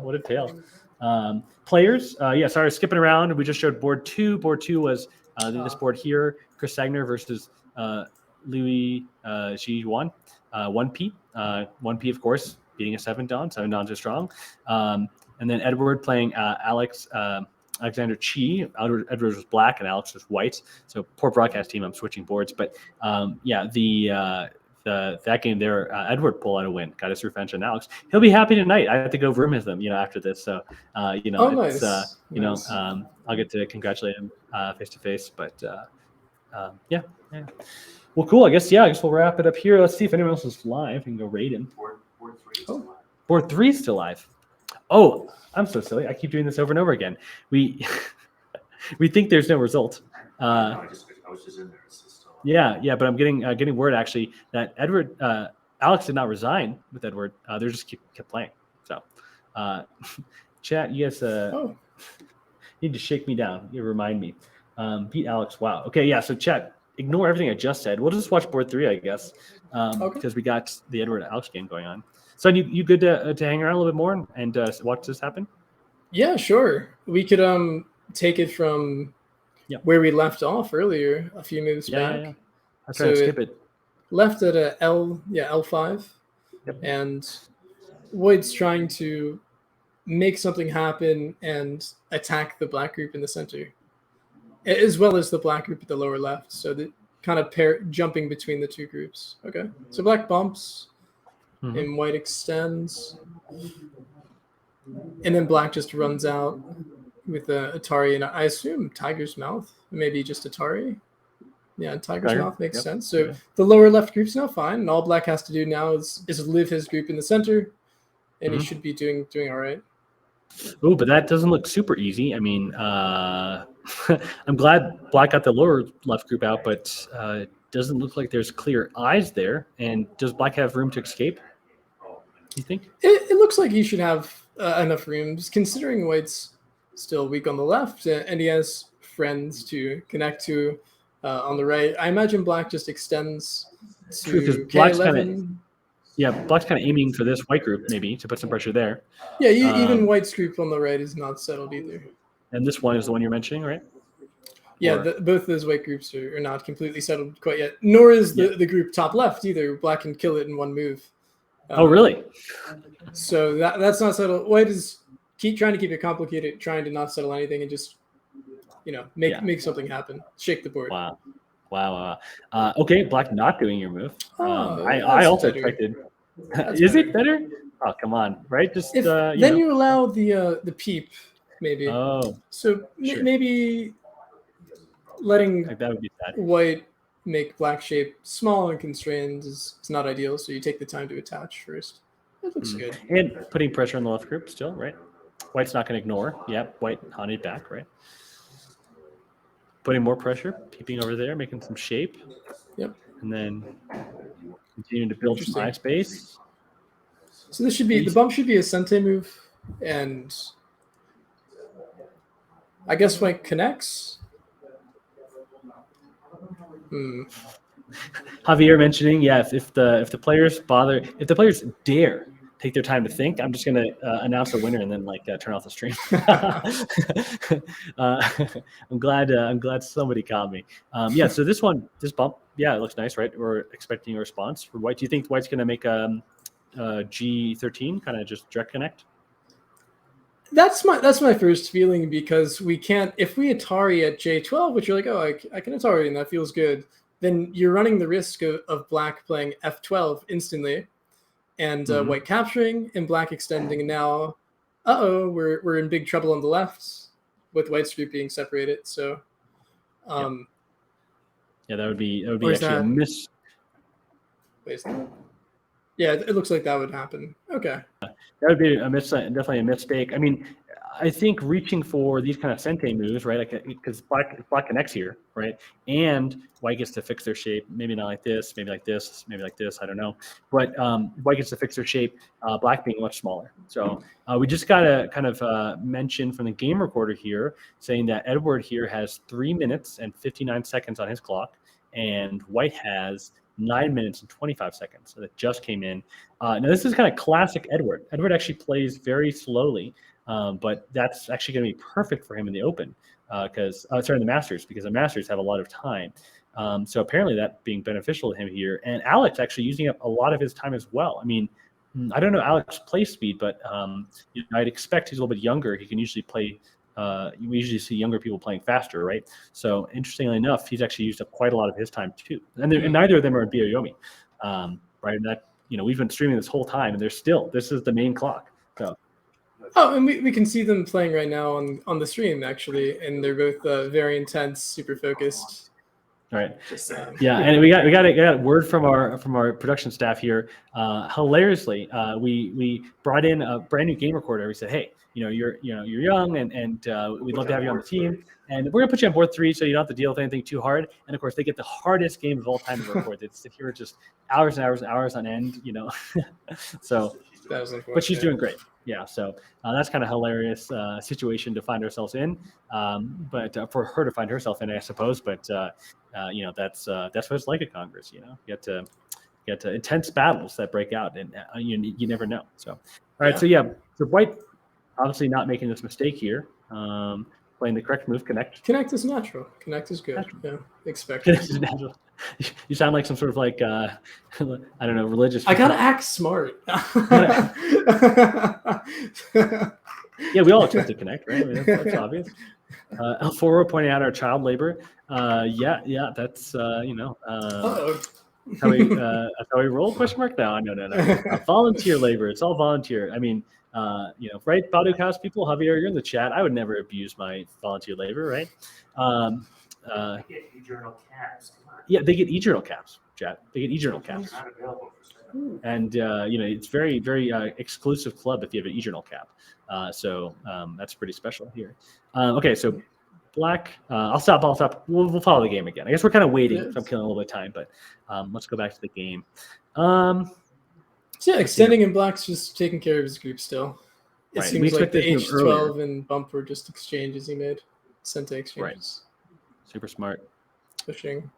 Players, sorry, skipping around. We just showed board 2. Board 2 was this board here: Chris Sagner versus Louis Ji Wan. 1P. 1P, of course, beating a 7 Don. 7 Dons are strong. And then Edward playing Alexander Chi. Edward was black and Alex was white. So poor broadcast team. I'm switching boards, but that game there, Edward pulled out a win, got his revenge on Alex. He'll be happy tonight. I have to go room with him, after this. So, nice. I'll get to congratulate him face to face. But yeah. Well, cool. I guess we'll wrap it up here. Let's see if anyone else is live. We can go raid him. Board 3 is still live. Oh, I'm so silly. I keep doing this over and over again. We think there's no result. I was just in there. Yeah, but I'm getting word actually that Alex did not resign with Edward. They just kept playing. So Chat, you guys Oh, need to shake me down. You remind me. Beat Alex. Wow. Okay, yeah. So chat, ignore everything I just said. We'll just watch board 3, I guess, Okay. because we got the Edward Alex game going on. So you good to hang around a little bit more and watch this happen? yeah, sure. We could take it from Yep. where we left off earlier, a few moves back. Yeah. I'm trying to So skip it. Left at a L5, Yep. and Void's trying to make something happen and attack the black group in the center, as well as the black group at the lower left. So the kind of jumping between the two groups. Okay, so black bumps, and white extends, and then black just runs out with Atari, and I assume Tiger's Mouth, maybe just Atari. Yeah, Tiger's Mouth makes sense. So the lower left group's now fine, and all black has to do now is live his group in the center, and he should be doing all right. Oh, but that doesn't look super easy. I mean, I'm glad black got the lower left group out, but it doesn't look like there's clear eyes there. And does black have room to escape? You think? It looks like he should have enough room, just considering white's still weak on the left, and he has friends to connect to on the right. I imagine black just extends to True, because black's K11. Black's kind of aiming for this white group maybe to put some pressure there. Yeah, even white's group on the right is not settled either. And this one is the one you're mentioning, right? Yeah, both those white groups are not completely settled quite yet. Nor is the group top left either. Black can kill it in one move. Oh, really? So that's not settled. White is trying to keep it complicated, trying to not settle anything, and just make something happen. Shake the board. Wow. Okay, black not doing your move. Oh, I also better. expected. That's Is better. it better? Oh, come on, right? Just then you allow the peep, maybe. Oh, So sure. maybe letting like that would be sad. white make black shape small and constrained is not ideal. So you take the time to attach first. It looks good. And putting pressure on the left group still, right? White's not going to ignore. Yep, white haunted back, right? Putting more pressure, peeping over there, making some shape. Yep. And then continuing to build some eye space. So this should be the bump should be a sente move, and I guess white connects. Javier mentioning, if the players dare take their time to think, I'm just going to announce a winner and then turn off the stream. I'm glad somebody caught me. So this bump, it looks nice, right? We're expecting a response for white. Do you think white's going to make a G13 kind of just direct connect? That's my first feeling, because we can't, if we Atari at J12, which you're like, oh, I can Atari and that feels good, then you're running the risk of black playing F12 instantly, and white capturing and black extending, and now we're in big trouble on the left with white's group being separated. So that would be actually a miss. Wait, yeah, it looks like that would happen. Okay. That would be definitely a mistake. I mean, I think reaching for these kind of sente moves, right? Because black connects here, right? And white gets to fix their shape. Maybe not like this, maybe like this, maybe like this. I don't know. But white gets to fix their shape. Black being much smaller. So we just got a kind of mention from the game recorder here saying that Edward here has 3 minutes and 59 seconds on his clock, and white has 9 minutes and 25 seconds. So that just came in. Now this is kind of classic Edward. Edward actually plays very slowly, but that's actually going to be perfect for him in the Open in the Masters, because the Masters have a lot of time. So apparently that being beneficial to him here. And Alex actually using up a lot of his time as well. I mean, I don't know Alex's play speed, but I'd expect he's a little bit younger. He can usually play. We usually see younger people playing faster, right? So interestingly enough, he's actually used up quite a lot of his time too. And neither of them are in Bioyomi, right? And that, we've been streaming this whole time, and this is the main clock. So. Oh, and we can see them playing right now on the stream, actually, and they're both very intense, super focused. All right. And we got a word from our production staff here. Hilariously, we brought in a brand new game recorder. We said, hey, you're young, and we'd love to have you on the team, and we're gonna put you on board 3 so you don't have to deal with anything too hard. And of course, they get the hardest game of all time to record. They sit here just hours and hours and hours on end. So, but she's doing great. Yeah, so that's kind of hilarious situation to find ourselves in, but for her to find herself in, I suppose. But that's what it's like at Congress. You get to intense battles that break out, and you never know. So, all right, so White obviously not making this mistake here, playing the correct move, connect. Connect is natural. Connect is good. Natural. Yeah, expect. Connect is natural. You sound like some sort of like I don't know, religious. I gotta act smart. Yeah, we all expect to connect, right? I mean, that's obvious. Alforo pointing out our child labor. Yeah, that's how we roll? Question mark? No. Volunteer labor. It's all volunteer. I mean, right? Badu House people, Javier, you're in the chat. I would never abuse my volunteer labor, right? I get e-journal caps. Come on. Yeah, they get e-journal caps, chat. They get e-journal caps. Not available for sale. And it's very, very exclusive club if you have an e-journal cap. So that's pretty special here. Okay, so Black. I'll stop. We'll follow the game again. I guess we're kind of waiting. Yes. So I'm killing a little bit of time, but let's go back to the game. So yeah, extending in Black's just taking care of his group still. It Right, we seems like the expect this move H12 and bump were just exchanges he made. Sente exchanges. Super smart. Pushing.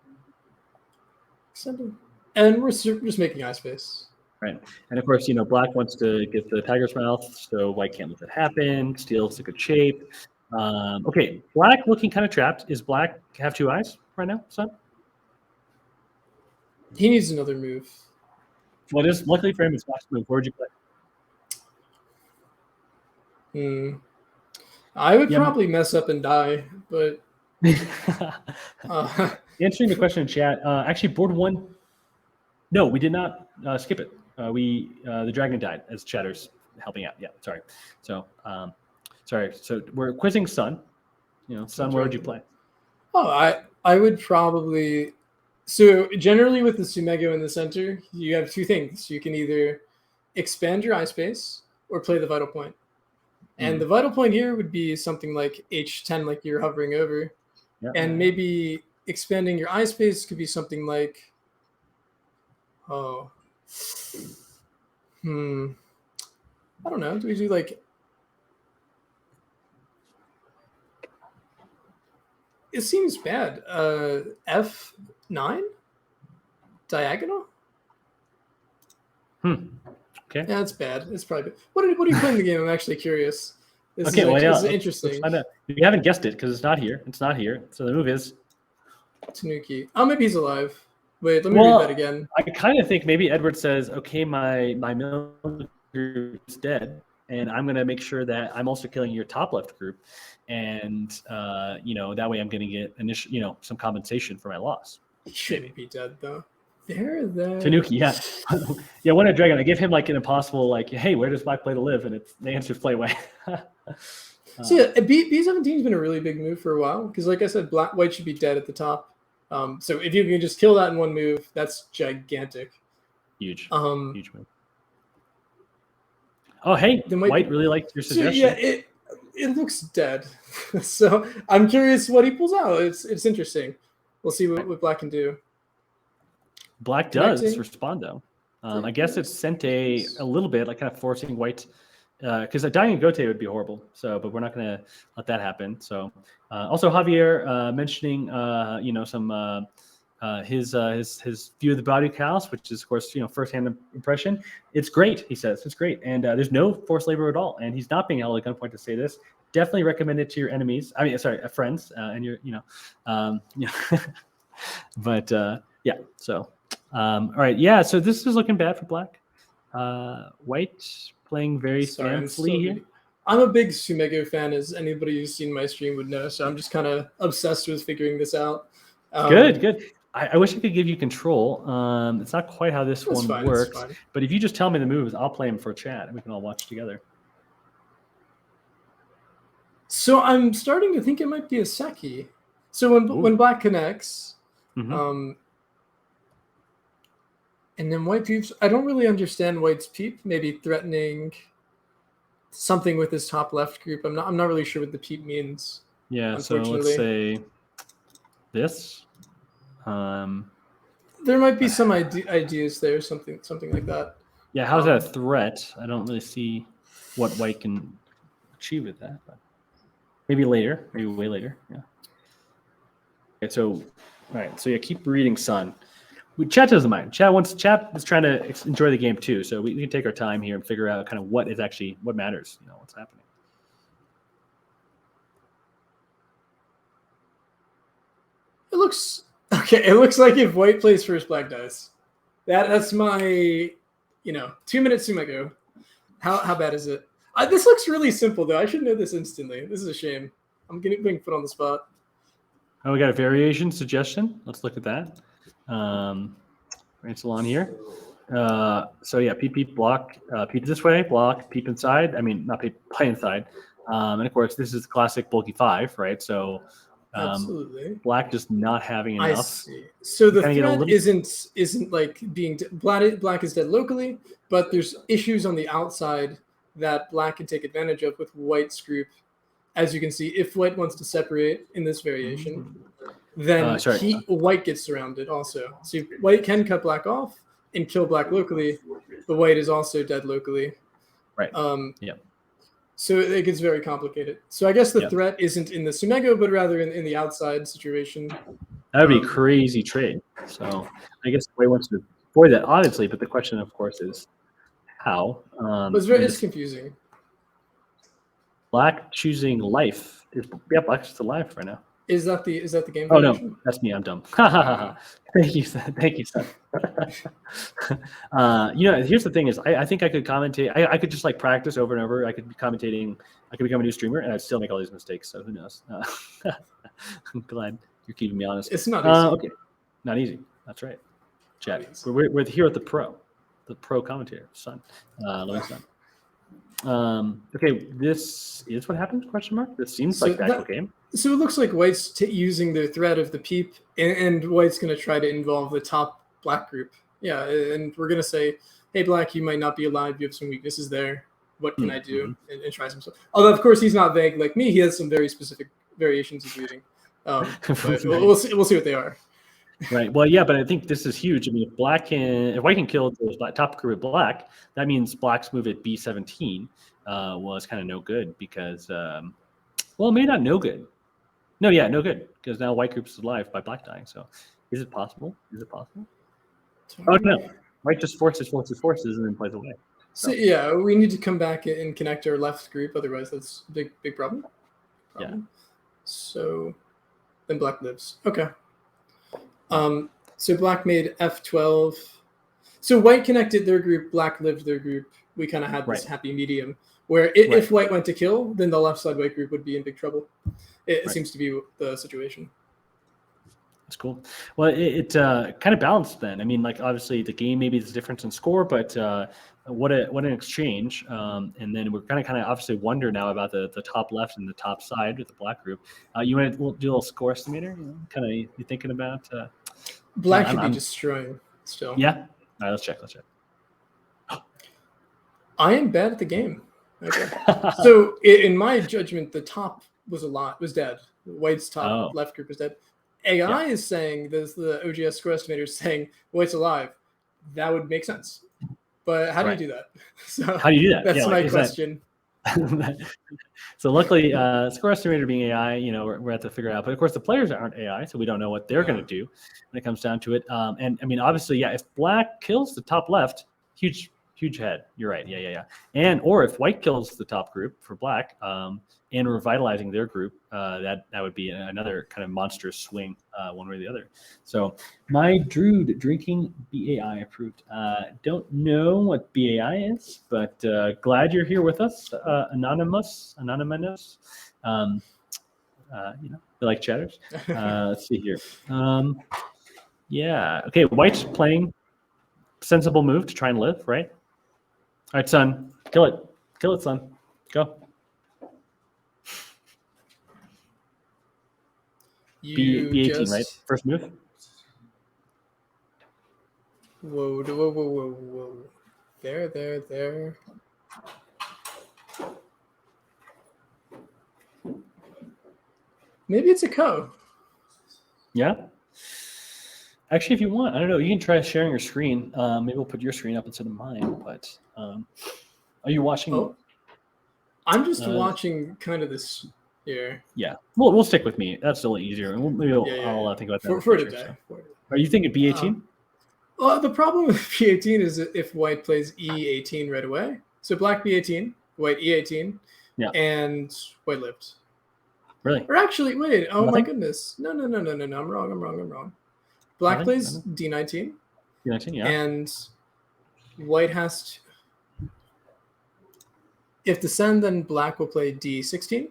Extending. And we're just making eye space. Right. And of course, Black wants to get the tiger's mouth, so White can't let that happen. Steel's a good shape. Okay, Black looking kind of trapped. Is Black have two eyes right now, son? He needs another move. Well, it is luckily for him, it's Black's move. Where'd you play? I would probably mess up and die, but Answering the question in chat, actually board one. No, we did not skip it. The dragon died as chatter's helping out. Yeah, sorry. So sorry. So we're quizzing Sun. Sun, where would you play? I would probably. So generally with the Sumego in the center, you have two things. You can either expand your eye space or play the vital point. And the vital point here would be something like H10, like you're hovering over. Yeah. And maybe expanding your eye space could be something like, I don't know. Do we do like, it seems bad. F9 diagonal. Okay. Yeah, it's bad. It's probably bad. What are you playing the game? I'm actually curious. This is interesting. You haven't guessed it because it's not here. It's not here. So the move is Tanuki. Oh, maybe he's alive. Wait, let me read that again. I kind of think maybe Edward says, okay, my military is dead, and I'm going to make sure that I'm also killing your top left group. And, that way I'm going to get some compensation for my loss. He shouldn't be dead, though. They're there. Tanuki, yeah. Yeah, when a dragon, I give him like an impossible, like, hey, where does Black play to live? And the answer is play away. So yeah, B17 has been a really big move for a while because, like I said, White should be dead at the top. So if you can just kill that in one move, that's gigantic. Huge. Huge move. Oh, hey, White really liked your suggestion. So, yeah, it looks dead. So I'm curious what he pulls out. It's interesting. We'll see what Black can do. Black does respond though. I guess it's sent a little bit, like kind of forcing White, because a dying Gote would be horrible. So, but we're not going to let that happen. So, also Javier mentioning, some his view of the Badu House, which is of course firsthand impression. It's great, he says. It's great, and there's no forced labor at all, and he's not being held at gunpoint to say this. Definitely recommend it to your enemies. I mean, sorry, friends, and your but yeah. So. All right, yeah. So this is looking bad for Black. White playing very fanfully here. I'm a big Sumego fan, as anybody who's seen my stream would know. So I'm just kind of obsessed with figuring this out. Good. I wish I could give you control. It's not quite how this one works. But if you just tell me the moves, I'll play them for chat, and we can all watch together. So I'm starting to think it might be a Seki. So when Black connects. And then White peeps, I don't really understand White's peep, maybe threatening something with his top left group. I'm not really sure what the peep means. Yeah, so let's say this. There might be some ideas there, something like that. Yeah, how's that a threat? I don't really see. what white can achieve with that. But maybe later, maybe way later. Yeah. Okay, so all right, so yeah, keep reading, son. Chat doesn't mind. Chat is trying to enjoy the game too, so we can take our time here and figure out kind of what matters. What's happening. It looks okay. It looks like if white plays first, black dies. That's my 2-minute Sumago. How bad is it? This looks really simple though. I should know this instantly. This is a shame. I'm being put on the spot. Oh, we got a variation suggestion. Let's look at that. Rancel on here. So yeah, peep block, peep this way, block, peep inside. I mean, not peep, play inside. And of course, this is classic bulky 5, right? So Absolutely. black just not having enough. I see. So the Kinda get a threat little- isn't like being black is dead locally, but there's issues on the outside that black can take advantage of with white's group. As you can see, if white wants to separate in this variation, then white gets surrounded also. So white can cut black off and kill black locally, but white is also dead locally. Right. Yeah. So it gets very complicated. So I guess the threat isn't in the Sumego, but rather in the outside situation. That would be a crazy trade. So I guess white wants to avoid that, obviously, but the question, of course, is how. It's confusing. Black choosing life. Black's just alive right now. Is that the game? Oh variation? no, that's me. I'm dumb. Thank you, son. Here's the thing: is I think I could commentate. I could just like practice over and over. I could be commentating. I could become a new streamer, and I'd still make all these mistakes. So who knows? I'm glad you're keeping me honest. It's not easy. Okay, not easy. That's right. Chat. We're here at the pro commentator, son. Loving son. Okay, this is what happens? Question mark. This seems like the actual game. So it looks like white's using the threat of the peep, and white's going to try to involve the top black group. Yeah, and we're going to say, hey, black, you might not be alive. You have some weaknesses there. What can I do? And try some stuff. Although, of course, he's not vague like me. He has some very specific variations he's reading. But we'll see what they are. Right. Well, yeah, but I think this is huge. I mean, if white can kill the top group of black, that means black's move at B17 was kind of no good because, maybe not no good. No good because now white group's alive by black dying. So, is it possible? Oh no, white just forces, and then plays away. So yeah, we need to come back and connect our left group. Otherwise, that's a big problem. Yeah. So then black lives. Okay. So black made F12. So white connected their group, black lived their group. We kind of had this happy medium where if white went to kill, then the left side white group would be in big trouble. It seems to be the situation. That's cool. Well, it kind of balanced then. I mean, like obviously the game maybe is a difference in score, but what an exchange. And then we're kind of obviously wonder now about the top left and the top side with the black group. You want to do a little score estimator? Kind of you thinking about? Black should be destroying still. Yeah. All right, let's check. I am bad at the game. Okay. So in my judgment, the top was dead. White's top left group is dead. AI is saying the OGS score estimator is saying white's alive. That would make sense. But how do you do that? So how do you do that? That's my question. So luckily, score estimator being AI, we're have to figure it out. But of course, the players aren't AI, so we don't know what they're going to do when it comes down to it. And I mean, obviously, if black kills the top left, huge head. You're right. Yeah. Or if white kills the top group for black, and revitalizing their group, that would be another kind of monstrous swing, one way or the other. So my Druid drinking BAI approved. Don't know what BAI is, but glad you're here with us, anonymous. We like chatters. Let's see here. Okay, white's playing sensible move to try and live, right? All right, son, kill it, son, go. B18, right? First move. Whoa. There. Maybe it's a co. Yeah. Actually, if you want, I don't know. You can try sharing your screen. Maybe we'll put your screen up instead of mine. But are you watching? Oh. I'm just watching kind of this here. Yeah, we'll stick with me. That's a little easier. And maybe I'll think about that For in the today. future, so. Are you thinking B18? Well, the problem with B18 is if white plays E18 right away. So black B18, white E18, and white lived. Really? Or actually, wait. Oh Nothing? my goodness. No. I'm wrong. Black Nothing? plays D19. D19, yeah. And white has to. If the send, then black will play D16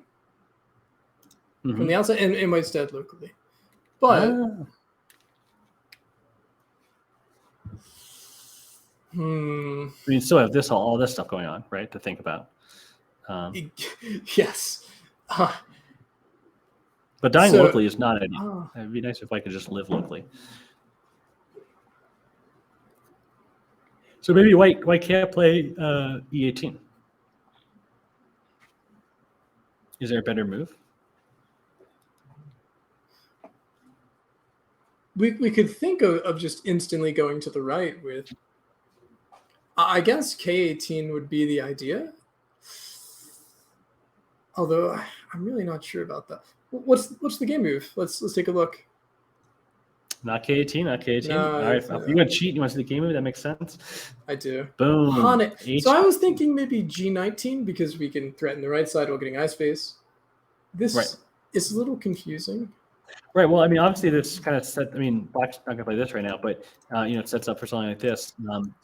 from the outside, and white's dead locally. But you still have all this stuff going on, right? To think about. Yes. But dying locally is not ideal. It'd be nice if I could just live locally. So maybe white can't play E18. Is there a better move? We could think of just instantly going to the right with. I guess K18 would be the idea. Although I'm really not sure about that. What's the game move? Let's take a look. Not K18, not K18. No, all right, if you want to cheat, you want to see the game move, that makes sense. I do. Boom. So I was thinking maybe G19 because we can threaten the right side while getting eye space. This is a little confusing. Right. Well, I mean, obviously this kind of set. I mean, black's not gonna play this right now, but it sets up for something like this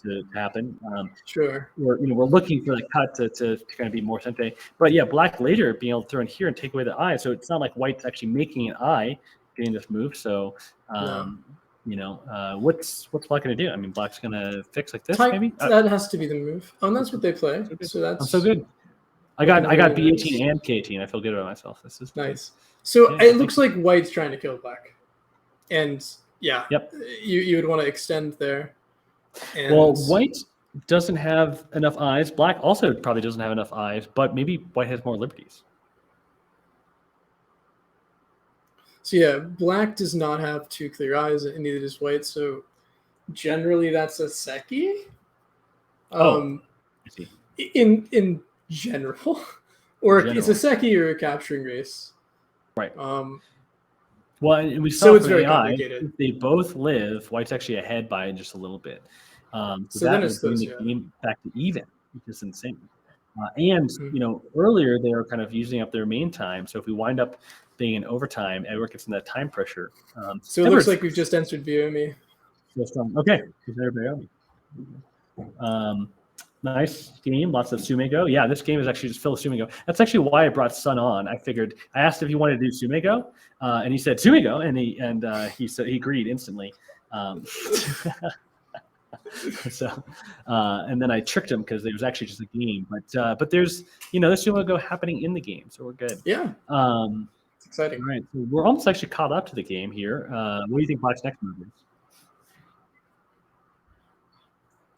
to happen. Sure. We're looking for the cut to kind of be more sente. But yeah, black later being able to throw in here and take away the eye. So it's not like white's actually making an eye getting this move. So what's black gonna do? I mean, black's gonna fix like this maybe. That has to be the move. Oh, and that's what they play. So that's. I'm so good. I got B18 and K18. I feel good about myself. This is nice. So it looks like white's trying to kill black, and you would want to extend there. And well, white doesn't have enough eyes. Black also probably doesn't have enough eyes, but maybe white has more liberties. So yeah, black does not have two clear eyes, and neither does white. So generally, that's a Seki. I see. In general, or it's a Seki or a capturing race. Right. Well, and we saw it's from very AI, complicated. if they both live, white's actually ahead by just a little bit. So then that it's would bring the game back to even, which is insane. And earlier they were kind of using up their main time. So if we wind up being in overtime, Edward gets in that time pressure. So it looks like we've just entered Biomi. Okay. Nice game, lots of Sumego. Yeah, this game is actually just full of Sumego. That's actually why I brought Sun on. I asked if he wanted to do Sumego, and he said Sumego, and he said he agreed instantly. And then I tricked him because it was actually just a game. But there's there's Sumego happening in the game, so we're good. Yeah. It's exciting. All right, so we're almost actually caught up to the game here. What do you think Black's next move is?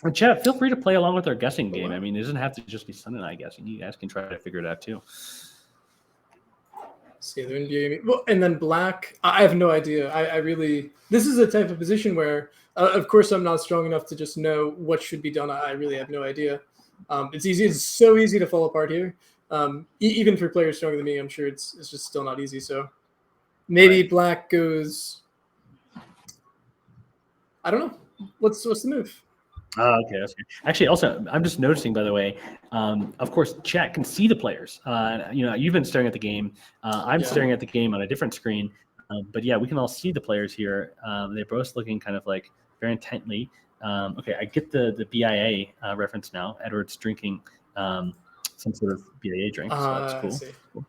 And chat, feel free to play along with our guessing game. I mean, it doesn't have to just be Sun and I guessing. You guys can try to figure it out too. See, well, and then black. I have no idea. I really. This is a type of position where, of course, I'm not strong enough to just know what should be done. I really have no idea. It's easy. It's so easy to fall apart here. Even for players stronger than me, I'm sure it's just still not easy. So maybe black goes. I don't know. What's the move? Okay. Actually, also, I'm just noticing, by the way, of course, chat can see the players. You've been staring at the game. I'm staring at the game on a different screen. But yeah, we can all see the players here. They're both looking kind of like very intently. Okay, I get the BIA reference now. Edward's drinking some sort of BIA drink, so that's cool.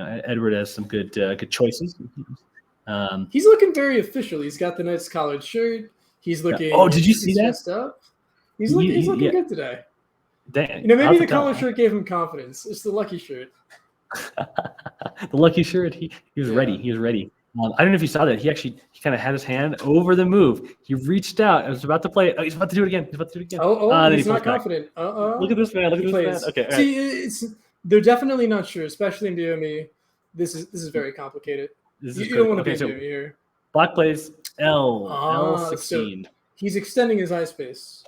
Edward has some good choices. He's looking very official. He's got the nice collared shirt. He's looking. Oh, did you see that? Up. He's looking good today. Dang, maybe the collar shirt gave him confidence. It's the lucky shirt. The lucky shirt. He was ready. He was ready. I don't know if you saw that. He kind of had his hand over the move. He reached out. I was about to play it. Oh, he's about to do it again. He's not confident. Look at this man. Look at this man. Okay. See, they're definitely not sure, especially in DME. This is very complicated. You don't want to be in DME here. Black plays L16. So he's extending his eye space.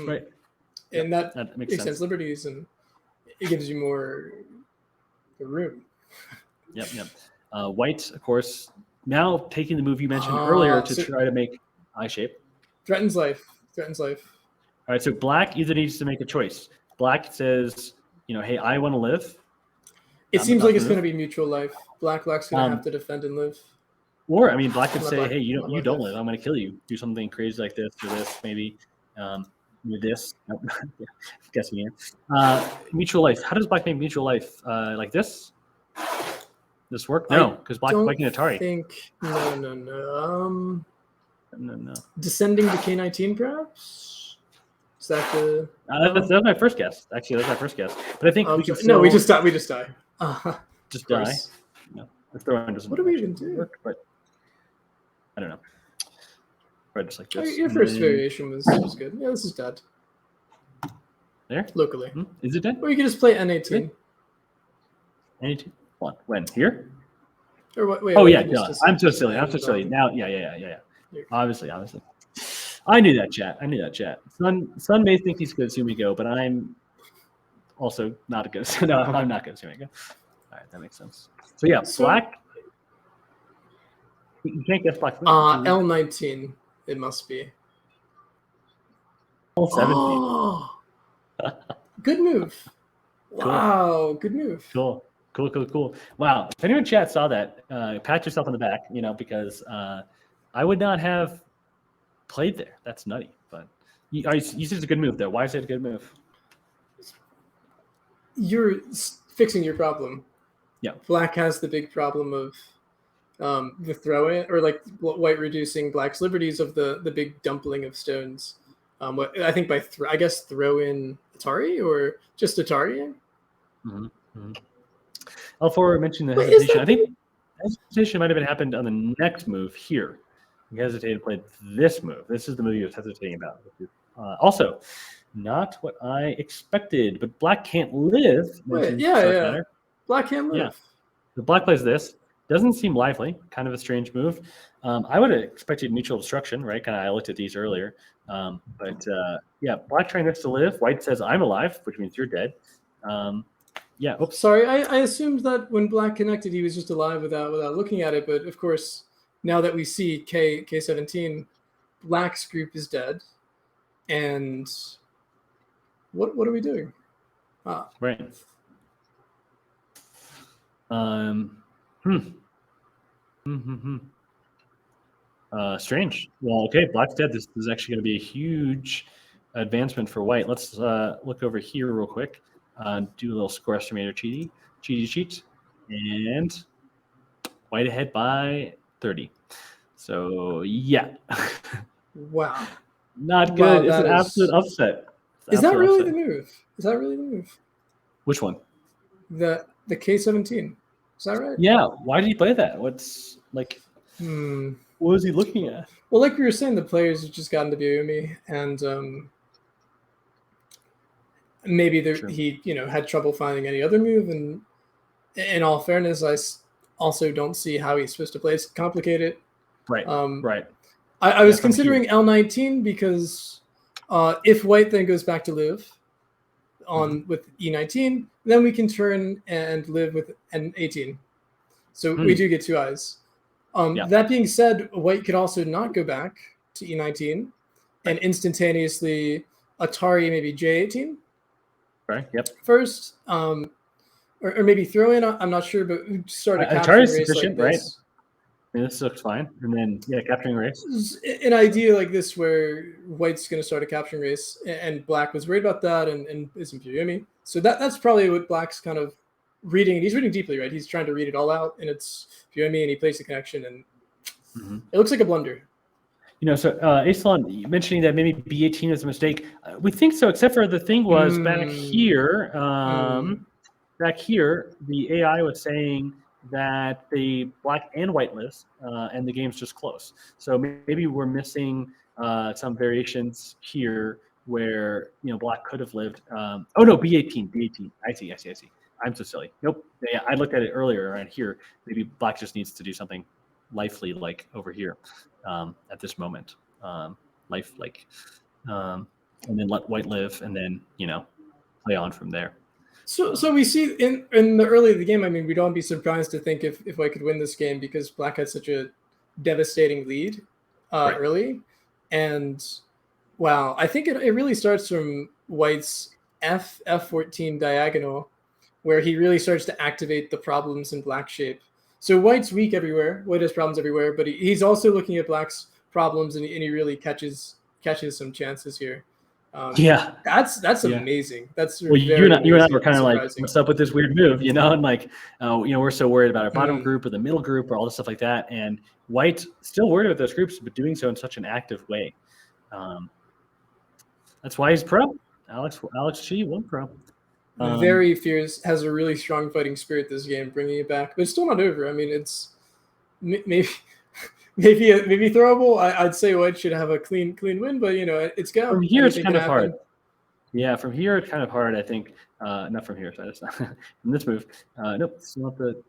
Right. And that makes extends sense. liberties. And it gives you more room. Yep. White, of course, now taking the move you mentioned earlier to so- try to make eye shape. Threatens life. All right, so black either needs to make a choice. Black says, hey, I want to live. It I'm seems about like to it's going move. to be mutual life. Black's going to have to defend and live. Or, I mean, black could Not say, black- hey, you not don't live. live. I'm going to kill you. Do something crazy like this or this, maybe. With this. Nope. Yeah, guessing here. Mutual life. How does black make mutual life? Like this? This work? No, because black Don't can Atari. think. No. No. Descending to K19, perhaps. Is that the? That's my first guess. Actually, that's my first guess. But I think we can No, we still just die. We just die. just Of die. course. No, the throwing doesn't What do we actually even do? work, but I don't know. Right, just like this. Your and first then- variation was good. Yeah, this is dead. There? Locally. Is it dead? Or you can just play N18. Anything? When? Here? Or what? Wait, Oh, wait, yeah, just duh. a I'm so second. silly. And, Now, yeah. Here. Obviously. I knew that, chat. Sun may think he's good at Sumiko, but I'm also not a good. No, I'm not good at Sumiko. All right, that makes sense. So yeah, So- black. You can't guess black. L19. It must be. L17. Oh, good move. Wow, good move. Cool. Wow. If anyone in chat saw that, pat yourself on the back, because I would not have played there. That's nutty. But you said it's a good move, though. Why is it a good move? You're fixing your problem. Yeah. Black has the big problem of the throw-in, or like white reducing black's liberties of the big dumpling of stones. I think by I guess throw in Atari or just Atari. L4 mentioned the Wait, is hesitation. that I think hesitation might have been happened on the next move here. He hesitated to play this move. This is the move he was hesitating about. Also, not what I expected, but black can't live. Wait, mentions yeah. Starfighter. Black can't move. Yeah. The black plays this. Doesn't seem lively. Kind of a strange move. I would have expected mutual destruction, right? I looked at these earlier. But black trying this to live. White says, I'm alive, which means you're dead. Yeah. Oops. Sorry, I assumed that when black connected, he was just alive without looking at it. But of course, now that we see K17, black's group is dead. And what are we doing? Right. Strange. Well, okay, black's dead. This is actually going to be a huge advancement for white. Let's look over here real quick. Do a little score estimator cheat, and white ahead by 30. So yeah, Wow. not good. Wow, It's that an is- absolute upset. Is that really the move? Which one? The K17. Is that right? Yeah. Why did he play that? What's like? Hmm. What was he looking at? Well, like we were saying, the players have just gotten to Biomi, and maybe True. he had trouble finding any other move. And in all fairness, I also don't see how he's supposed to play. It's complicated. Right. Right. I was from considering L19 because if white then goes back to live on with E19, then we can turn and live with N18. So we do get two eyes. That being said, white could also not go back to E19 and instantaneously Atari maybe J18 Right. Yep. first, or maybe throw in. I'm not sure, but start a Atari's capturing race sufficient, like right? this. I mean, this looks fine. And then capturing race. An idea like this where white's going to start a capturing race and black was worried about that and isn't Pyumi. So that's probably what black's kind of reading. He's reading deeply, right? He's trying to read it all out, and it's Pyumi, and he plays the connection, and it looks like a blunder. So Asalon mentioning that maybe B18 is a mistake. We think so, except for the thing was back here. Back here, the AI was saying that the black and white lives, and the game's just close. So maybe we're missing some variations here where black could have lived. Oh no, B18. I see. I'm so silly. Nope. Yeah, I looked at it earlier around here. Maybe black just needs to do something lively like over here at this moment. And then let white live, and then play on from there. So we see in the early of the game. I mean, we don't be surprised to think if White could win this game because Black had such a devastating lead Right. early, and wow, I think it really starts from White's F14 diagonal, where he really starts to activate the problems in Black's shape. So White's weak everywhere. White has problems everywhere, but he's also looking at Black's problems, and he really catches some chances here. Yeah. That's Yeah. amazing. That's Well, you and I were kind of like, surprising. what's up with this weird move, you know? And like, we're so worried about our bottom Mm. group or the middle group or all this stuff like that. And White still worried about those groups, but doing so in such an active way. That's why he's pro. Alex Chi won pro. Very fierce, has a really strong fighting spirit this game, bringing it back, but it's still not over. I mean, it's maybe throwable. I'd say White should have a clean win, but it's go. From here, it's Anything kind can of hard. happen. Yeah, from here it's kind of hard. I think not from here. So that's not in this move. Nope, it's not the.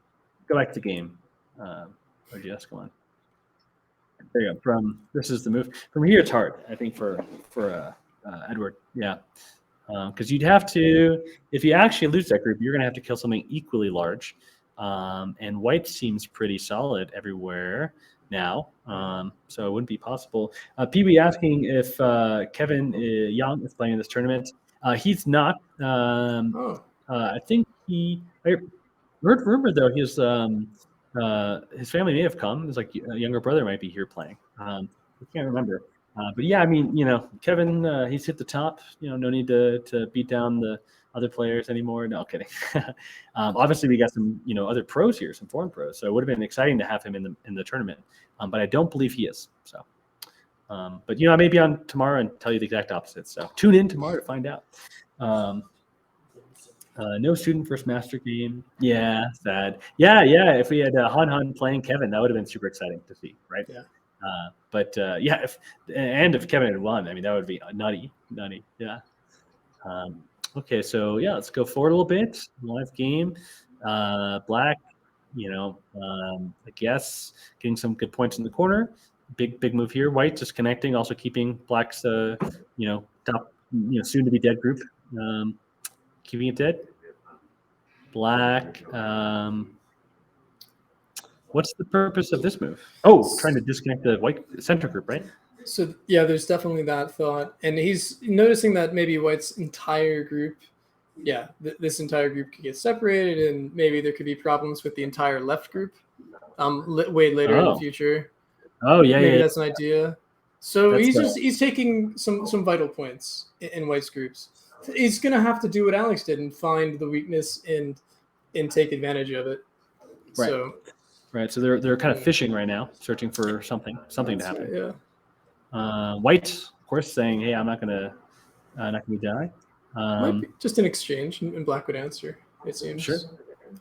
Go back to game. OGS, come on. There you go. This is the move. From here, it's hard. I think for Edward. Yeah, because you'd have to, if you actually lose that group, you're going to have to kill something equally large. And White seems pretty solid everywhere now, so it wouldn't be possible. PB asking if Kevin Young is playing in this tournament. He's not. I think I heard rumor though his family may have come. It's like a younger brother might be here playing. I can't remember. But yeah, I mean, Kevin, he's hit the top. No need to beat down the other players anymore. No, kidding. Obviously, we got some, other pros here, some foreign pros. So it would have been exciting to have him in the tournament. But I don't believe he is. So, but I may be on tomorrow and tell you the exact opposite. So tune in tomorrow to find out. No student first master game. Yeah, sad. Yeah. If we had Han playing Kevin, that would have been super exciting to see, right? Yeah. But if Kevin had won, I mean, that would be nutty. Yeah. Okay, so yeah, let's go forward a little bit. Live game. Black, I guess getting some good points in the corner. Big move here. White just connecting, also keeping Black's top, soon to be dead group. Keeping it dead. Black. What's the purpose of this move? Oh, trying to disconnect the White center group, right? So yeah, there's definitely that thought, and he's noticing that maybe White's entire group, this entire group could get separated, and maybe there could be problems with the entire left group, way later in the future. Oh yeah, maybe that's an idea. So that's he's taking some vital points in White's groups. He's gonna have to do what Alex did and find the weakness and take advantage of it. Right. So. Right, so they're kind of fishing right now, searching for something to happen. Right, yeah. White, of course, saying, "Hey, I'm not gonna die." Might be just an exchange, and Black would answer. It seems. Sure.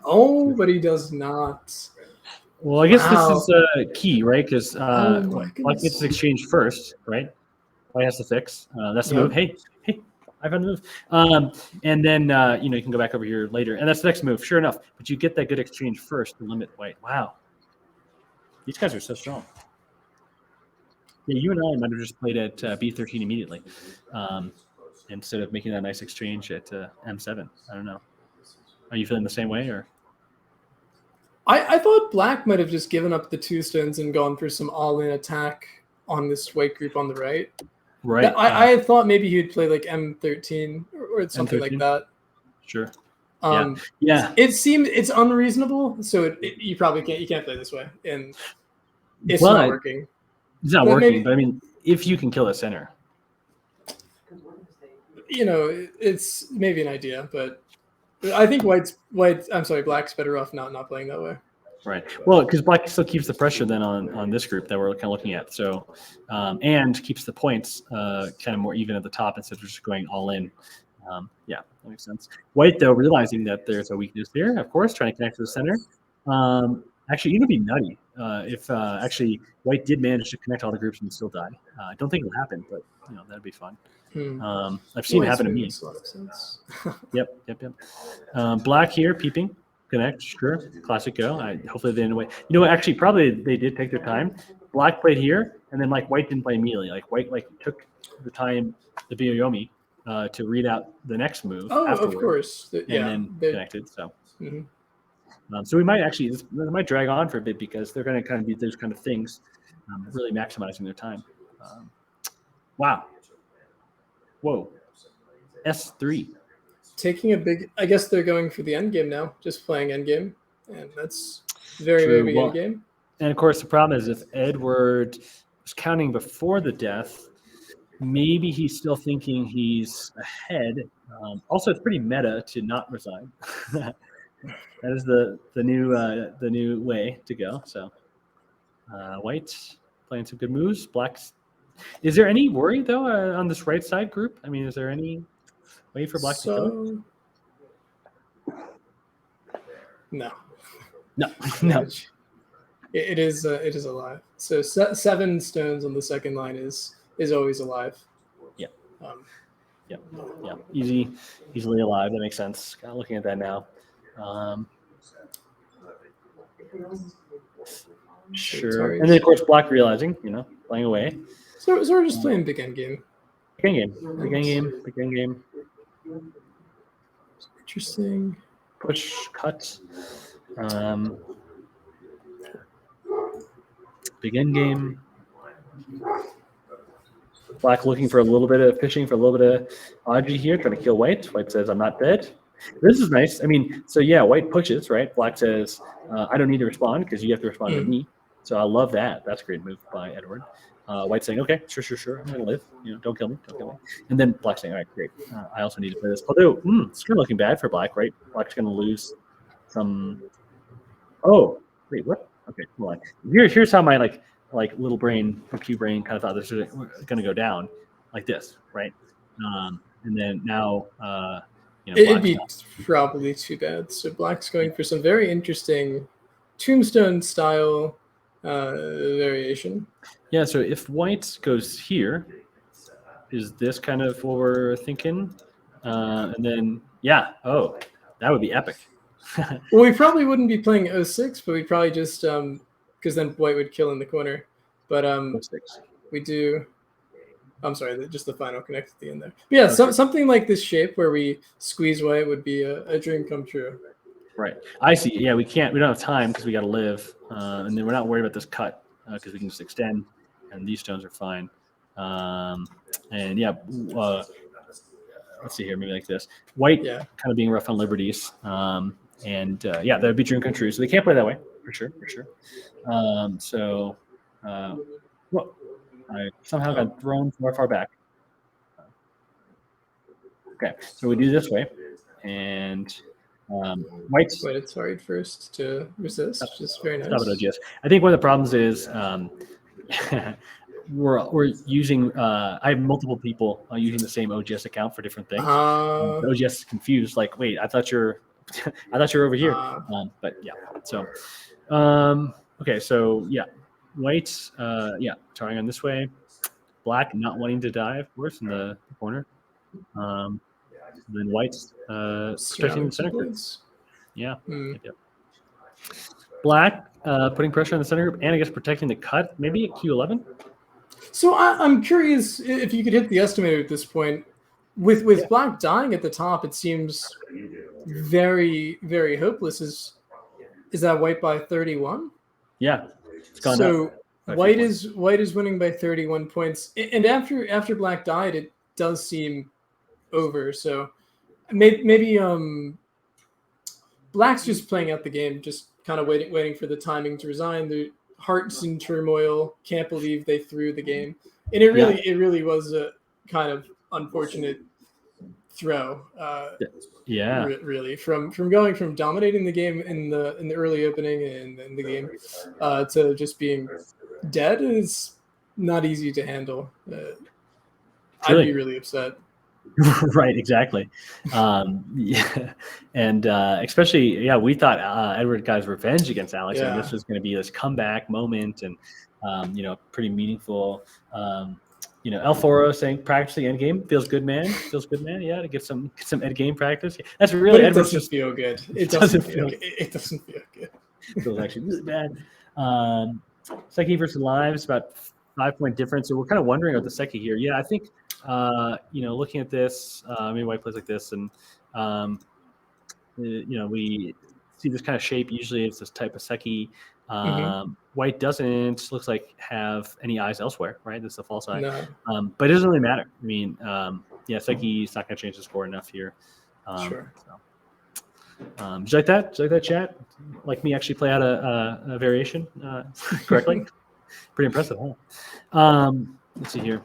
Oh, but he does not. Well, I guess this is key, right? Because Black goodness. gets the exchange first, right? White has to fix. That's the move. Hey, I found the move. And then you can go back over here later, and that's the next move. Sure enough, but you get that good exchange first to limit White. Wow, these guys are so strong. Yeah, you and I might have just played at B13 immediately, instead of making that nice exchange at M7. I don't know. Are you feeling the same way, or? I thought Black might have just given up the 2 stones and gone for some all-in attack on this White group on the right. Right. I thought maybe he would play like M13 or something M13? like that. Sure. Yeah. It's unreasonable, so you probably can't play this way, and it's not working. It's not working, but I mean, if you can kill a center, it's maybe an idea, but I think Black's better off not playing that way. Right. Well, because Black still keeps the pressure then on this group that we're kind of looking at. So, and keeps the points kind of more even at the top instead of just going all in. That makes sense. White, though, realizing that there's a weakness here, of course, trying to connect to the center. Actually, it would be nutty if actually White did manage to connect all the groups and still die. I don't think it'll happen, but that'd be fun. I've seen it happen to me. Makes a lot of sense. Yep. Black here, peeping. Connect, sure. Classic go. Hopefully they didn't wait. Actually, probably they did take their time. Black played here, and then White didn't play immediately. White took the time, the Biyoyomi, to read out the next move. Oh, afterward, of course. and Yeah. then they- connected. So. Mhm. So we might actually, it might drag on for a bit because they're going to kind of do those kind of things, really maximizing their time. Wow. Whoa. S3. Taking a big. I guess they're going for the end game now. Just playing end game, and that's very True. maybe Well, end game. And of course, the problem is if Edward was counting before the death, maybe he's still thinking he's ahead. Also, it's pretty meta to not resign. That is the new way to go. So, White playing some good moves. Black's. Is there any worry though on this right side group? I mean, is there any way for Black to kill it? No. No, no. It is alive. So 7 stones on the second line is always alive. Yeah. Yeah. Easily alive. That makes sense. Kind of looking at that now. Sure. And then of course Black realizing, playing away. So we're just playing big end game. Big end game. Interesting. Push, cut. Big end game. Black looking for a little bit of fishing for a little bit of Audrey here, trying to kill White. White says, I'm not dead. This is nice. I mean, so yeah, White pushes, right? Black says, I don't need to respond because you have to respond to me. So I love that. That's a great move by Edward. White saying, okay, sure. I'm going to live. Don't kill me. And then Black saying, all right, great. I also need to play this. Although, it's kind of looking bad for Black, right? Black's going to lose some. Oh, wait, what? Okay, hold on. Here's how my like little brain, Q brain, kind of thought this was going to go down, like this, right? And then now, it'd be probably too bad. So Black's going for some very interesting tombstone style variation. Yeah. So if White goes here, is this kind of what we're thinking? And then that would be epic. Well, we probably wouldn't be playing 06, but we'd probably just because then White would kill in the corner. But we do. I'm sorry, just the final connect at the end there. But yeah, okay. Something like this shape where we squeeze White would be a dream come true. Right. I see. Yeah, we don't have time because we got to live, and then we're not worried about this cut because we can just extend, and these stones are fine. And yeah, let's see here, maybe like this. White kind of being rough on liberties. And that would be dream come true. So they can't play that way for sure. I somehow got thrown far back. Okay, so we do this way, and White's. Wait, it's hard first to resist. Just very nice. I think one of the problems is we're using. I have multiple people using the same OGS account for different things. The OGS is confused. Like, wait, I thought you're over here. But yeah. So, okay. So yeah, White, trying on this way. Black not wanting to die, of course, in the corner. Then White's protecting the center group. Yeah. Yep. Black putting pressure on the center group and I guess protecting the cut. Maybe at Q11. So I'm curious if you could hit the estimator at this point. With Black dying at the top, it seems very, very hopeless. Is that White by 31? Yeah, it's gone up. White is winning by 31 points, and after Black died, it does seem over. So maybe Black's just playing out the game, just kind of waiting for the timing to resign. The heart's in turmoil. Can't believe they threw the game, and it really was a kind of unfortunate throw. Really from going from dominating the game in the early opening and in the game to just being dead is not easy to handle. I'd be really upset. Right, exactly. And especially, we thought Edward got his revenge against Alex, and this was going to be this comeback moment, and pretty meaningful. El Foro saying practicing end game feels good, man. Yeah, to get some end game practice. That's really. But it doesn't feel good. It doesn't feel good. It doesn't feel good. It feels actually really bad. Seki versus Live is about 5-point difference. So we're kind of wondering about the Seki here. Yeah, I think looking at this, maybe white plays like this, and we see this kind of shape. Usually, it's this type of seki. White doesn't looks like have any eyes elsewhere, right? This is a false eye, No. but it doesn't really matter. I mean, seki is not going to change the score enough here. Sure. So. Did you like that? Did you like that, chat? Like me actually play out a variation correctly? Pretty impressive, huh? Let's see here.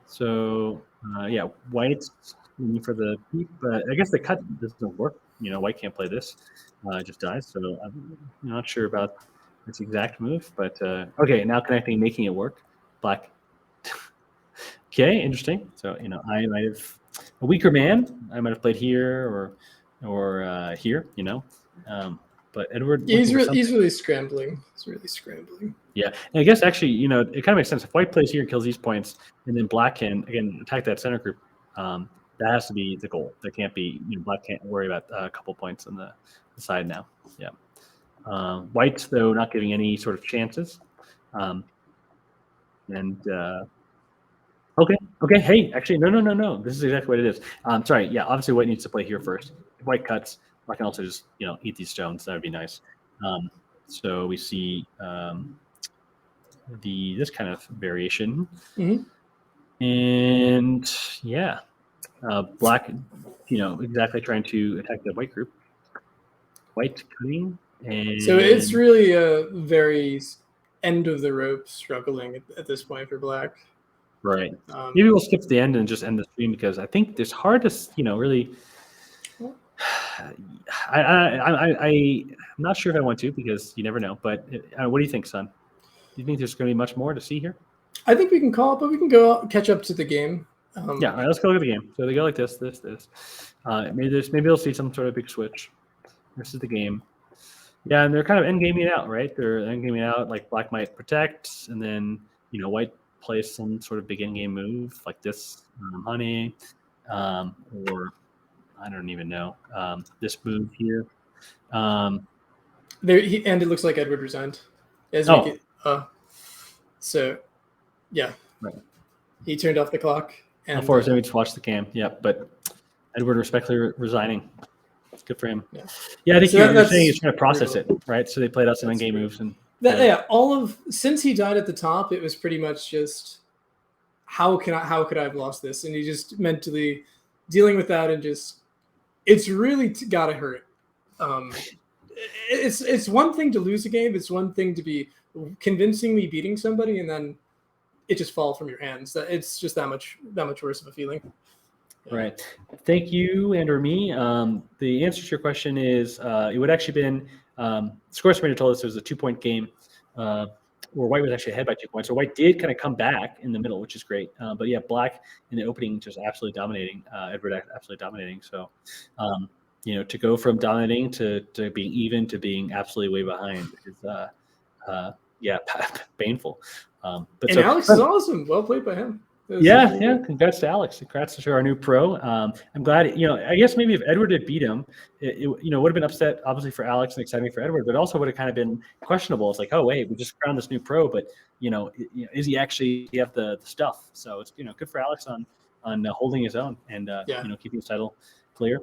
So white for the peep, but I guess the cut doesn't work. White can't play this; it just dies. So I'm not sure about this exact move, but okay. Now connecting, making it work. Black. Okay, interesting. So I might have a weaker man. I might have played here or here. But Edward. He's really scrambling. He's really scrambling. Yeah, and I guess actually, it kind of makes sense. If white plays here and kills these points, and then black can again attack that center group, that has to be the goal. There can't be, black can't worry about a couple points on the side now. Yeah, white though not giving any sort of chances, okay. Hey, actually, no. This is exactly what it is. Sorry. Yeah, obviously white needs to play here first. If white cuts, black can also just eat these stones. That would be nice. So we see this kind of variation, and black, exactly trying to attack the white group. White cutting, and so it's really a very end of the rope struggling at this point for black. Right. Maybe we'll skip to the end and just end the stream because I think it's hard to really. I'm not sure if I want to because you never know. But what do you think, son? Do you think there's going to be much more to see here? I think we can call it, but we can go catch up to the game. All right, let's go look at the game. So they go like this. Maybe they'll see some sort of big switch. This is the game. Yeah, and they're kind of endgaming out, right? They're endgaming out. Like black might protect, and then white plays some sort of big endgame move like this, honey, or I don't even know this move here. And it looks like Edward resigned. So, yeah. Right. He turned off the clock. And before we just watched the game. Yep, but Edward respectfully resigning. Good for him. Yeah, I think you're saying he's trying to process it, right? So they played out some endgame moves and. Since he died at the top, it was pretty much just how could I have lost this? And he just mentally dealing with that and just it's really gotta hurt. It's one thing to lose a game. It's one thing to be convincingly beating somebody and then it just falls from your hands. It's just that much worse of a feeling. Yeah. Right. Thank you, and or me. The answer to your question is it would actually been score estimator told us it was a 2-point game where white was actually ahead by 2 points. So white did kind of come back in the middle, which is great. But yeah, black in the opening just absolutely dominating. Edward absolutely dominating. So to go from dominating to being even to being absolutely way behind is painful. Alex is awesome. Well played by him. Yeah. Congrats to Alex. Congrats to our new pro. I'm glad. I guess maybe if Edward had beat him, it would have been upset, obviously for Alex and exciting for Edward, but also would have kind of been questionable. It's like, oh wait, we just crowned this new pro, but is he actually have the stuff? So it's good for Alex on holding his own and keeping his title clear.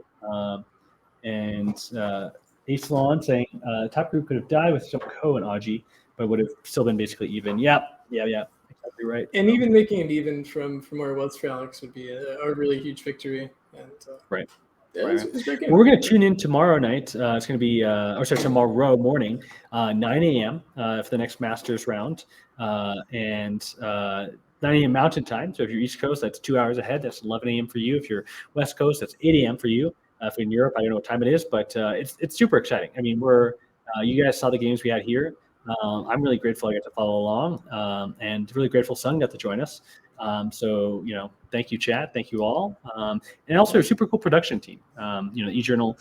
Ace Lawn saying top group could have died with some Ko and Aji, but would have still been basically even. Yeah. Exactly right. And even making it even from where it was for Alex would be a really huge victory. And right. Yeah, right. It's a great game. Well, we're going to tune in tomorrow night. It's going to be, tomorrow morning, 9 a.m. For the next Masters round, and 9 a.m. Mountain Time. So if you're East Coast, that's 2 hours ahead. That's 11 a.m. for you. If you're West Coast, that's 8 a.m. for you. If you're in Europe, I don't know what time it is, but it's super exciting. I mean, you guys saw the games we had here. I'm really grateful I got to follow along, and really grateful Sung got to join us. So thank you, chat. Thank you all, and also a super cool production team. eJournal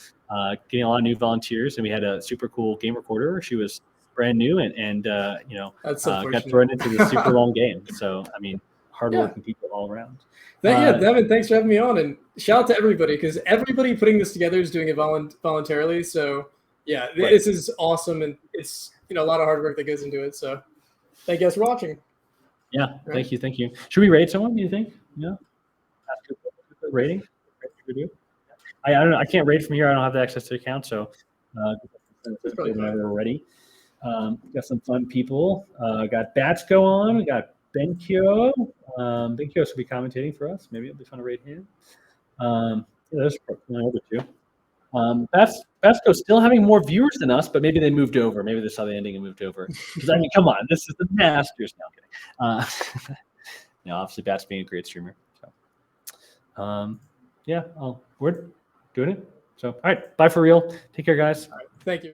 getting a lot of new volunteers, and we had a super cool game recorder. She was brand new, and got thrown into this super long game. So I mean, hardworking people all around. Devin, thanks for having me on, and shout out to everybody because everybody putting this together is doing it voluntarily. So this is awesome, and it's a lot of hard work that goes into it. So thank you guys for watching. Yeah, right. Thank you. Should we raid someone? Do you think? Yeah. Ask a rating. I don't know. I can't rate from here. I don't have the access to the account, so probably fine. whenever we're ready. Got some fun people. Got Batsko on. We got Benkyo. Benkyo should be commentating for us. Maybe it'll be fun to rate him. There's my other two. Batsko's still having more viewers than us, but maybe they moved over. Maybe they saw the ending and moved over. Because I mean, come on, this is the Masters. No, I'm kidding. Obviously, Bat's being a great streamer. So, yeah, we're doing it. So, all right, bye for real. Take care, guys. Thank you.